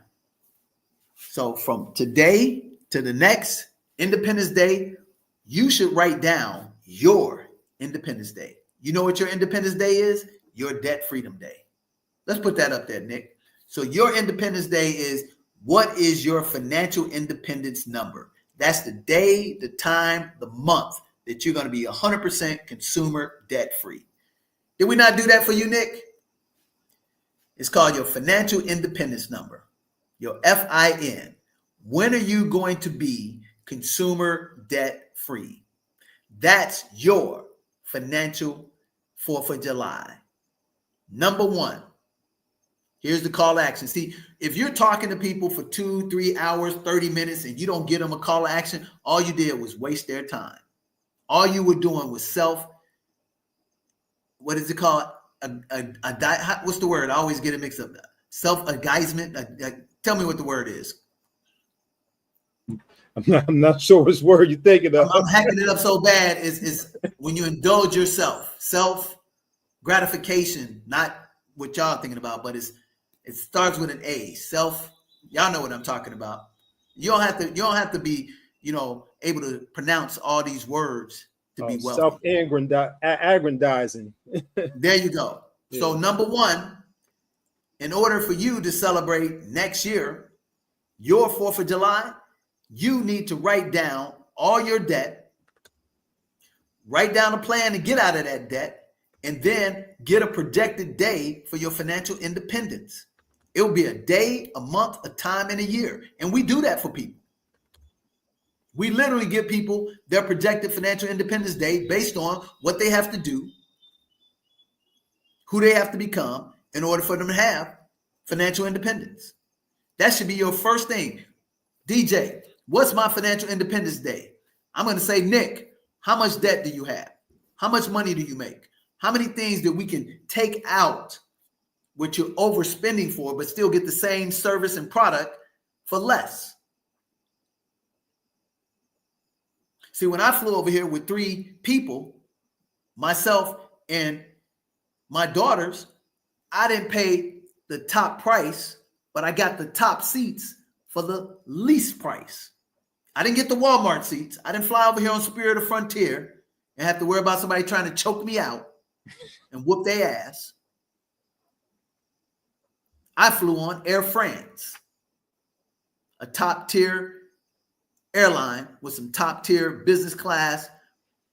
Speaker 2: So from today to the next Independence Day, you should write down your Independence Day. You know what your Independence Day is? Your Debt Freedom Day. Let's put that up there, Nick. So your Independence Day is, what is your financial independence number? That's the day, the time, the month that you're going to be 100% consumer debt free. Did we not do that for you, Nick? It's called your financial independence number, your FIN. When are you going to be consumer debt free? That's your financial 4th of July. Number one, here's the call to action. See, if you're talking to people for 2, 3 hours, 30 minutes, and you don't get them a call to action, all you did was waste their time. All you were doing was what is it called? What's the word? I always get it mixed up. Self-aggrandizement. Tell me what the word is.
Speaker 1: I'm not sure which word you're thinking of.
Speaker 2: I'm hacking it up so bad. Is when you indulge yourself, self gratification, not what y'all thinking about, but it starts with an A. Self. Y'all know what I'm talking about. You don't have to be, able to pronounce all these words to be wealthy.
Speaker 1: Self-aggrandizing.
Speaker 2: There you go.
Speaker 1: Yeah.
Speaker 2: So number one, in order for you to celebrate next year, your 4th of July, you need to write down all your debt, write down a plan to get out of that debt, and then get a projected day for your financial independence. It will be a day, a month, a time, and a year. And we do that for people. We literally give people their projected financial independence day based on what they have to do, who they have to become in order for them to have financial independence. That should be your first thing. DJ, what's my financial independence day? I'm going to say, Nick, how much debt do you have? How much money do you make? How many things that we can take out, which you're overspending for, but still get the same service and product for less? See, when I flew over here with 3 people, myself and my daughters, I didn't pay the top price, but I got the top seats for the least price. I didn't get the Walmart seats. I didn't fly over here on Spirit or Frontier and have to worry about somebody trying to choke me out and whoop their ass. I flew on Air France, a top tier airline with some top tier business class,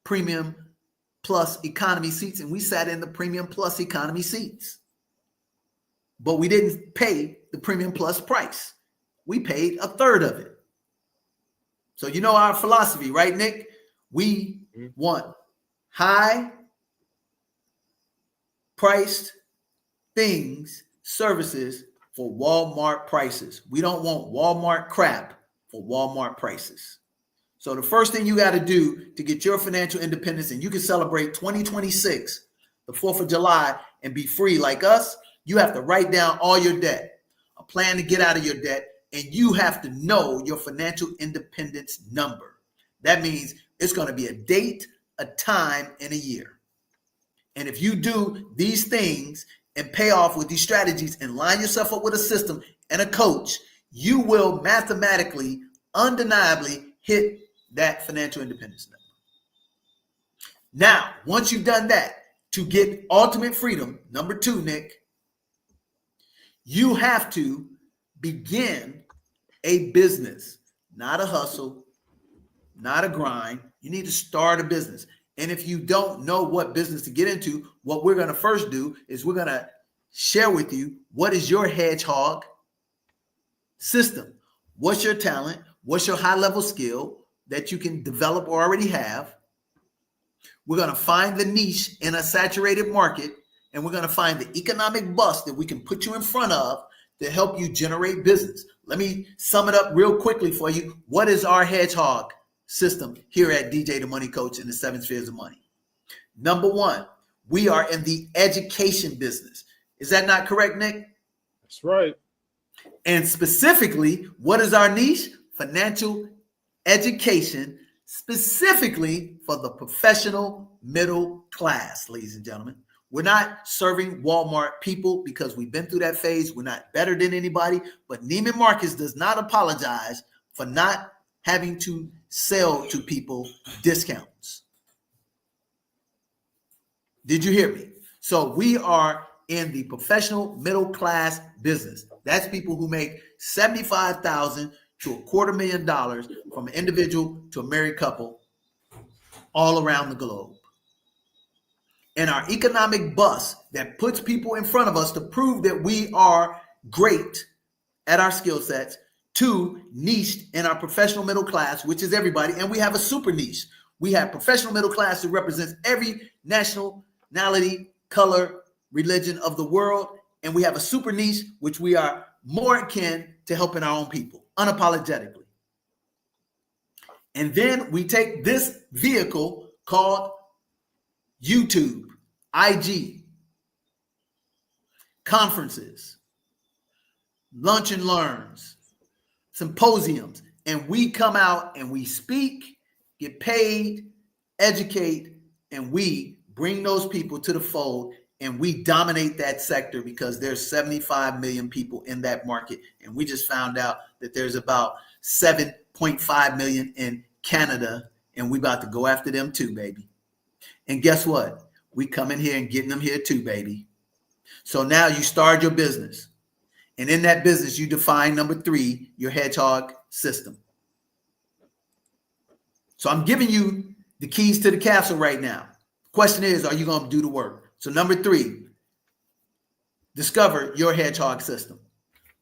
Speaker 2: premium plus economy seats, and we sat in the premium plus economy seats. But we didn't pay the premium plus price. We paid a third of it. So you know our philosophy, right, Nick? We want high priced things, services for Walmart prices. We don't want Walmart crap for Walmart prices. So the first thing you got to do to get your financial independence, and you can celebrate 2026, the 4th of July, and be free like us, you have to write down all your debt, a plan to get out of your debt, and you have to know your financial independence number. That means it's going to be a date, a time, and a year. And if you do these things and pay off with these strategies and line yourself up with a system and a coach, you will mathematically, undeniably hit that financial independence number. Now, once you've done that, to get ultimate freedom, number 2, Nick, you have to begin a business, not a hustle, not a grind. You need to start a business. And if you don't know what business to get into, what we're going to first do is we're going to share with you what is your hedgehog system. What's your talent? What's your high-level skill that you can develop or already have? We're going to find the niche in a saturated market, and we're going to find the economic bus that we can put you in front of to help you generate business. Let me sum it up real quickly for you. What is our hedgehog system here at DJ the Money Coach in the 7 Spheres of Money? Number one, we are in the education business. Is that not correct, Nick?
Speaker 1: That's right.
Speaker 2: And specifically, what is our niche? Financial education, specifically for the professional middle class, ladies and gentlemen. We're not serving Walmart people because we've been through that phase. We're not better than anybody, but Neiman Marcus does not apologize for not having to sell to people discounts. Did you hear me? So we are in the professional middle class business. That's people who make $75,000 to $250,000 from an individual to a married couple all around the globe. And our economic bus that puts people in front of us to prove that we are great at our skill sets, to niched in our professional middle class, which is everybody. And we have a super niche. We have professional middle class that represents every nationality, color, religion of the world. And we have a super niche, which we are more akin to helping our own people, unapologetically. And then we take this vehicle called YouTube, IG, conferences, lunch and learns, symposiums, and we come out and we speak, get paid, educate, and we bring those people to the fold, and we dominate that sector because there's 75 million people in that market. And we just found out that there's about 7.5 million in Canada, and we about to go after them too, baby. And guess what? We come in here and getting them here too, baby. So now you start your business. And in that business, you define number 3, your hedgehog system. So I'm giving you the keys to the castle right now. Question is, are you going to do the work? So number 3, discover your hedgehog system.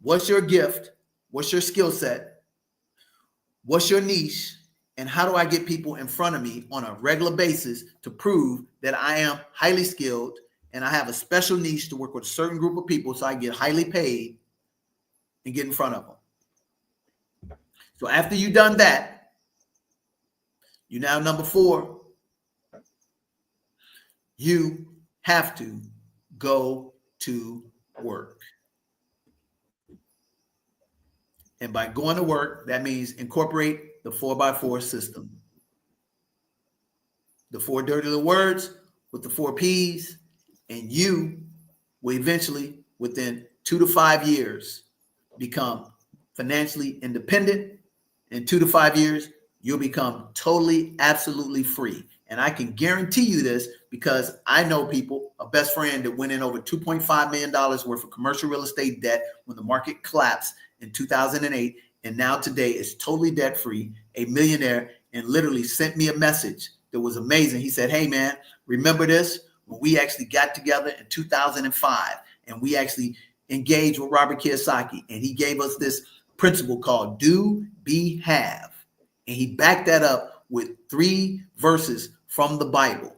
Speaker 2: What's your gift? What's your skill set? What's your niche? And how do I get people in front of me on a regular basis to prove that I am highly skilled and I have a special niche to work with a certain group of people so I get highly paid and get in front of them? So after you've done that, you now number 4, you have to go to work. And by going to work, that means incorporate the 4x4 system. The 4 dirty little words with the 4 P's, and you will eventually, within 2 to 5 years, become financially independent. In 2 to 5 years, you'll become totally, absolutely free. And I can guarantee you this because I know people, a best friend that went in over $2.5 million worth of commercial real estate debt when the market collapsed in 2008. And now today is totally debt free, a millionaire, and literally sent me a message that was amazing. He said, hey, man, remember this? When we actually got together in 2005 and we actually engaged with Robert Kiyosaki, and he gave us this principle called do, be, have. And he backed that up with 3 verses from the Bible.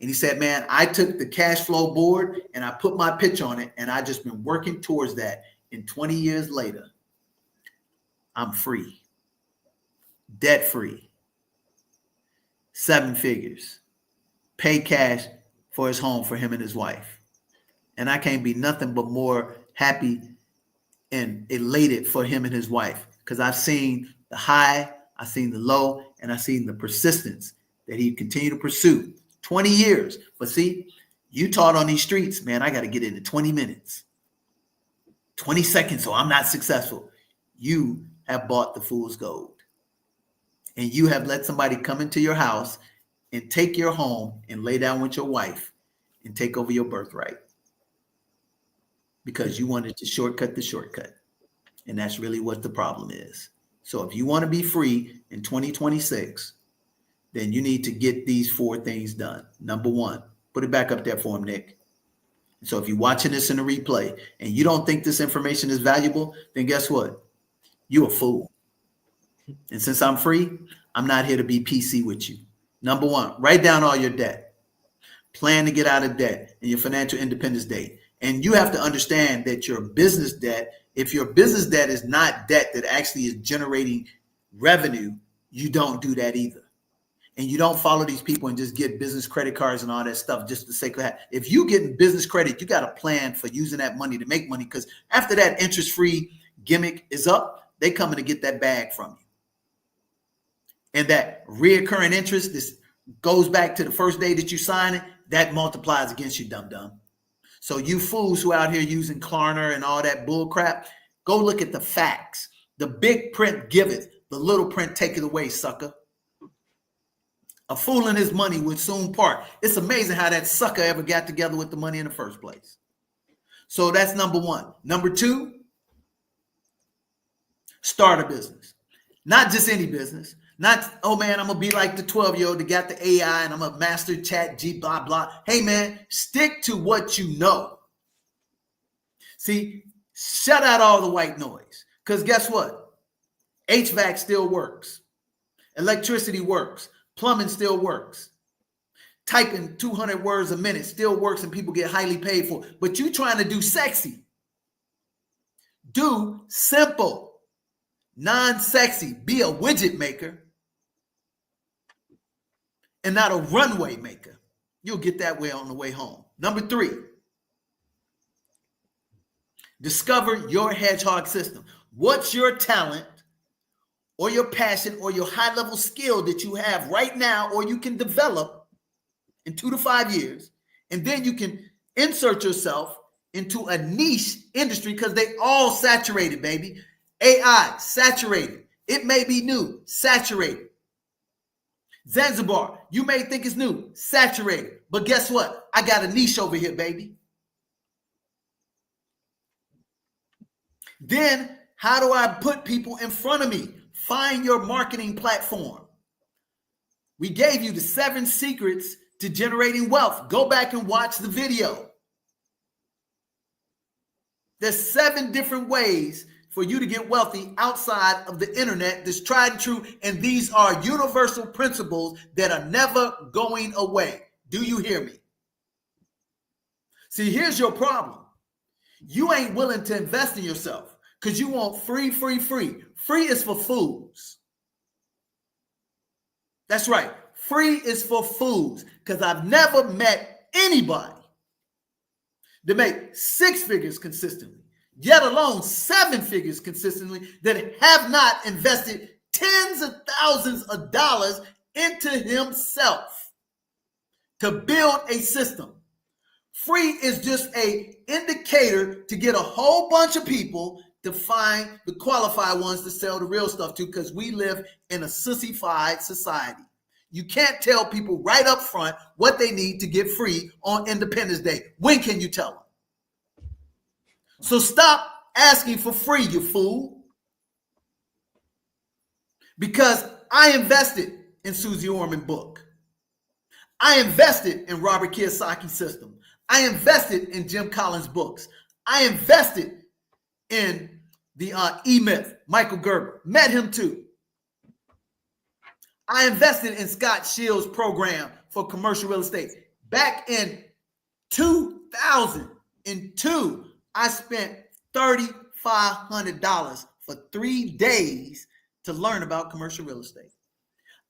Speaker 2: And he said, man, I took the cash flow board and I put my pitch on it, and I just been working towards that. And 20 years later, I'm free, debt free, 7 figures, pay cash for his home for him and his wife. And I can't be nothing but more happy and elated for him and his wife, because I've seen the high, I've seen the low, and I've seen the persistence that he continued to pursue. 20 years. But see, you taught on these streets, man, I got to get into 20 minutes, 20 seconds, so I'm not successful. You have bought the fool's gold. And you have let somebody come into your house and take your home and lay down with your wife and take over your birthright because you wanted to shortcut the shortcut. And that's really what the problem is. So if you want to be free in 2026, then you need to get these 4 things done. Number 1, put it back up there for him, Nick. So if you're watching this in a replay and you don't think this information is valuable, then guess what? You're a fool. And since I'm free, I'm not here to be PC with you. Number 1, write down all your debt. Plan to get out of debt and your financial independence date. And you have to understand that your business debt, if your business debt is not debt that actually is generating revenue, you don't do that either. And you don't follow these people and just get business credit cards and all that stuff just to say, if you get business credit, you got a plan for using that money to make money, because after that interest-free gimmick is up, they coming to get that bag from you. And that reoccurring interest, this goes back to the first day that you sign it, that multiplies against you, dum-dum. So you fools who out here using Klarna and all that bull crap, go look at the facts. The big print giveth, the little print taketh away, sucker. A fool and his money would soon part. It's amazing how that sucker ever got together with the money in the first place. So that's number 1. Number 2, start a business. Not just any business. Not, oh man, I'm going to be like the 12-year-old that got the AI and I'm a master chat G blah, blah. Hey man, stick to what you know. See, shut out all the white noise. Because guess what? HVAC still works. Electricity works. Plumbing still works. Typing 200 words a minute still works and people get highly paid for it. But you trying to do sexy. Do simple, non-sexy. Be a widget maker and not a runway maker. You'll get that way on the way home. Number 3, discover your hedgehog system. What's your talent or your passion or your high-level skill that you have right now, or you can develop in 2 to 5 years, and then you can insert yourself into a niche industry, because they all saturated, baby. AI, saturated. It may be new, saturated. Zanzibar, you may think it's new, saturated. But guess what? I got a niche over here, baby. Then, how do I put people in front of me? Find your marketing platform. We gave you the 7 secrets to generating wealth. Go back and watch the video. There's 7 different ways for you to get wealthy outside of the internet that's tried and true. And these are universal principles that are never going away. Do you hear me? See, here's your problem. You ain't willing to invest in yourself because you want free, free, free. Free is for fools. That's right. Free is for fools, because I've never met anybody that make 6 figures consistently, yet alone 7 figures consistently, that have not invested tens of thousands of dollars into himself to build a system. Free is just an indicator to get a whole bunch of people to find the qualified ones to sell the real stuff to, because we live in a sissified society. You can't tell people right up front what they need to get free on Independence Day. When can you tell them? So stop asking for free, you fool. Because I invested in Susie Orman book. I invested in Robert Kiyosaki's system. I invested in Jim Collins' books. I invested in the E-Myth, Michael Gerber. Met him too. I invested in Scott Shields' program for commercial real estate. Back in 2002, I spent $3,500 for 3 days to learn about commercial real estate.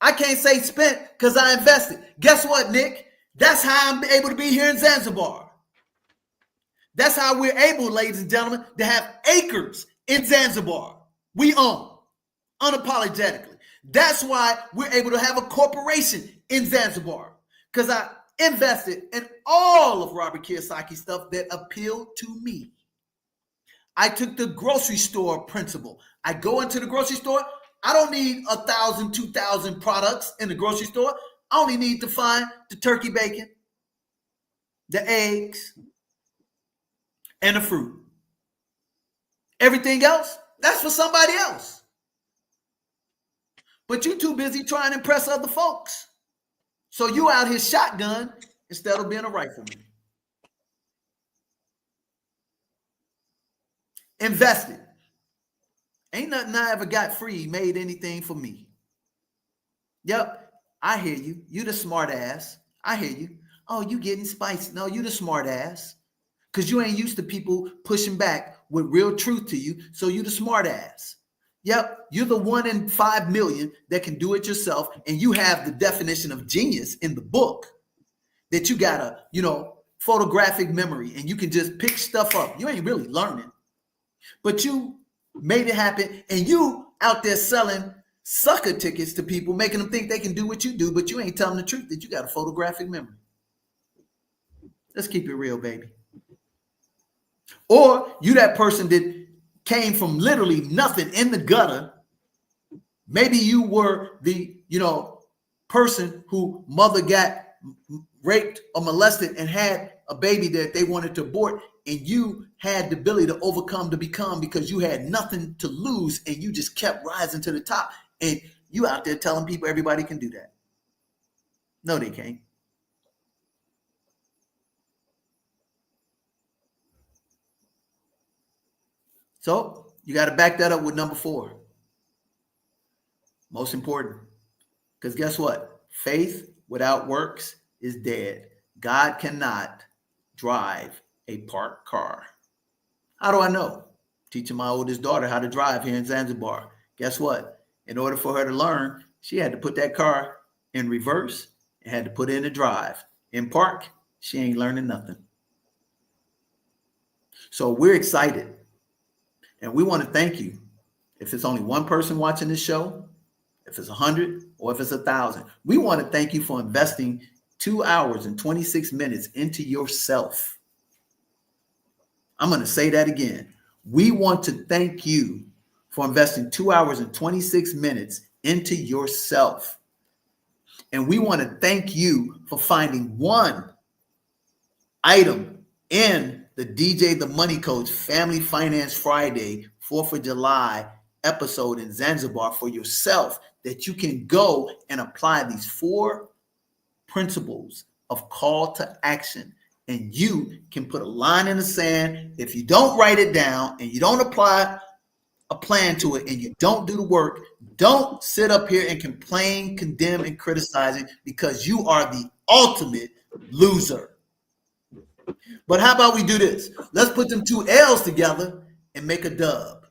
Speaker 2: I can't say spent because I invested. Guess what, Nick? That's how I'm able to be here in Zanzibar. That's how we're able, ladies and gentlemen, to have acres in Zanzibar. We own unapologetically. That's why we're able to have a corporation in Zanzibar, because I invested in all of Robert Kiyosaki's stuff that appealed to me. I took the grocery store principle. I go into the grocery store. I don't need 1,000, 2,000 products in the grocery store. I only need to find the turkey bacon, the eggs, and the fruit. Everything else, that's for somebody else. But you're too busy trying to impress other folks. So you out here shotgun instead of being a rifleman. Invested. Ain't nothing I ever got free made anything for me. Yep, I hear you. You the smart ass. I hear you. Oh, you getting spicy. No, you the smart ass. Because you ain't used to people pushing back with real truth to you. So you the smart ass. Yep, you're the 1 in 5 million that can do it yourself. And you have the definition of genius in the book that you got a, photographic memory and you can just pick stuff up. You ain't really learning. But you made it happen, and you out there selling sucker tickets to people, making them think they can do what you do, but you ain't telling the truth that you got a photographic memory. Let's keep it real, baby. Or you that person that came from literally nothing in the gutter. Maybe you were the, person who mother got raped or molested and had a baby that they wanted to abort, and you had the ability to overcome to become because you had nothing to lose and you just kept rising to the top. And you out there telling people everybody can do that. No, they can't. So you got to back that up with number 4. Most important. Because guess what? Faith without works is dead. God cannot drive a parked car. How do I know? Teaching my oldest daughter how to drive here in Zanzibar. Guess what? In order for her to learn, she had to put that car in reverse and had to put it in the drive. In park, she ain't learning nothing. So we're excited. And we want to thank you. If it's only one person watching this show, if it's 100 or if it's 1,000, we want to thank you for investing 2 hours and 26 minutes into yourself. I'm going to say that again. We want to thank you for investing 2 hours and 26 minutes into yourself. And we want to thank you for finding one item in the DJ the Money Coach Family Finance Friday 4th of July episode in Zanzibar for yourself, that you can go and apply these 4 principles of call to action. And you can put a line in the sand. If you don't write it down and you don't apply a plan to it and you don't do the work, don't sit up here and complain, condemn, and criticize it, because you are the ultimate loser. But how about we do this? Let's put them 2 L's together and make a dub.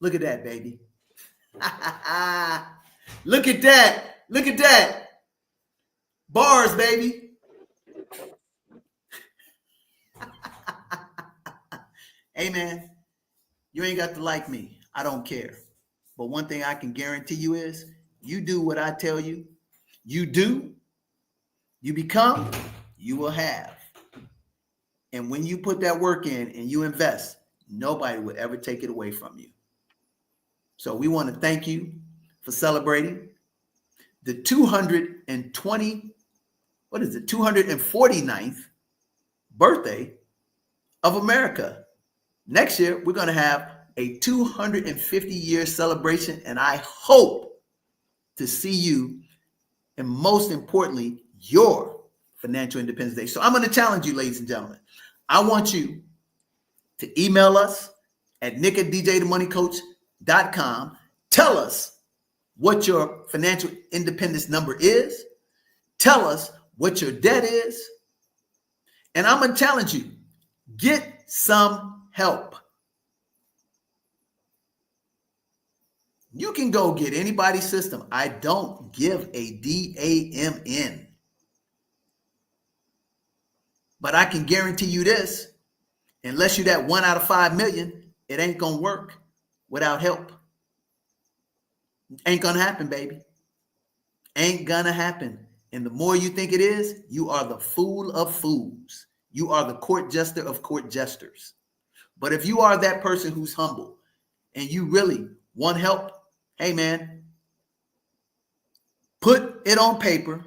Speaker 2: Look at that, baby. Look at that. Look at that. Bars, baby. Hey, man, you ain't got to like me. I don't care. But one thing I can guarantee you is you do what I tell you. You do, you become, you will have. And when you put that work in and you invest, nobody will ever take it away from you. So we want to thank you for celebrating the 249th birthday of America. Next year, we're going to have a 250-year celebration, and I hope to see you, and most importantly, your Financial Independence Day. So I'm going to challenge you, ladies and gentlemen. I want you to email us at nick@djthemoneycoach.com. Tell us what your financial independence number is. Tell us what your debt is. And I'm going to challenge you. Get some help. You can go get anybody's system. I don't give a damn. But I can guarantee you this, unless you're that 1 out of 5 million, it ain't going to work without help. Ain't going to happen, baby. Ain't going to happen. And the more you think it is, you are the fool of fools. You are the court jester of court jesters. But if you are that person who's humble and you really want help, hey, man, put it on paper,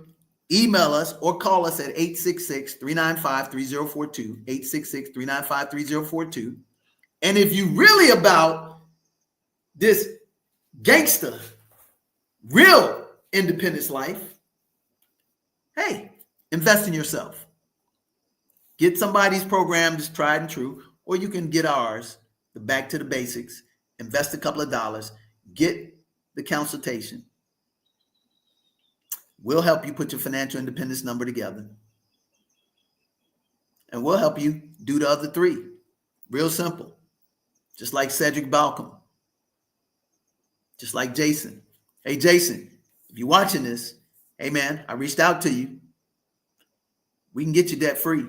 Speaker 2: email us, or call us at 866-395-3042, 866-395-3042. And if you really about this gangster, real independence life, hey, invest in yourself. Get somebody's program that's tried and true, or you can get ours, the Back to the Basics, invest a couple of dollars, get the consultation. We'll help you put your financial independence number together. And we'll help you do the other three. Real simple. Just like Cedric Balcom. Just like Jason. Hey, Jason, if you're watching this, hey, man, I reached out to you. We can get you debt free.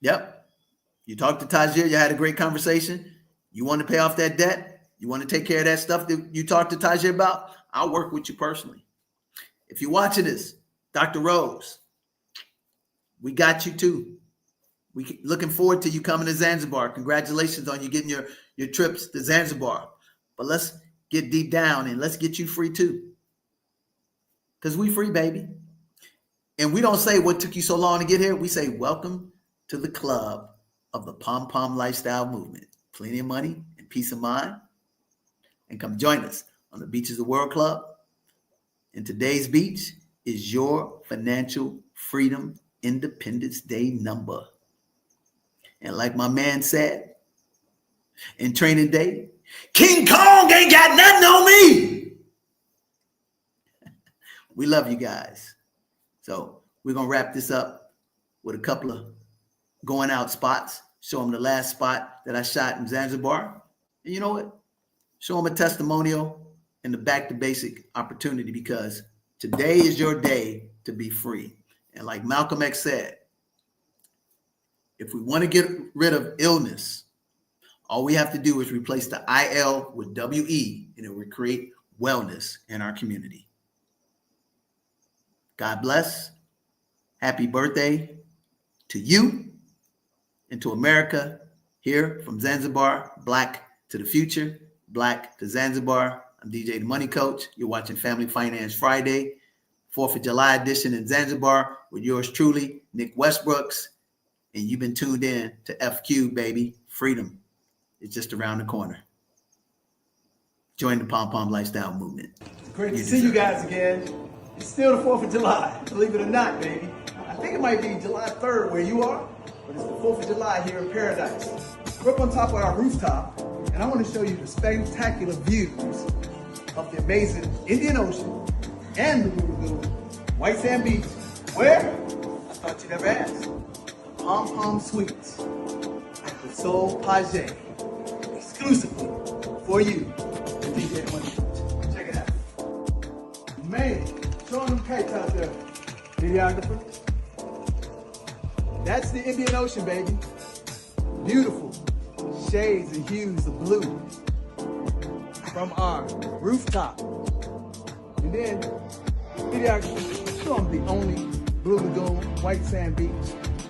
Speaker 2: Yep. You talked to Tajir. You had a great conversation. You want to pay off that debt? You want to take care of that stuff that you talked to Tajir about? I'll work with you personally. If you're watching this, Dr. Rose, we got you too. We looking forward to you coming to Zanzibar. Congratulations on you getting your trips to Zanzibar. But let's get deep down and let's get you free too. Because we free, baby. And we don't say what took you so long to get here. We say welcome to the club of the Pom Pom Lifestyle Movement. Plenty of money and peace of mind. And come join us on the Beaches of the World Club. And today's beach is your financial freedom Independence Day number. And like my man said in Training Day, King Kong ain't got nothing on me. We love you guys. So we're going to wrap this up with a couple of going out spots. Show them the last spot that I shot in Zanzibar. And you know what? Show them a testimonial and the back to basic opportunity, because today is your day to be free. And like Malcolm X said, if we want to get rid of illness, all we have to do is replace the IL with WE, and it will create wellness in our community. God bless. Happy birthday to you and to America here from Zanzibar. Black to the future, Black to Zanzibar. I'm DJ the Money Coach. You're watching Family Finance Friday, 4th of July edition in Zanzibar with yours truly, Nick Westbrooks. And you've been tuned in to FQ, baby. Freedom is just around the corner. Join the Pom Pom Lifestyle Movement.
Speaker 6: It's great to see you guys again. It's still the 4th of July, believe it or not, baby. I think it might be July 3rd where you are, but it's the 4th of July here in Paradise. We're up on top of our rooftop, and I want to show you the spectacular views of the amazing Indian Ocean and the Blue White Sand Beach. Where? I thought you'd never ask. Pom Pom Suites at the Sol Page, exclusively for you, the DJ the Money Coach. Check it out. Man, showing them kites out there, videographer. That's the Indian Ocean, baby. Beautiful shades and hues of blue from our rooftop. And then, videographer, show them the only Blue Lagoon, white sand beach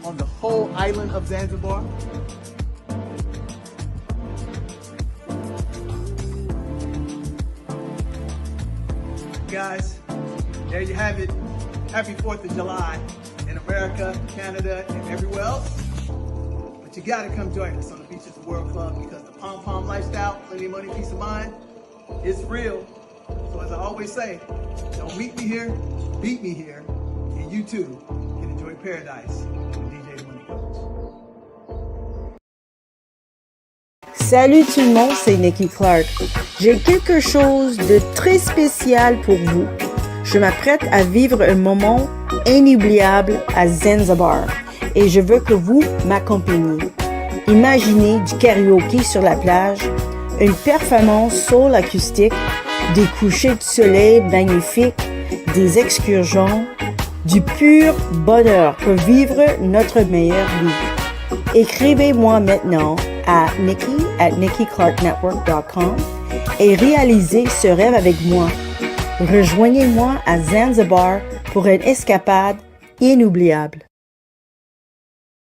Speaker 6: on the whole island of Zanzibar. Guys, there you have it. Happy 4th of July in America, Canada, and everywhere else. But you gotta come join us on the Beaches of the World Club, because the Pom Pom Lifestyle, plenty of money, peace of mind, is real. So as I always say, don't meet me here, beat me here, and you too can enjoy paradise with DJ the Money Coach.
Speaker 5: Salut tout le monde, c'est Nikki Clark. J'ai quelque chose de très spécial pour vous. Je m'apprête à vivre un moment inoubliable à Zanzibar et je veux que vous m'accompagniez. Imaginez du karaoké sur la plage, une performance soul acoustique, des couchers de soleil magnifiques, des excursions, du pur bonheur pour vivre notre meilleure vie. Écrivez-moi maintenant à nikki@nikkiclarknetwork.com et réalisez ce rêve avec moi. Rejoignez-moi à Zanzibar pour une escapade inoubliable.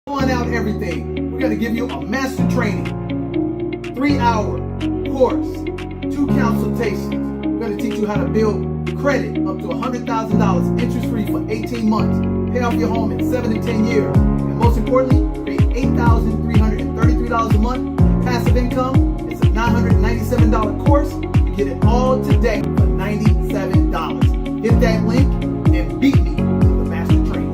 Speaker 2: On out everything. We're going to give you a master training, 3-hour course, 2 consultations. We're going to teach you how to build credit up to $100,000 interest-free for 18 months. Pay off your home in 7 to 10 years. And most importantly, create $8,333 a month passive income. It's a $997 course. You get it all today. day for $97. Hit that link and beat me to the master trade.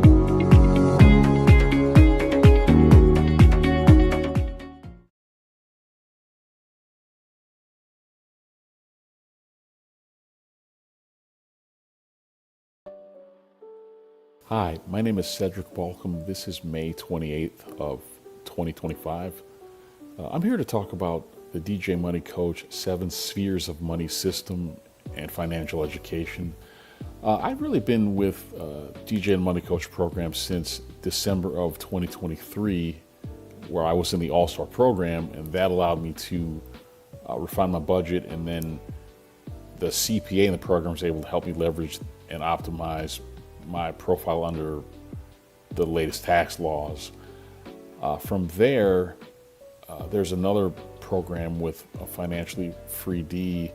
Speaker 7: Hi, my name is Cedric Balcom. This is May 28th of 2025. I'm here to talk about the DJ Money Coach 7 Spheres of Money System and Financial Education. I've really been with DJ and Money Coach program since December of 2023, where I was in the All-Star program, and that allowed me to refine my budget, and then the CPA in the program was able to help me leverage and optimize my profile under the latest tax laws. From there, there's another program with a Financially Free D,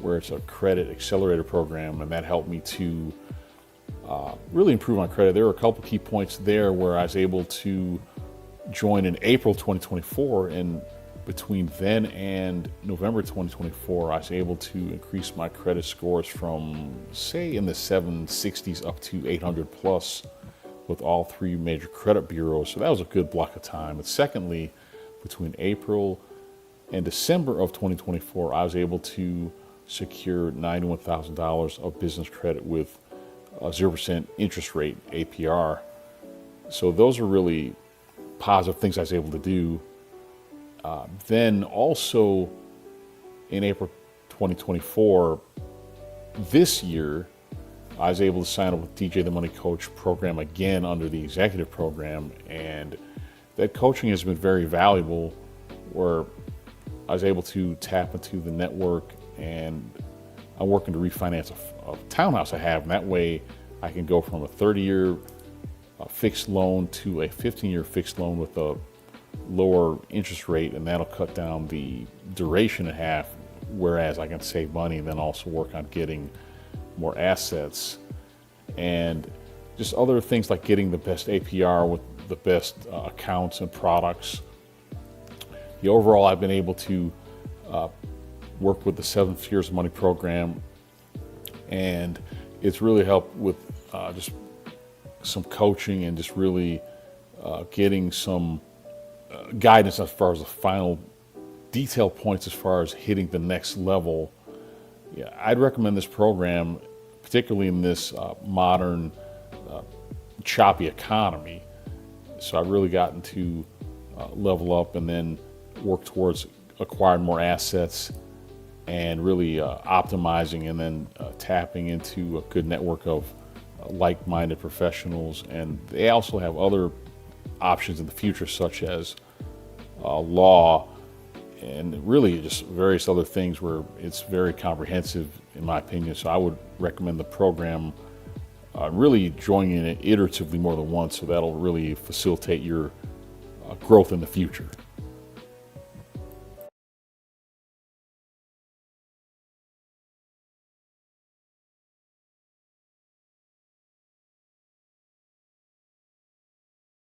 Speaker 7: where it's a credit accelerator program, and that helped me to really improve my credit. There were a couple key points there where I was able to join in April 2024, and between then and November 2024, I was able to increase my credit scores from, say, in the 760s up to 800 plus with all 3 major credit bureaus. So that was a good block of time. But secondly, between April and December of 2024, I was able to secure $91,000 of business credit with a 0% interest rate, APR. So those are really positive things I was able to do. Then also in April 2024, this year, I was able to sign up with DJ the Money Coach program again under the executive program, and that coaching has been very valuable, where I was able to tap into the network, and I'm working to refinance a townhouse I have, and that way I can go from a 30-year fixed loan to a 15-year fixed loan with a lower interest rate, and that'll cut down the duration in half, whereas I can save money and then also work on getting more assets and just other things like getting the best APR with the best accounts and products. Overall, I've been able to work with the 7 Spheres of Money program, and it's really helped with just some coaching and just really getting some guidance as far as the final detail points as far as hitting the next level. Yeah, I'd recommend this program, particularly in this modern choppy economy. So I've really gotten to level up and then work towards acquiring more assets and really optimizing and then tapping into a good network of like-minded professionals. And they also have other options in the future, such as law and really just various other things, where it's very comprehensive in my opinion. So I would recommend the program, really joining it iteratively more than once, so that'll really facilitate your growth in the future.